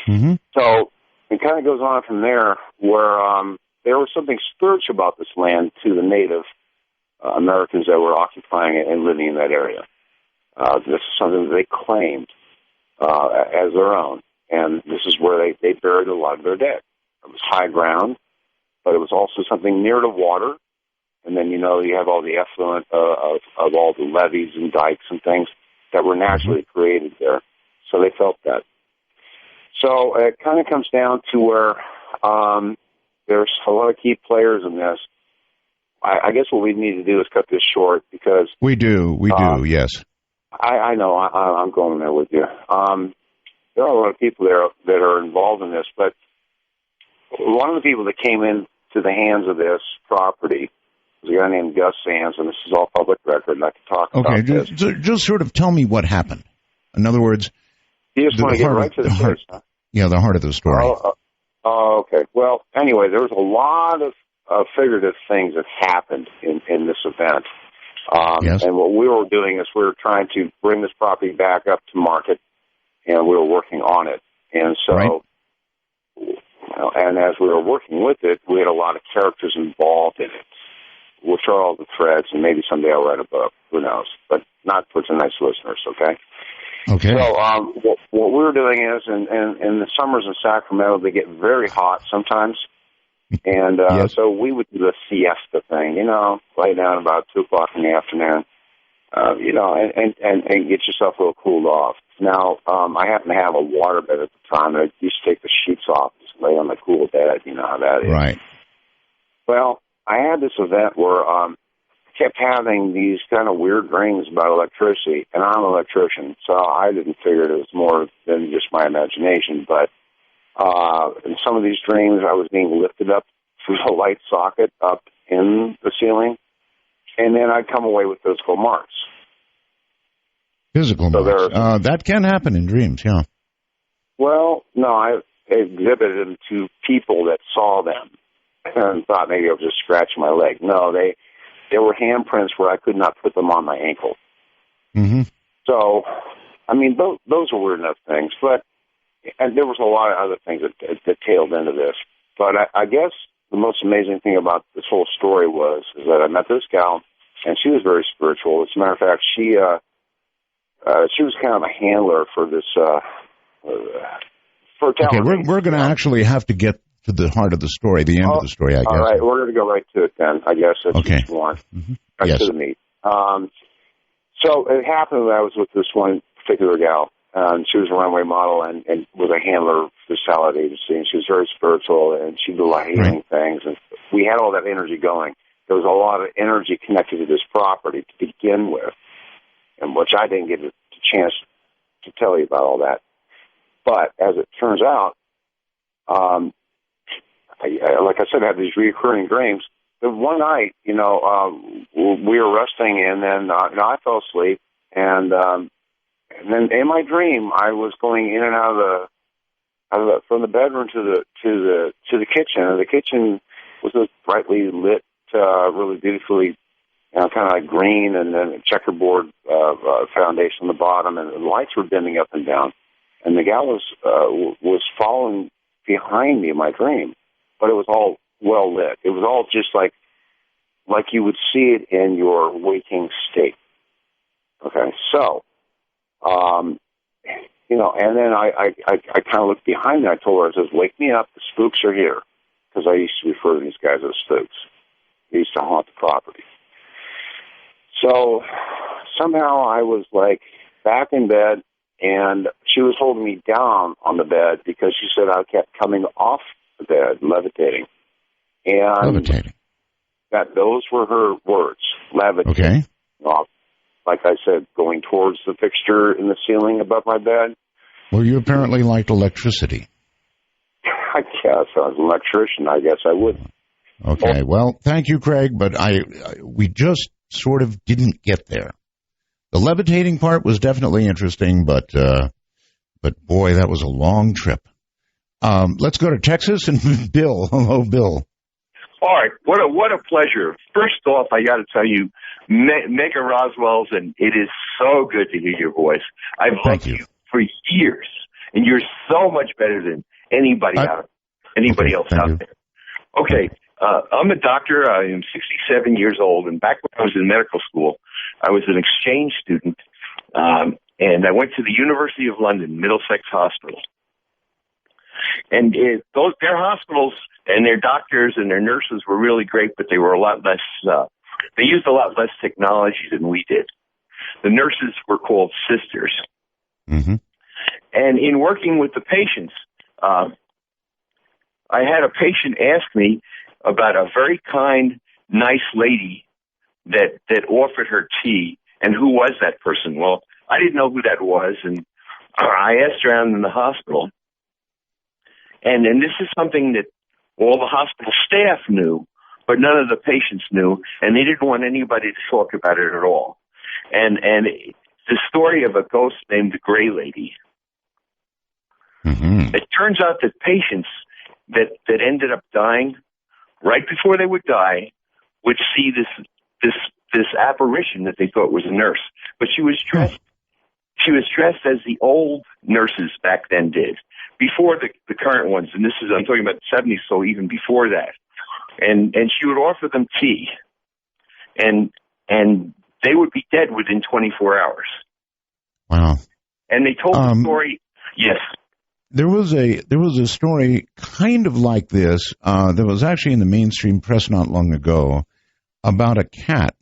Mm-hmm. So it kind of goes on from there, where there was something spiritual about this land to the Native Americans that were occupying it and living in that area. This is something that they claimed as their own, and this is where they buried a lot of their dead. It was high ground, but it was also something near the water. And then, you have all the effluent of all the levees and dikes and things that were naturally created there. So they felt that. So it kind of comes down to where there's a lot of key players in this. I guess what we need to do is cut this short because... We do, yes. I know, I'm going there with you. There are a lot of people there that are involved in this, but one of the people that came into the hands of this property was a guy named Gus Sands, and this is all public record, and I can talk about this. Just sort of tell me what happened. In other words... You just want to get right to the chase, huh? Yeah, the heart of the story. Okay. Well, anyway, there was a lot of figurative things that happened in this event. Yes. And what we were doing is we were trying to bring this property back up to market, and we were working on it. And so, and as we were working with it, we had a lot of characters involved in it, which are all the threads, and maybe someday I'll write a book. Who knows? But not for tonight's listeners, okay? Okay. So what we were doing is, in the summers in Sacramento, they get very hot sometimes. And so we would do the siesta thing, lay down about 2 o'clock in the afternoon, and get yourself a little cooled off. Now, I happen to have a waterbed at the time, and I used to take the sheets off, just lay on the cool bed. You know how that is. Right. Well, I had this event where I kept having these kind of weird dreams about electricity, and I'm an electrician, so I didn't figure it was more than just my imagination, but in some of these dreams, I was being lifted up through the light socket up in the ceiling, and then I'd come away with physical marks. Physical marks. That can happen in dreams, yeah. Well, no, I exhibited them to people that saw them and thought maybe I was just scratching my leg. No, they were handprints where I could not put them on my ankle. Mm-hmm. So, I mean, those are weird enough things, but and there was a lot of other things that tailed into this. But I guess the most amazing thing about this whole story was that I met this gal, and she was very spiritual. As a matter of fact, she was kind of a handler for this for a talent. Okay, we're going to actually have to get to the heart of the story, the end of the story, I guess. All right, we're going to go right to it then, I guess, if you want. Mm-hmm. Right to the meat. So it happened that I was with this one particular gal, and she was a runway model and was a handler for the salad agency, and she was very spiritual, and she did a lot of healing things, and we had all that energy going. There was a lot of energy connected to this property to begin with, and which I didn't get a chance to tell you about all that. But as it turns out, like I said, I had these recurring dreams. The one night, we were resting, and then I fell asleep, and then in my dream, I was going in and out of from the bedroom to the kitchen, and the kitchen was a brightly lit, really beautifully, kind of like green, and then a checkerboard foundation on the bottom, and the lights were dimming up and down, and the gal was following behind me in my dream. but it was all well lit. It was all just like you would see it in your waking state. Okay, so, and then I kind of looked behind me. I told her, I says, "Wake me up, the spooks are here," because I used to refer to these guys as spooks. They used to haunt the property. So somehow I was like back in bed, and she was holding me down on the bed because she said I kept coming off the bed, levitating. And that those were her words, levitating. Okay. Like I said, going towards the fixture in the ceiling above my bed. Well, you apparently liked electricity. I guess I was an electrician. I guess I would. Okay. Well, thank you, Craig, but we just sort of didn't get there. The levitating part was definitely interesting, but boy, that was a long trip. Let's go to Texas and Bill. Hello, Bill. All right, what a pleasure. First off, I got to tell you, Mega Roswell's, and it is so good to hear your voice. I've liked you for years, and you're so much better than anybody else out there. Okay, I'm a doctor. I am 67 years old, and back when I was in medical school, I was an exchange student, and I went to the University of London, Middlesex Hospital. And their hospitals and their doctors and their nurses were really great, but they were a lot less, they used a lot less technology than we did. The nurses were called sisters. Mm-hmm. And in working with the patients, I had a patient ask me about a very kind, nice lady that offered her tea, and who was that person? Well, I didn't know who that was, and I asked around in the hospital. And this is something that all the hospital staff knew, but none of the patients knew, and they didn't want anybody to talk about it at all. And the story of a ghost named the Gray Lady. Mm-hmm. It turns out that patients that ended up dying right before they would die would see this apparition that they thought was a nurse, but she was dressed. She was dressed as the old nurses back then did, before the current ones. And I'm talking about the 70s, so even before that. And she would offer them tea, and they would be dead within 24 hours. Wow. And they told the story. Yes. There was a story kind of like this that was actually in the mainstream press not long ago about a cat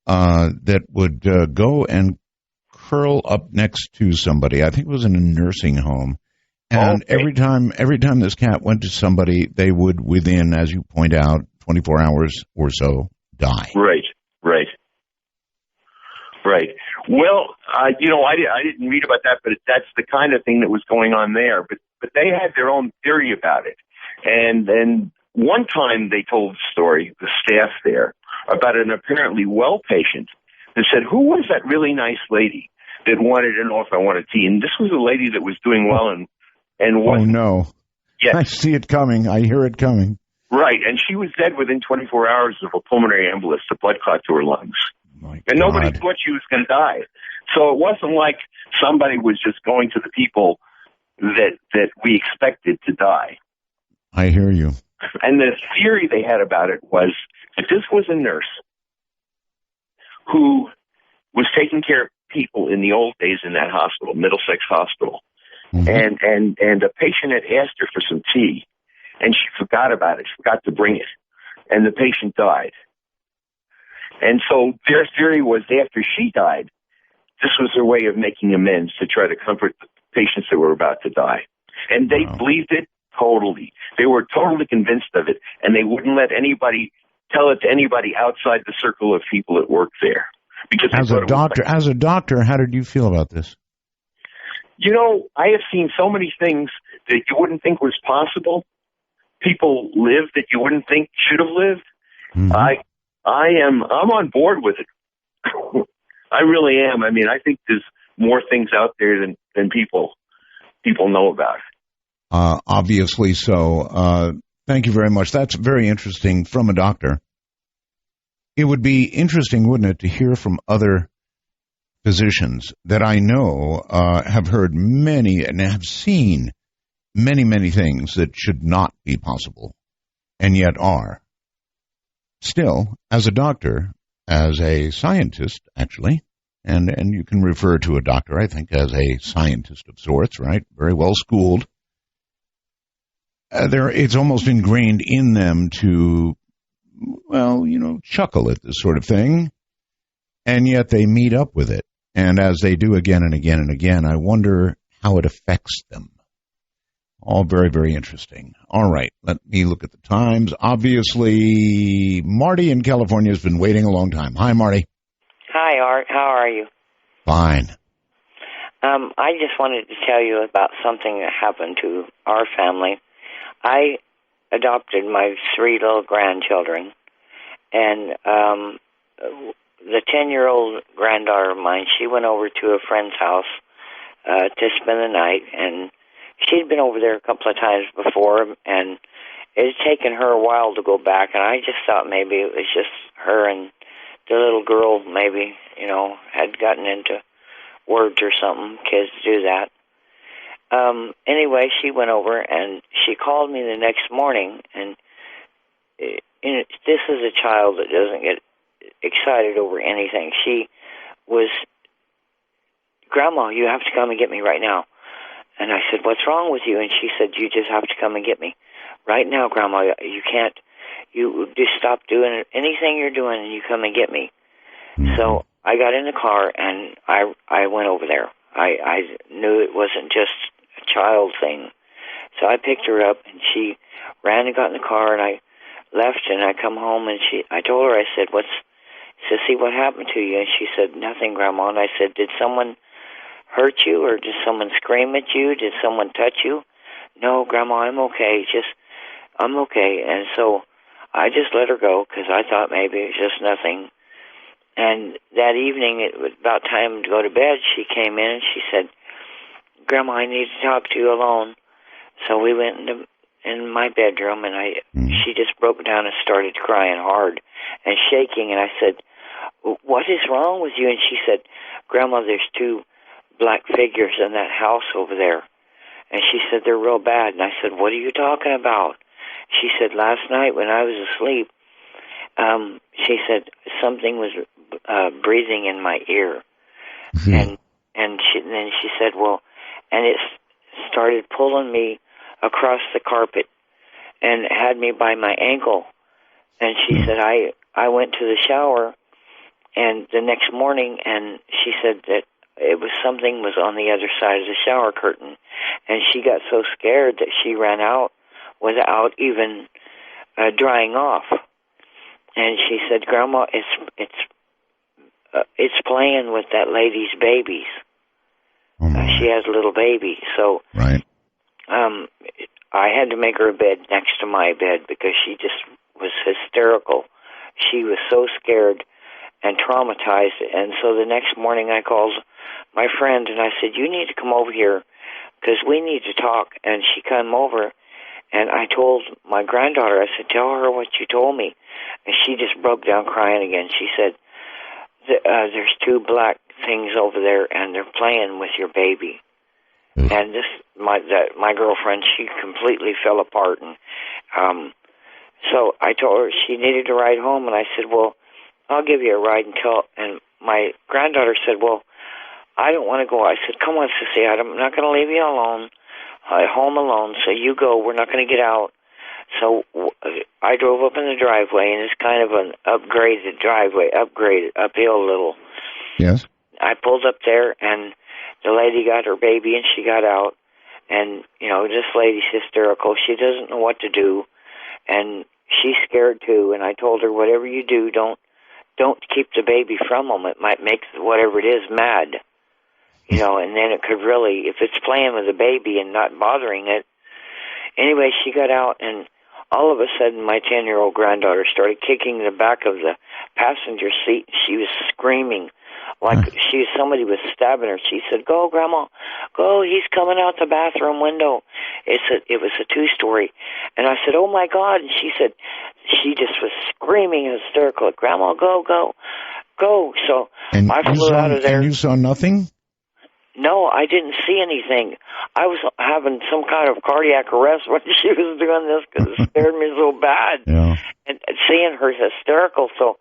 that would go and curl up next to somebody. I think it was in a nursing home. And every time this cat went to somebody, they would, within, as you point out, 24 hours or so, die. Right. Well, I didn't read about that, but that's the kind of thing that was going on there. But they had their own theory about it. And then one time they told the story, the staff there, about an apparently well patient that said, who was that really nice lady that wanted an offer, wanted tea? And this was a lady that was doing well and oh, no. Yes. I see it coming. I hear it coming. Right, and she was dead within 24 hours of a pulmonary embolus, the blood clot to her lungs. And nobody thought she was going to die. So it wasn't like somebody was just going to the people that we expected to die. I hear you. And the theory they had about it was that this was a nurse who was taking care of people in the old days in that hospital, Middlesex Hospital. Mm-hmm. And a patient had asked her for some tea, and she forgot about it. She forgot to bring it, and the patient died. And so their theory was after she died, this was their way of making amends to try to comfort the patients that were about to die. And they believed it totally. They were totally convinced of it, and they wouldn't let anybody tell it to anybody outside the circle of people that worked there. Because as a doctor, how did you feel about this? You know, I have seen so many things that you wouldn't think was possible. People live that you wouldn't think should have lived. Mm-hmm. I'm on board with it. I really am. I mean, I think there's more things out there than people know about. Obviously so. Thank you very much. That's very interesting from a doctor. It would be interesting, wouldn't it, to hear from other physicians that I know have heard many and have seen many, many things that should not be possible, and yet are. Still, as a doctor, as a scientist, actually, and you can refer to a doctor, I think, as a scientist of sorts, right? Very well schooled. It's almost ingrained in them to, well, chuckle at this sort of thing, and yet they meet up with it. And as they do again and again and again, I wonder how it affects them. All very, very interesting. All right, let me look at the times. Obviously, Marty in California has been waiting a long time. Hi, Marty. Hi, Art. How are you? Fine. I just wanted to tell you about something that happened to our family. I adopted my 3 little grandchildren, and the 10-year-old granddaughter of mine, she went over to a friend's house to spend the night, and she'd been over there a couple of times before, and it had taken her a while to go back, and I just thought maybe it was just her and the little girl maybe, had gotten into words or something. Kids do that. Anyway, she went over, and she called me the next morning, and this is a child that doesn't get excited over anything. She was, Grandma, you have to come and get me right now. And I said, what's wrong with you? And she said, you just have to come and get me. Right now, Grandma, you can't, you just stop doing anything you're doing and you come and get me. So I got in the car and I went over there. I knew it wasn't just a child thing. So I picked her up and she ran and got in the car and I left and I come home and I told her, I said, Sissy, what happened to you? And she said, nothing, Grandma. And I said, did someone hurt you or did someone scream at you? Did someone touch you? No, Grandma, I'm okay. I'm okay. And so I just let her go because I thought maybe it was just nothing. And that evening, it was about time to go to bed, she came in and she said, Grandma, I need to talk to you alone. So we went in my bedroom and she just broke down and started crying hard and shaking. And I said, what is wrong with you? And she said, Grandma, there's 2 black figures in that house over there. And she said, they're real bad. And I said, what are you talking about? She said, last night when I was asleep, she said, something was breathing in my ear. And then she said, well, and it started pulling me across the carpet and had me by my ankle. And she said, I went to the shower and the next morning, and she said that it was something was on the other side of the shower curtain. And she got so scared that she ran out without even drying off. And she said, Grandma, it's playing with that lady's babies. She has a little baby. So I had to make her a bed next to my bed because she just was hysterical. She was so scared and traumatized. And so the next morning I called my friend and I said, you need to come over here because we need to talk. And she came over and I told my granddaughter, I said, tell her what you told me. And she just broke down crying again. She said, there's 2 black things over there and they're playing with your baby. And my girlfriend, she completely fell apart. And so I told her she needed to ride home, and I said, well, I'll give you a ride and my granddaughter said, well, I don't want to go. I said, come on, Sissy, I'm not going to leave you alone, home alone, so you go. We're not going to get out. So I drove up in the driveway, and it's kind of an upgraded driveway, uphill a little. Yes. I pulled up there, and the lady got her baby, and she got out. And, this lady's hysterical. She doesn't know what to do, and she's scared, too. And I told her, whatever you do, don't keep the baby from them. It might make whatever it is mad. And then it could really, if it's playing with the baby and not bothering it. Anyway, she got out, and all of a sudden, my 10-year-old granddaughter started kicking the back of the passenger seat. She was screaming like somebody was stabbing her. She said, go, Grandma, go, he's coming out the bathroom window. It was a 2-story. And I said, oh, my God. And she said, she just was screaming hysterical, Grandma, go, go, go. So I flew out of there. And you saw nothing? No, I didn't see anything. I was having some kind of cardiac arrest when she was doing this because it scared me so bad. Yeah. And seeing her hysterical, so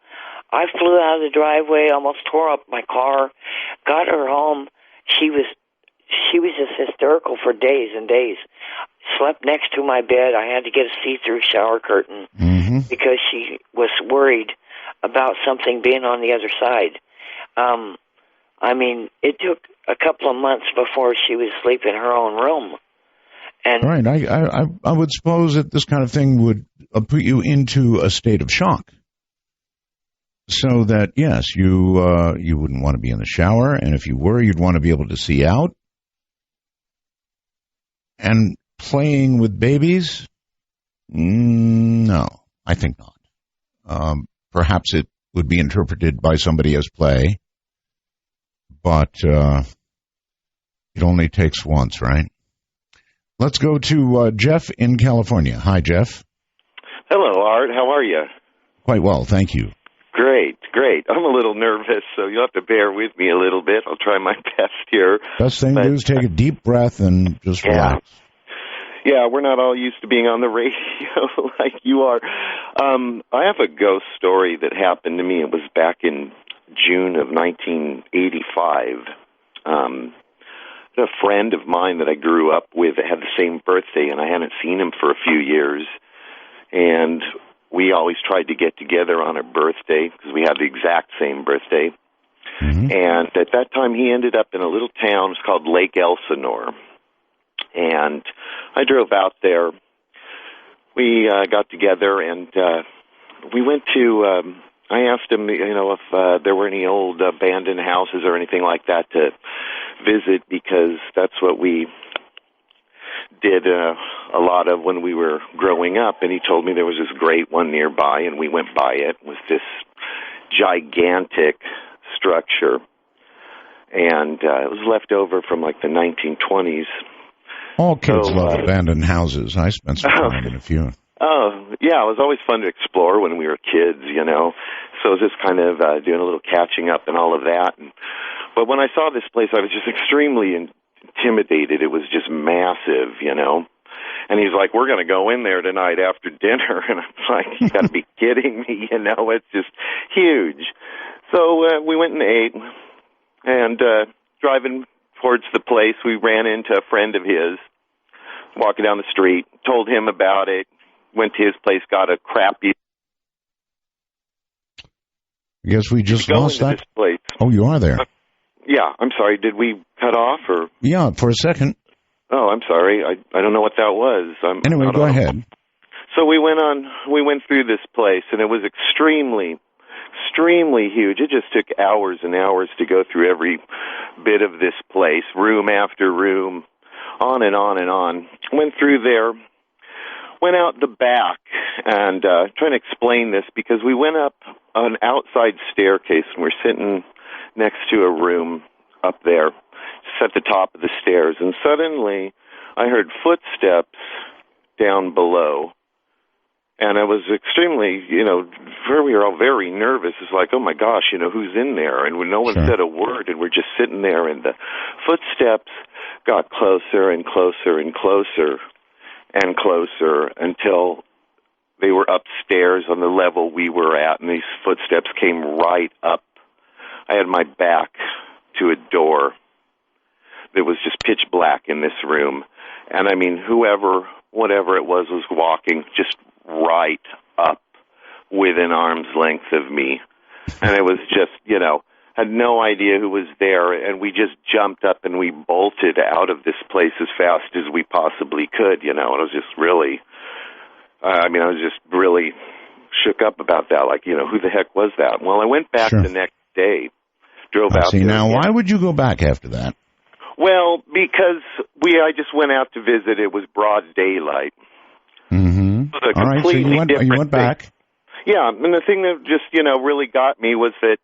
I flew out of the driveway, almost tore up my car, got her home. She was just hysterical for days and days. Slept next to my bed. I had to get a see-through shower curtain because she was worried about something being on the other side. I mean, it took a couple of months before she was asleep in her own room. And right. I would suppose that this kind of thing would put you into a state of shock. So that, yes, you wouldn't want to be in the shower, and if you were, you'd want to be able to see out. And playing with babies? No, I think not. Perhaps it would be interpreted by somebody as play, but it only takes once, right? Let's go to Jeff in California. Hi, Jeff. Hello, Art. How are you? Quite well, thank you. Great, great. I'm a little nervous, so you'll have to bear with me a little bit. I'll try my best here. Best thing to do is take a deep breath and just relax. Yeah, we're not all used to being on the radio like you are. I have a ghost story that happened to me. It was back in June of 1985. A friend of mine that I grew up with had the same birthday, and I hadn't seen him for a few years. And we always tried to get together on a birthday because we had the exact same birthday. And at that time, he ended up in a little town. It's called Lake Elsinore. And I drove out there. We got together, and we went to, I asked him, if there were any old abandoned houses or anything like that to visit, because that's what we did a lot of when we were growing up. And he told me there was this great one nearby, and we went by it. It was this gigantic structure, and it was left over from like the 1920s. All kids love abandoned houses. I spent some time in a few. Oh, yeah, it was always fun to explore when we were kids, So it was just kind of doing a little catching up and all of that. But when I saw this place, I was just extremely intimidated. It was just massive, And he's like, we're going to go in there tonight after dinner. And I'm like, you got to be kidding me, It's just huge. So we went and ate. And driving towards the place, we ran into a friend of his walking down the street, told him about it, went to his place, got a crappy... I guess we just lost that. This place. Oh, you are there. Yeah, I'm sorry. Did we cut off or? Yeah, for a second. Oh, I'm sorry. I don't know what that was. Anyway, go ahead. So we went through this place, and it was extremely huge. It just took hours and hours to go through every bit of this place, room after room, on and on and on. Went through there, went out the back, and trying to explain this because we went up an outside staircase, and we're sitting next to a room up there, just at the top of the stairs, and suddenly I heard footsteps down below. And I was extremely, we were all very nervous. It's like, oh, my gosh, who's in there? And no one said a word, and we're just sitting there, and the footsteps got closer and closer and closer and closer until they were upstairs on the level we were at, and these footsteps came right up. I had my back to a door that was just pitch black in this room. And, I mean, whatever it was walking just right up within arm's length of me. And it was just, had no idea who was there, and we just jumped up and we bolted out of this place as fast as we possibly could, and I was just really, I was just really shook up about that, like, who the heck was that? Well, I went back the next day, drove out there. Now, why would you go back after that? Well, because I just went out to visit. It was broad daylight. Mm-hmm. All right, so you went back. Yeah, and the thing that just, really got me was that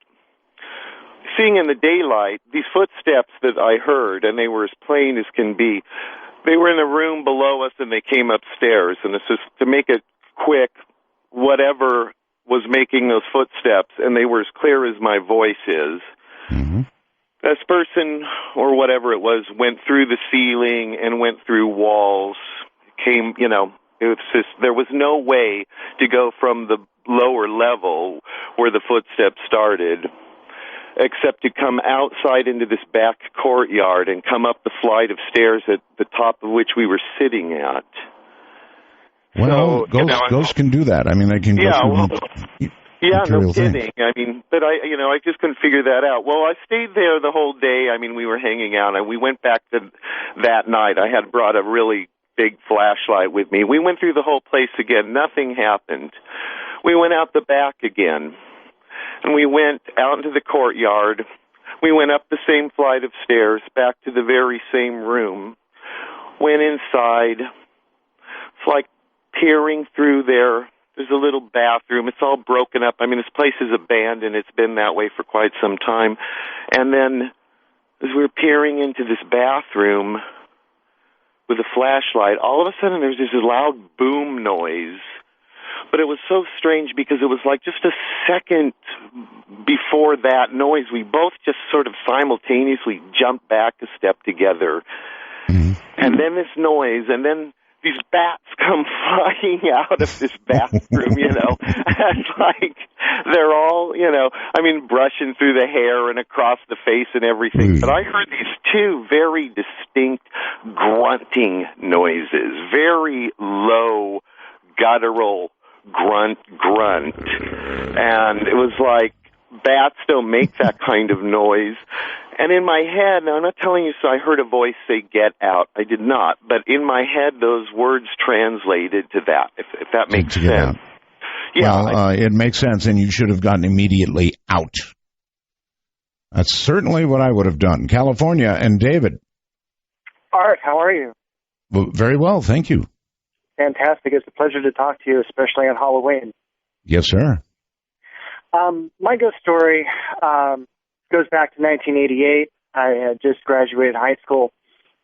seeing in the daylight, these footsteps that I heard, and they were as plain as can be, they were in a room below us and they came upstairs. And it's just, to make it quick, whatever was making those footsteps, and they were as clear as my voice is, this person, or whatever it was, went through the ceiling and went through walls, came, it was just, there was no way to go from the lower level where the footsteps started, except to come outside into this back courtyard and come up the flight of stairs at the top of which we were sitting at. Well, so, ghosts can do that. I mean, they can go through no kidding. I mean, but I just couldn't figure that out. Well, I stayed there the whole day. I mean, we were hanging out, and we went back to that night. I had brought a really big flashlight with me. We went through the whole place again. Nothing happened. We went out the back again, and we went out into the courtyard. We went up the same flight of stairs, back to the very same room. Went inside. It's like peering through there. There's a little bathroom. It's all broken up. I mean, this place is abandoned. It's been that way for quite some time. And then as we were peering into this bathroom with a flashlight, all of a sudden there was this loud boom noise. But it was so strange because it was like just a second before that noise, we both just sort of simultaneously jumped back a step together. Mm-hmm. And then this noise, and then these bats come flying out of this bathroom, and like they're all, brushing through the hair and across the face and everything. But I heard these two very distinct grunting noises, very low, guttural grunt. And it was like, bats don't make that kind of noise. And in my head, now I'm not telling you so I heard a voice say, "Get out." I did not. But in my head, those words translated to that, if that makes sense. Yeah, well, it makes sense, and you should have gotten immediately out. That's certainly what I would have done. California, and David. Art, how are you? Well, very well, thank you. Fantastic. It's a pleasure to talk to you, especially on Halloween. Yes, sir. My ghost story goes back to 1988. I had just graduated high school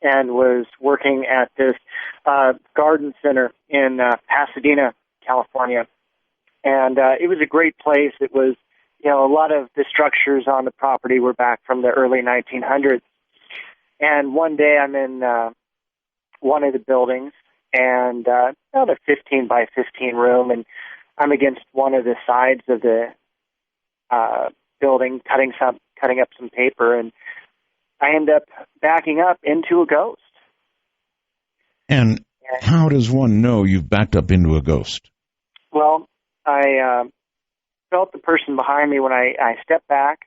and was working at this garden center in Pasadena, California. And it was a great place. It was, a lot of the structures on the property were back from the early 1900s. And one day I'm in one of the buildings, and about a 15 by 15 room, and I'm against one of the sides of the building, cutting up some paper, and I end up backing up into a ghost. And how does one know you've backed up into a ghost? Well, I felt the person behind me when I stepped back.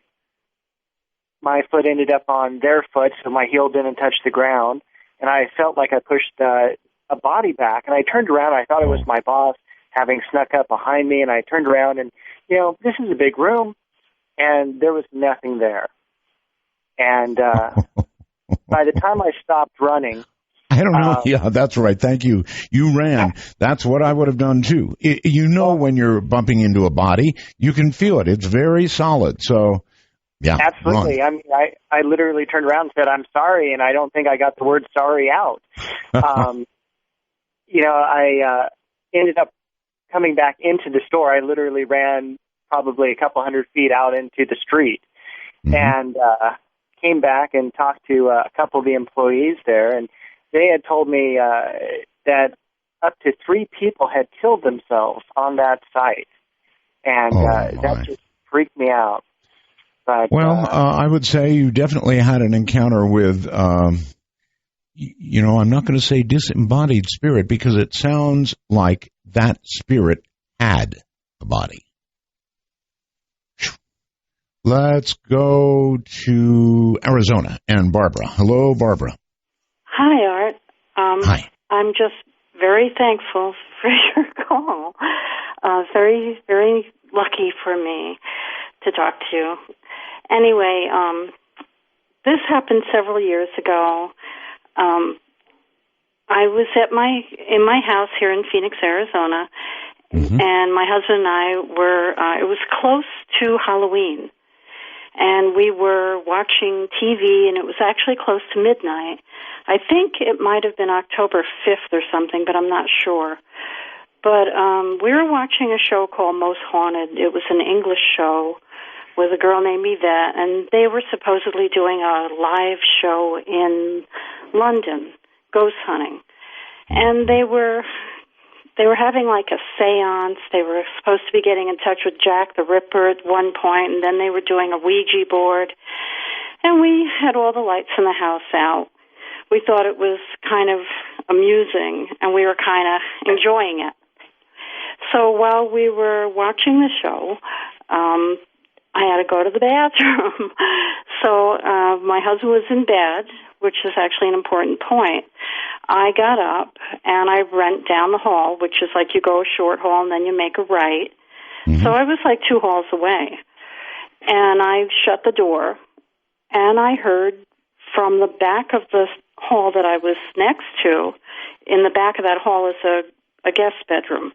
My foot ended up on their foot, so my heel didn't touch the ground, and I felt like I pushed a body back, and I turned around. I thought it was my boss having snuck up behind me, and I turned around, and, this is a big room, and there was nothing there. And by the time I stopped running... I don't know. Yeah, that's right. Thank you. You ran. That's what I would have done, too. When you're bumping into a body, you can feel it. It's very solid. So, yeah. Absolutely. Run. I mean, I literally turned around and said, "I'm sorry," and I don't think I got the word sorry out. I ended up coming back into the store. I literally ran probably a couple hundred feet out into the street, and came back and talked to a couple of the employees there, and they had told me that up to 3 people had killed themselves on that site, and that just freaked me out. But I would say you definitely had an encounter with, I'm not going to say disembodied spirit, because it sounds like that spirit had a body. Let's go to Arizona and Barbara. Hello, Barbara. Hi, Art. Hi. I'm just very thankful for your call. Very, very lucky for me to talk to you. Anyway, this happened several years ago. I was in my house here in Phoenix, Arizona, and my husband and I were, it was close to Halloween, and we were watching TV, and it was actually close to midnight. I think it might have been October 5th or something, but I'm not sure. But we were watching a show called Most Haunted. It was an English show with a girl named Yvette, and they were supposedly doing a live show in London, ghost hunting. And they were having like a seance. They were supposed to be getting in touch with Jack the Ripper at one point, and then they were doing a Ouija board. And we had all the lights in the house out. We thought it was kind of amusing, and we were kind of enjoying it. So while we were watching the show, I had to go to the bathroom. So my husband was in bed, which is actually an important point. I got up, and I went down the hall, which is like you go a short hall, and then you make a right. Mm-hmm. So I was like 2 halls away. And I shut the door, and I heard from the back of the hall that I was next to, in the back of that hall is a guest bedroom.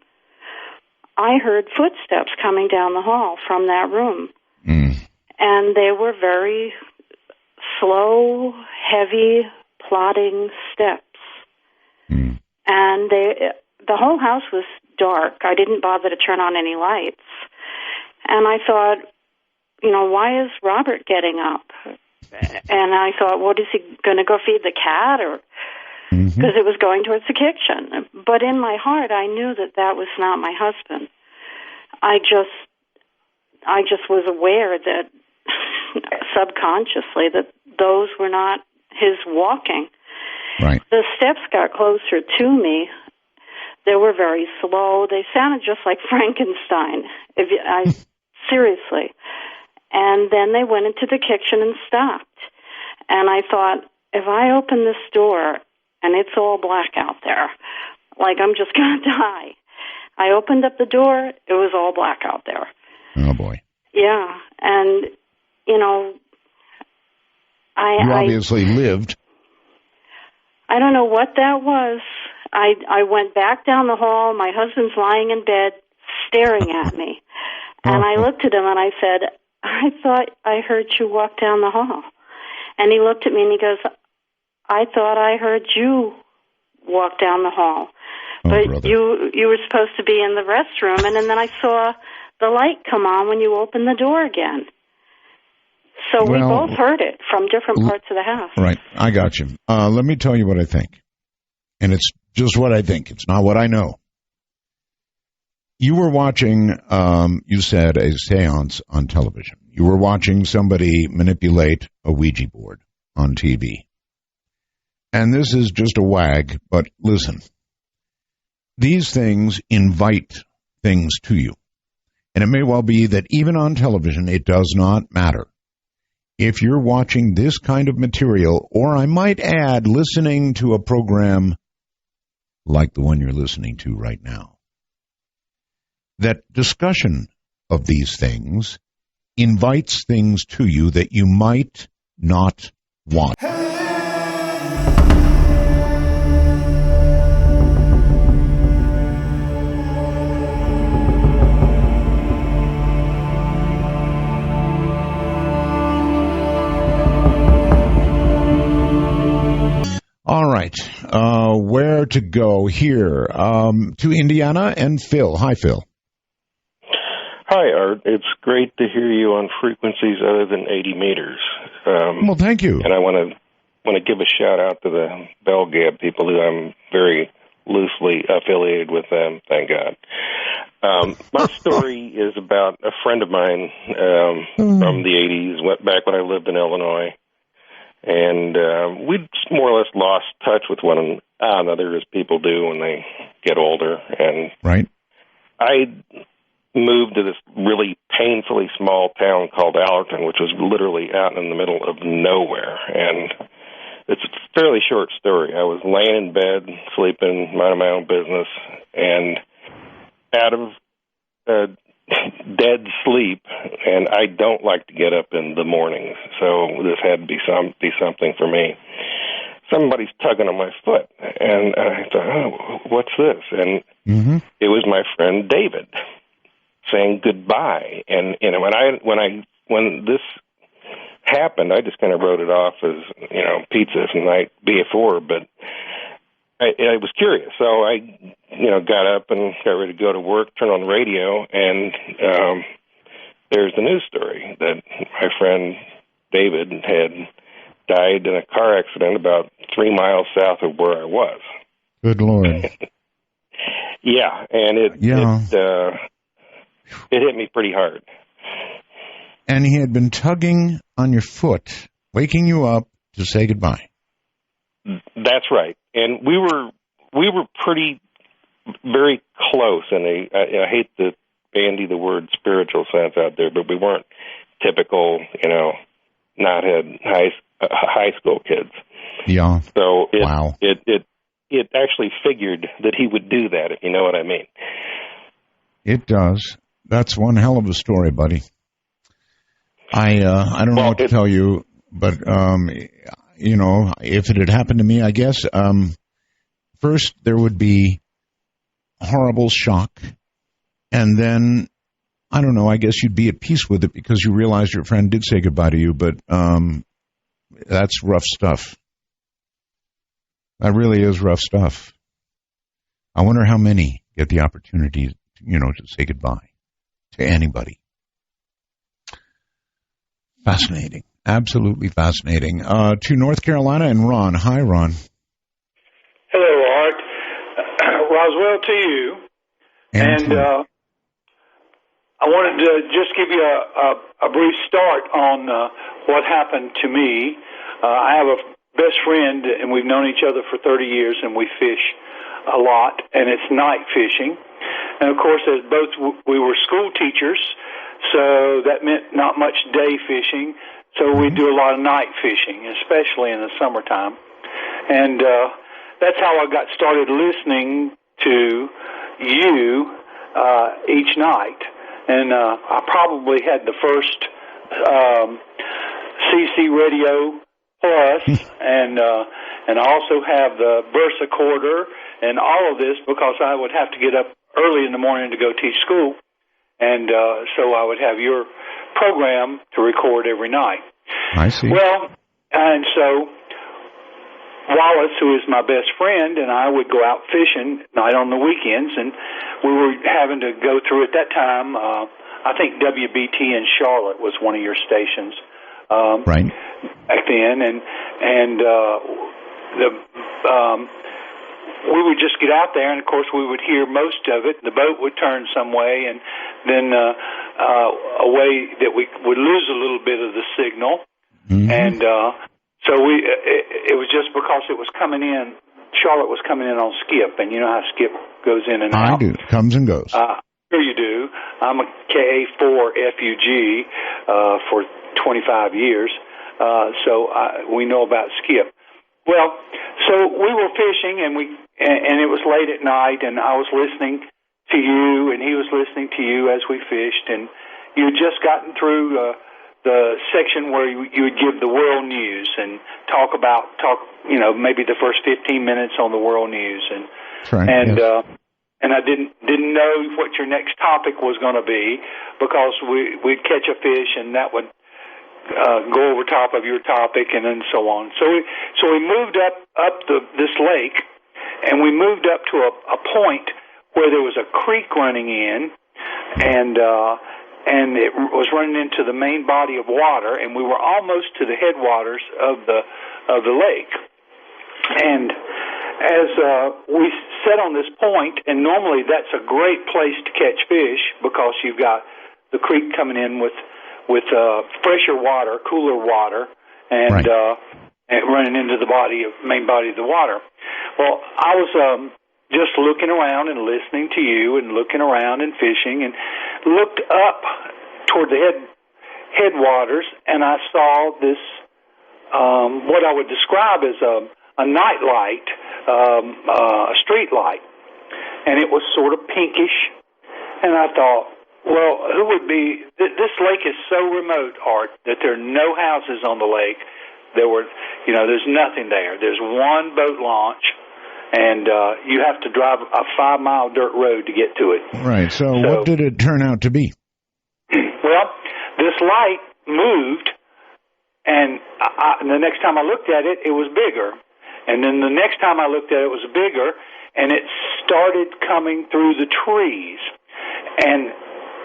I heard footsteps coming down the hall from that room. Mm. And they were very slow, heavy, plodding steps. Mm. And the whole house was dark. I didn't bother to turn on any lights. And I thought, why is Robert getting up? And I thought, what is he going to go feed the cat? Or because it was going towards the kitchen. But in my heart, I knew that was not my husband. I just was aware that subconsciously that those were not his walking. Right. The steps got closer to me. They were very slow. They sounded just like Frankenstein. Seriously. And then they went into the kitchen and stopped. And I thought, if I open this door and it's all black out there, like I'm just going to die. I opened up the door, it was all black out there. Oh, boy. Yeah. And, you obviously lived. I don't know what that was. I went back down the hall. My husband's lying in bed staring at me. And I looked at him and I said, I thought I heard you walk down the hall. And he looked at me and he goes, I thought I heard you walk down the hall. But brother. you were supposed to be in the restroom. And then I saw the light come on when you opened the door again. So we both heard it from different parts of the house. Right. I got you. Let me tell you what I think. And it's just what I think. It's not what I know. You were watching, you said, a seance on television. You were watching somebody manipulate a Ouija board on TV. And this is just a wag, but listen. These things invite things to you. And it may well be that even on television, it does not matter. If you're watching this kind of material, or I might add, listening to a program like the one you're listening to right now, that discussion of these things invites things to you that you might not want. All right. Where to go here? To Indiana and Phil. Hi, Phil. Hi, Art. It's great to hear you on frequencies other than 80 meters. Well, thank you. And I want to give a shout out to the Bell Gab people who I'm very loosely affiliated with them. Thank God. My story is about a friend of mine from the 80s, went back when I lived in Illinois. And we more or less lost touch with one another, as people do when they get older. And right. I moved to this really painfully small town called Allerton, which was literally out in the middle of nowhere. And it's a fairly short story. I was laying in bed, sleeping, minding my own business, and out of dead sleep, and I don't like to get up in the mornings, so this had to be something for me. Somebody's tugging on my foot, and I thought, oh, what's this? And it was my friend David saying goodbye. And when this happened, I just kind of wrote it off as pizza from the night before, but I was curious, so I got up and got ready to go to work, turned on the radio, and there's the news story that my friend David had died in a car accident about 3 miles south of where I was. Good Lord. Yeah, and it hit me pretty hard. And he had been tugging on your foot, waking you up to say goodbye. That's right. And we were pretty, very close, and I hate to bandy the word spiritual sense out there, but we weren't typical, knothead high school kids. Yeah. So wow. It actually figured that he would do that, if you know what I mean. It does. That's one hell of a story, buddy. I don't know what to tell you, but if it had happened to me, I guess first there would be horrible shock, and then I don't know. I guess you'd be at peace with it because you realized your friend did say goodbye to you. But that's rough stuff. That really is rough stuff. I wonder how many get the opportunity, to say goodbye to anybody. Fascinating. Absolutely fascinating. To North Carolina and Ron. Hi, Ron. Hello, Art. Roswell to you. And I wanted to just give you a brief start on what happened to me. I have a best friend, and we've known each other for 30 years, and we fish a lot, and it's night fishing. And, of course, as both we were school teachers, so that meant not much day fishing, so we do a lot of night fishing, especially in the summertime. And that's how I got started listening to you each night. And I probably had the first CC Radio Plus, and I also have the Versacorder and all of this because I would have to get up early in the morning to go teach school. And so I would have your program to record every night. I see. Well, and so Wallace, who is my best friend, and I would go out fishing night on the weekends, and we were having to go through at that time, I think WBT in Charlotte was one of your stations. Right. Back then, and we would just get out there, and of course we would hear most of it. The boat would turn some way, and then a way that we would lose a little bit of the signal, and so it was just because it was coming in. Charlotte was coming in on Skip, and you know how Skip goes in and out. I do. Comes and goes. Sure you do. I'm a KA4 FUG for 25 years, so we know about Skip. Well, so we were fishing, and it was late at night, and I was listening to you, and he was listening to you as we fished, and you had just gotten through the section where you would give the world news and talk maybe the first 15 minutes on the world news, and right, and yes. And I didn't know what your next topic was going to be because we'd catch a fish, and that would go over top of your topic, and then so on. So we moved up this lake, and we moved up to a point where there was a creek running in, and it was running into the main body of water, and we were almost to the headwaters of the lake. And as we sat on this point, and normally that's a great place to catch fish because you've got the creek coming in with fresher water, cooler water, and running into the main body of the water. Well, I was just looking around and listening to you and looking around and fishing, and looked up toward the headwaters, and I saw this what I would describe as a night light, a street light, and it was sort of pinkish, and I thought, well, who would be? This lake is so remote, Art, that there are no houses on the lake. There's nothing there. There's one boat launch, and you have to drive a 5-mile dirt road to get to it. Right. So what did it turn out to be? Well, this light moved, and the next time I looked at it, it was bigger. And then the next time I looked at it, it was bigger, and it started coming through the trees. And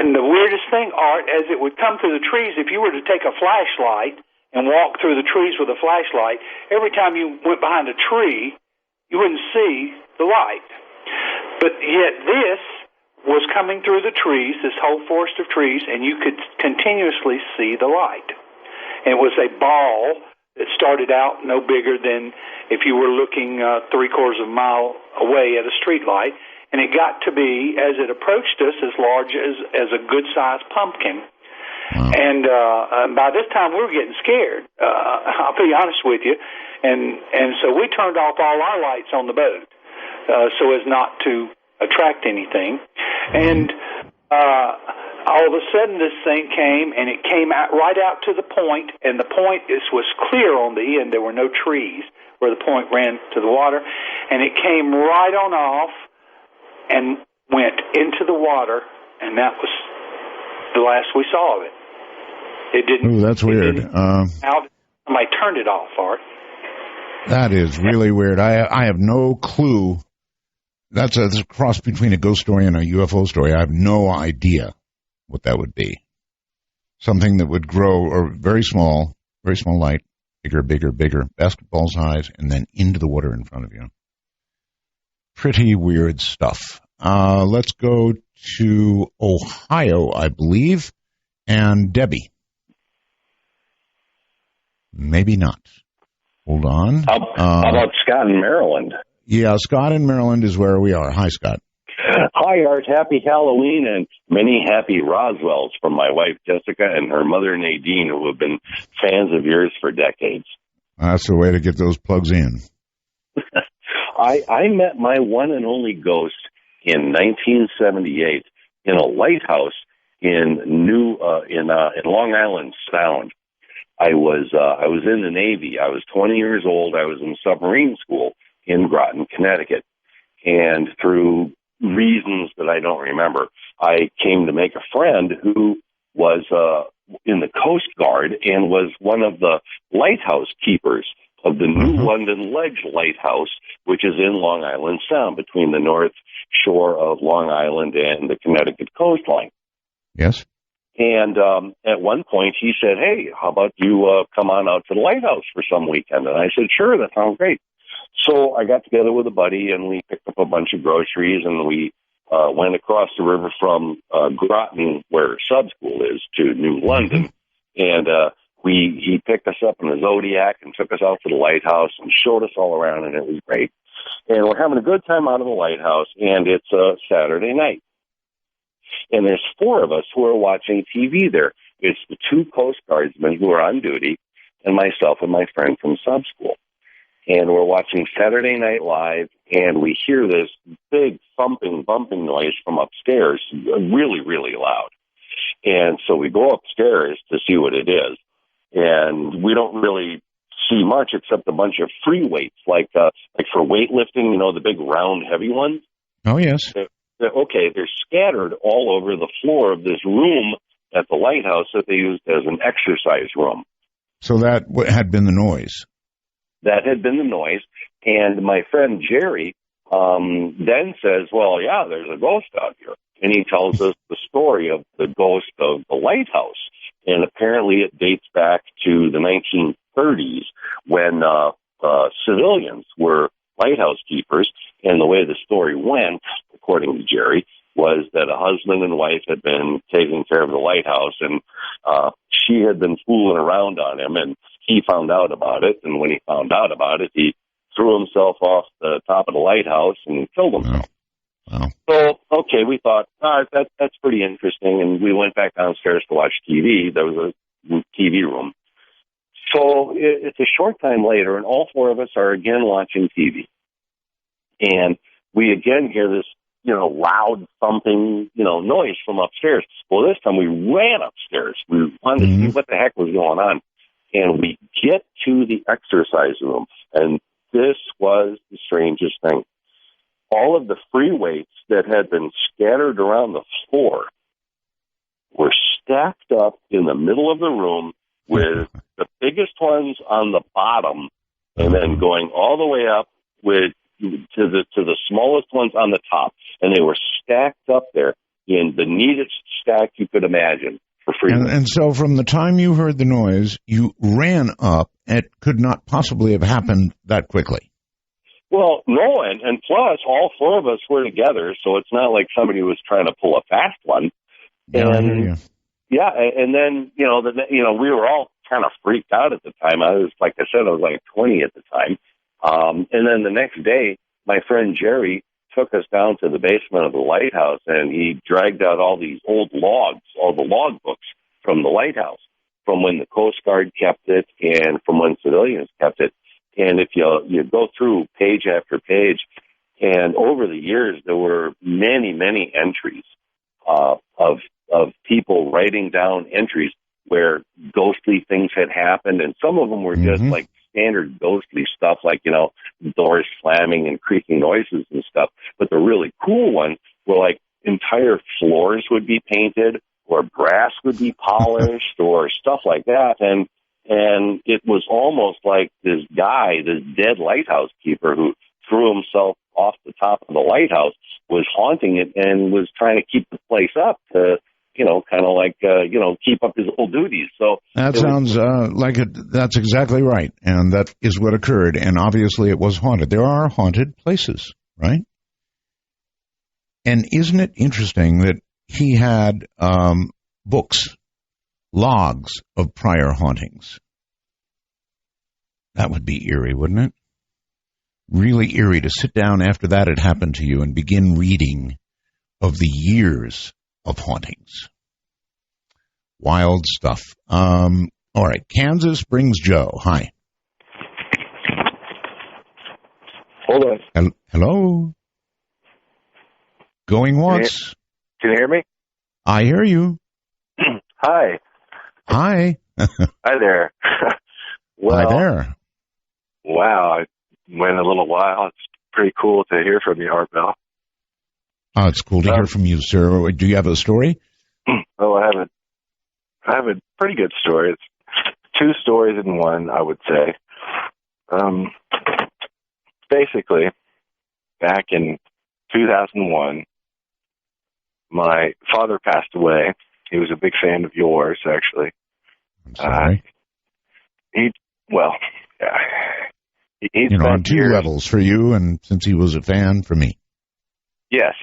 And the weirdest thing, Art, as it would come through the trees, if you were to take a flashlight and walk through the trees with a flashlight, every time you went behind a tree, you wouldn't see the light. But yet this was coming through the trees, this whole forest of trees, and you could continuously see the light. And it was a ball that started out no bigger than if you were looking 3/4 of a mile away at a street light, and it got to be, as it approached us, as large as a good-sized pumpkin. And by this time, we were getting scared. I'll be honest with you. And so we turned off all our lights on the boat so as not to attract anything. And all of a sudden, this thing came, and it came out right out to the point, and the point was clear on the end. There were no trees where the point ran to the water, and it came right on off and went into the water, and that was the last we saw of it. It didn't. Ooh, that's weird. Somebody turned it off, Art. That is really weird. I have no clue. That's a cross between a ghost story and a UFO story. I have no idea what that would be. Something that would grow, or very small light, bigger, bigger, bigger, basketball size, and then into the water in front of you. Pretty weird stuff. Let's go to Ohio, I believe, and Debbie. Maybe not. Hold on. How about Scott in Maryland? Yeah, Scott in Maryland is where we are. Hi, Scott. Hi, Art. Happy Halloween and many happy Roswells from my wife, Jessica, and her mother, Nadine, who have been fans of yours for decades. That's the way to get those plugs in. I met my one and only ghost in 1978 in a lighthouse in Long Island Sound. I was in the Navy. I was 20 years old. I was in submarine school in Groton, Connecticut. And through reasons that I don't remember, I came to make a friend who was in the Coast Guard and was one of the lighthouse keepers of the New London Ledge Lighthouse, which is in Long Island Sound between the north shore of Long Island and the Connecticut coastline. Yes. And at one point he said, hey, how about you come on out to the lighthouse for some weekend? And I said, sure, that sounds great. So I got together with a buddy, and we picked up a bunch of groceries, and we went across the river from Groton, where sub school is, to New London. And he picked us up in a Zodiac and took us out to the lighthouse and showed us all around, and it was great. And we're having a good time out of the lighthouse, and it's a Saturday night. And there's four of us who are watching TV there. It's the two Coast Guardsmen who are on duty, and myself and my friend from sub school. And we're watching Saturday Night Live, and we hear this big thumping, bumping noise from upstairs, really, really loud. And so we go upstairs to see what it is, and we don't really see much except a bunch of free weights, like for weightlifting, the big round heavy ones. Oh, yes. They're scattered all over the floor of this room at the lighthouse that they used as an exercise room. So that had been the noise. That had been the noise. And my friend Jerry then says, well, yeah, there's a ghost out here. And he tells us the story of the ghost of the lighthouse. And apparently it dates back to the 1930s when civilians were lighthouse keepers. And the way the story went, according to Jerry, was that a husband and wife had been taking care of the lighthouse, and she had been fooling around on him, and he found out about it. And when he found out about it, he threw himself off the top of the lighthouse and killed himself. Wow. So, we thought, that's pretty interesting, and we went back downstairs to watch TV. There was a TV room. So it's a short time later, and all four of us are again watching TV. And we again hear this, loud thumping, noise from upstairs. Well, this time we ran upstairs. We wanted to see what the heck was going on. And we get to the exercise room, and this was the strangest thing. All of the free weights that had been scattered around the floor were stacked up in the middle of the room, with the biggest ones on the bottom, and then going all the way up to the smallest ones on the top, and they were stacked up there in the neatest stack you could imagine for free. And so from the time you heard the noise, you ran up. It could not possibly have happened that quickly. Well, no, and plus, all four of us were together, so it's not like somebody was trying to pull a fast one. Yeah, I hear And you. yeah, and then we were all kind of freaked out at the time. I was, like I said, I was like 20 at the time. And then the next day, my friend Jerry took us down to the basement of the lighthouse, and he dragged out all these old logs, all the log books from the lighthouse, from when the Coast Guard kept it and from when civilians kept it. And if you go through page after page, and over the years, there were many, many entries of people writing down entries where ghostly things had happened, and some of them were just like standard ghostly stuff, like, doors slamming and creaking noises and stuff. But the really cool ones were like entire floors would be painted, or brass would be polished, or stuff like that. And it was almost like this guy, this dead lighthouse keeper who threw himself off the top of the lighthouse, was haunting it and was trying to keep the place up to, kind of like, keep up his old duties. So that sounds like it. That's exactly right. And that is what occurred. And obviously it was haunted. There are haunted places, right? And isn't it interesting that he had books, logs of prior hauntings? That would be eerie, wouldn't it? Really eerie to sit down after that had happened to you and begin reading of the years of hauntings. Wild stuff. All right, Kansas brings Joe. Hi. Hold on. Hello? Going once. Can you hear me? I hear you. Hi. Hi. Hi there. Hi there. Wow, I went a little while. It's pretty cool to hear from you, Art Bell. Oh, it's cool to hear from you, sir. Do you have a story? Oh, I have a pretty good story. It's two stories in one, I would say. Basically, back in 2001, my father passed away. He was a big fan of yours, actually. I'm sorry. He's on two levels for you, and since he was a fan, for me. Yes.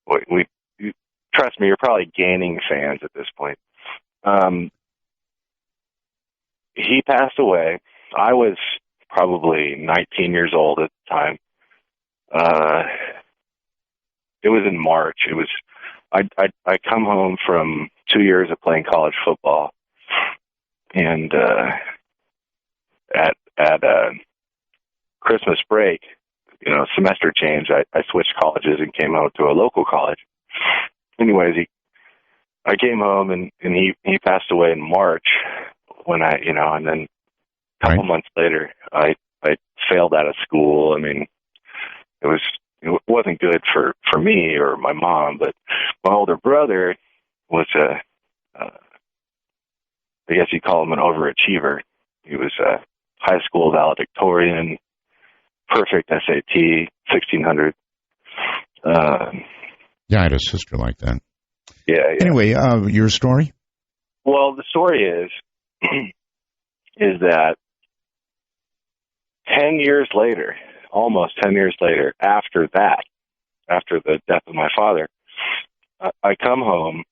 We trust me, you're probably gaining fans at this point. He passed away. I was probably 19 years old at the time. It was in March. I come home from 2 years of playing college football, and at Christmas break, semester change, I switched colleges and came out to a local college. Anyways, I came home and he passed away in March when and then a couple months later, I failed out of school. I mean, it wasn't good for me or my mom, but my older brother was I guess you'd call him an overachiever. He was a high school valedictorian, perfect SAT, 1600. Yeah, I had a sister like that. Yeah. Anyway, your story? Well, the story is that 10 years later, almost 10 years later, after the death of my father, I come home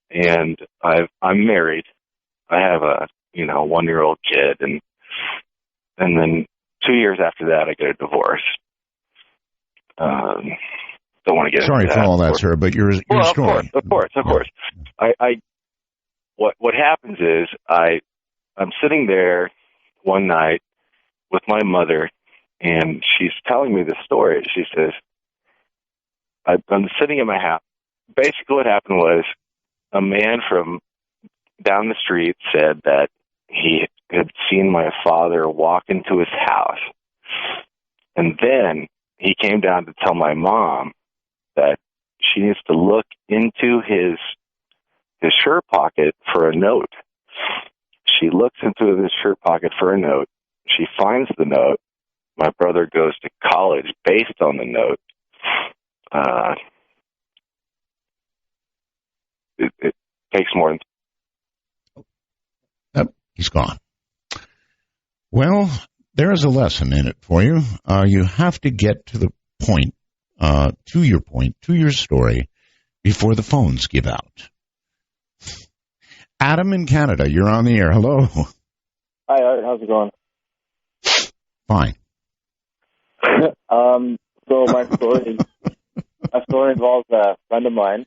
and I'm married. I have a 1-year-old kid, and then 2 years after that, I get a divorce. Don't want to get sorry into for that, all that, sir, but your story. Of course. What happens is I'm sitting there one night with my mother, and she's telling me the story. She says, I'm sitting in my house. Basically what happened was a man from down the street said that he had seen my father walk into his house. And then he came down to tell my mom that she needs to look into his shirt pocket for a note. She looks into his shirt pocket for a note. She finds the note. My brother goes to college based on the note. it takes more than. He's gone. Well, there is a lesson in it for you. You have to get to the point, to your story, before the phones give out. Adam in Canada, you're on the air. Hello. Hi, Art. How's it going? Fine. So my story involves a friend of mine.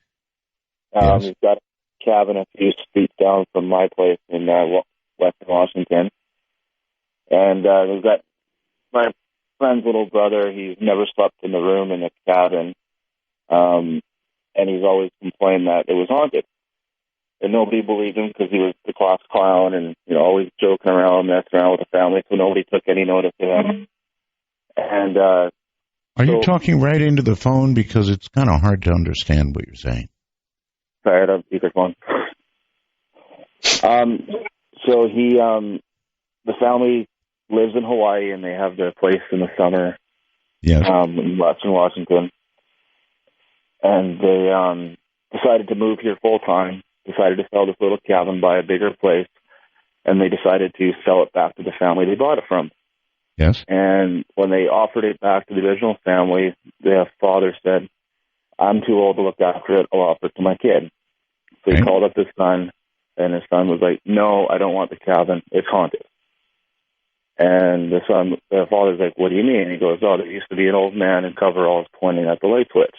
He's got a cabin a few streets down from my place in Western Washington. And we've got my friend's little brother. He's never slept in the room in the cabin. And he's always complained that it was haunted. And nobody believed him because he was the class clown and, always joking around, messing around with the family, so nobody took any notice of him. And are you talking right into the phone? Because it's kind of hard to understand what you're saying. Sorry, I don't speakerphone. So the family lives in Hawaii, and they have their place in the summer. Yes. In Western Washington. And they decided to move here full time, decided to sell this little cabin, buy a bigger place, and they decided to sell it back to the family they bought it from. Yes. And when they offered it back to the original family, the father said, I'm too old to look after it, I'll offer it to my kid. So he called up his son, and his son was like, no, I don't want the cabin, it's haunted. And the father's like, what do you mean? He goes, oh, there used to be an old man in coveralls pointing at the light switch.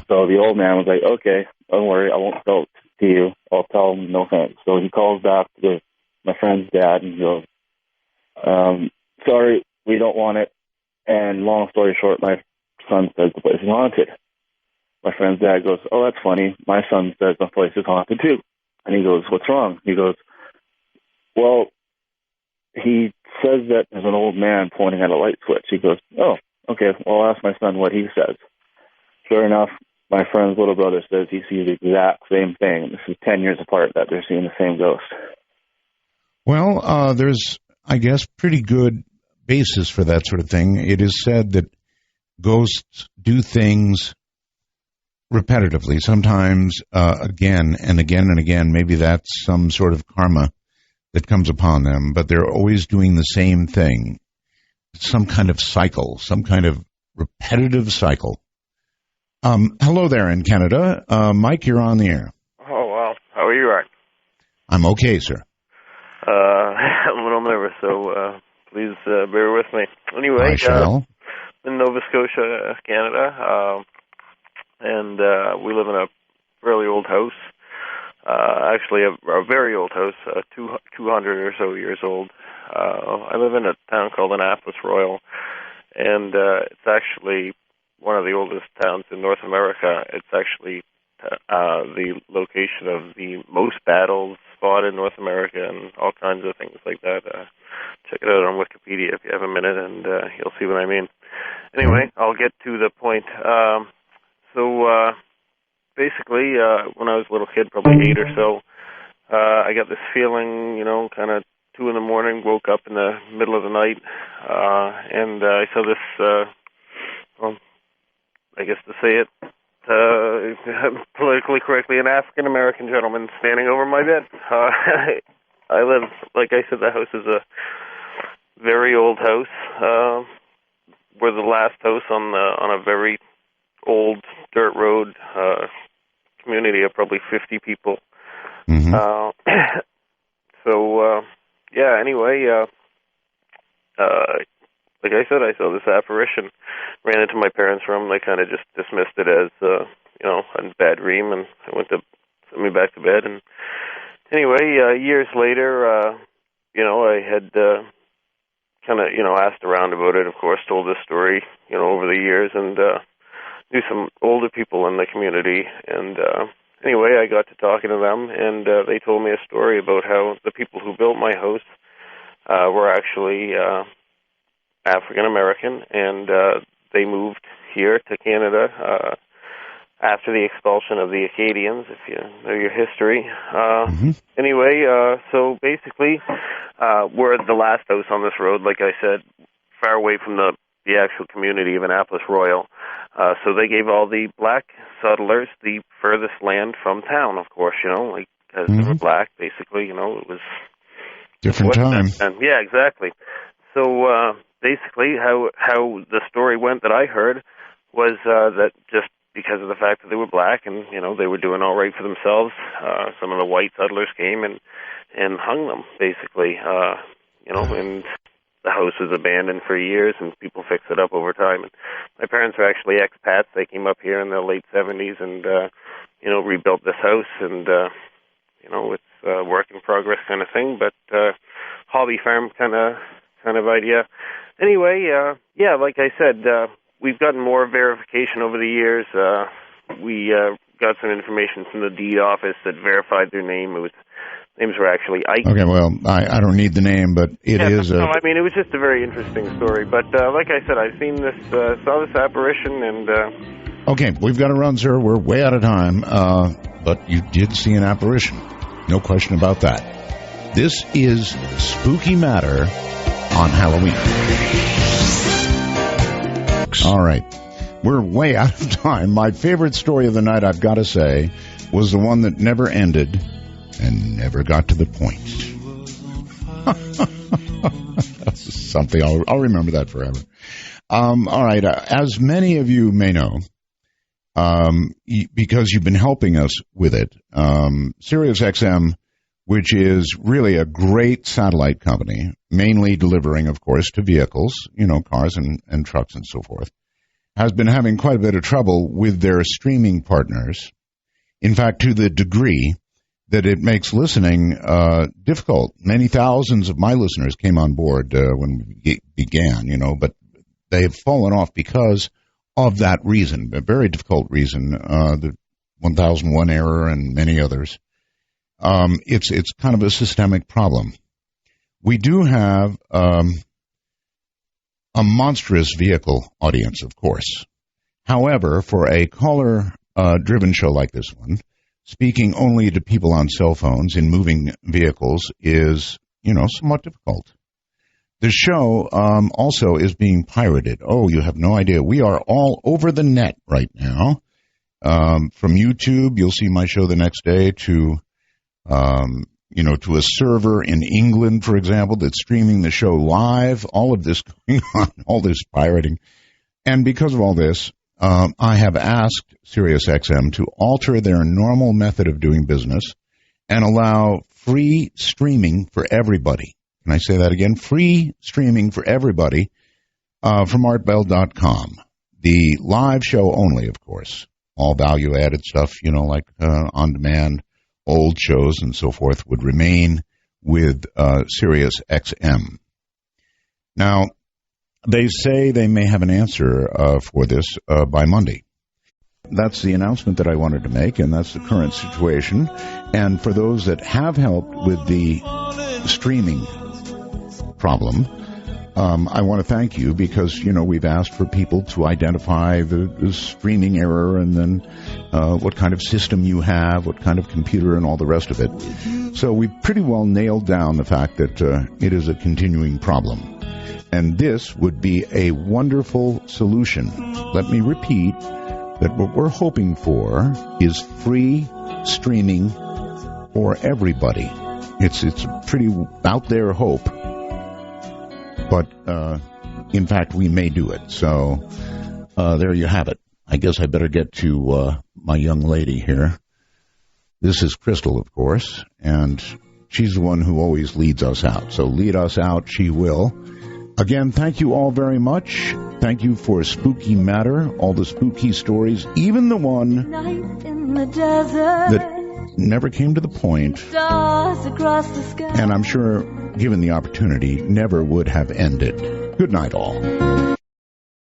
So the old man was like, okay, don't worry, I won't tell it to you. I'll tell him no thanks. So he calls back to my friend's dad and goes, sorry, we don't want it. And long story short, my son says the place is haunted. My friend's dad goes, oh, that's funny. My son says the place is haunted too. And he goes, what's wrong? He goes, well, he says that there's an old man pointing at a light switch. He goes, oh, okay, well, I'll ask my son what he says. Sure enough, my friend's little brother says he sees the exact same thing. This is 10 years apart that they're seeing the same ghost. Well, there's, I guess, pretty good basis for that sort of thing. It is said that ghosts do things repetitively, sometimes again and again and again. Maybe that's some sort of karma that comes upon them, but they're always doing the same thing. Some kind of cycle, some kind of repetitive cycle. Hello there in Canada. Mike, you're on the air. Oh, well. How are you, Art? I'm okay, sir. I'm a little nervous, so please bear with me. Anyway, I shall. In Nova Scotia, Canada, and we live in a fairly old house. Actually, a very old house, 200 or so years old. I live in a town called Annapolis Royal, and it's actually one of the oldest towns in North America. It's actually the location of the most battles fought in North America and all kinds of things like that. Check it out on Wikipedia if you have a minute, and you'll see what I mean. Anyway, I'll get to the point. So basically, when I was a little kid, probably 8 or so, I got this feeling, kind of 2 in the morning, woke up in the middle of the night, and I saw this, I guess to say it politically correctly, an African-American gentleman standing over my bed. I live, like I said, the house is a very old house. We're the last house on a very old dirt road community of probably 50 people. Mm-hmm. Anyway, like I said, I saw this apparition, ran into my parents' room. They kind of just dismissed it as, a bad dream, and I went to send me back to bed. And anyway, years later, I had kind of, asked around about it, of course, told this story, over the years, and knew some older people in the community. And anyway, I got to talking to them, and they told me a story about how the people who built my house were actually African-American, and they moved here to Canada after the expulsion of the Acadians, if you know your history. Anyway, so basically, we're the last house on this road, like I said, far away from the the actual community of Annapolis Royal. So they gave all the black settlers the furthest land from town, of course, like, because they were black, basically, it was... Different time. Yeah, exactly. So, basically, how the story went that I heard was that just because of the fact that they were black and, they were doing all right for themselves, some of the white settlers came and hung them, basically, and the house was abandoned for years and people fixed it up over time. And my parents are actually expats. They came up here in the late 70s and, rebuilt this house and, it's a work in progress kind of thing, but hobby farm kind of idea. Anyway, like I said, we've gotten more verification over the years. We got some information from the deed office that verified their name. Names were actually Ike. Okay, well, I don't need the name, but it is it was just a very interesting story. But like I said, I've seen this, saw this apparition, and... Okay, we've got to run, sir. We're way out of time. But you did see an apparition. No question about that. This is Spooky Matter on Halloween. All right. We're way out of time. My favorite story of the night, I've got to say, was the one that never ended and never got to the point. That's something I'll remember that forever. All right. As many of you may know, because you've been helping us with it, SiriusXM, which is really a great satellite company, mainly delivering, of course, to vehicles, cars and trucks and so forth, has been having quite a bit of trouble with their streaming partners. In fact, to the degree that it makes listening difficult. Many thousands of my listeners came on board when we began, but they have fallen off because of that reason, a very difficult reason, the 1001 error and many others. It's kind of a systemic problem. We do have a monstrous vehicle audience, of course. However, for a caller-driven show like this one, speaking only to people on cell phones in moving vehicles is, somewhat difficult. The show also is being pirated. Oh, you have no idea. We are all over the net right now. From YouTube, you'll see my show the next day, to a server in England, for example, that's streaming the show live. All of this going on, all this pirating. And because of all this, I have asked SiriusXM to alter their normal method of doing business and allow free streaming for everybody. Can I say that again? Free streaming for everybody from artbell.com. The live show only, of course. All value-added stuff, like on-demand, old shows and so forth would remain with SiriusXM. Now, they say they may have an answer for this by Monday. That's the announcement that I wanted to make, and that's the current situation. And for those that have helped with the streaming problem, I want to thank you because, we've asked for people to identify the streaming error and then what kind of system you have, what kind of computer and all the rest of it. So we pretty well nailed down the fact that it is a continuing problem. And this would be a wonderful solution. Let me repeat that what we're hoping for is free streaming for everybody. It's a pretty out there hope. But, in fact, we may do it. So, there you have it. I guess I better get to my young lady here. This is Crystal, of course, and she's the one who always leads us out. So lead us out, she will. Again, thank you all very much. Thank you for Spooky Matter, all the spooky stories, even the one that never came to the point, and I'm sure, given the opportunity, never would have ended. Good night, all.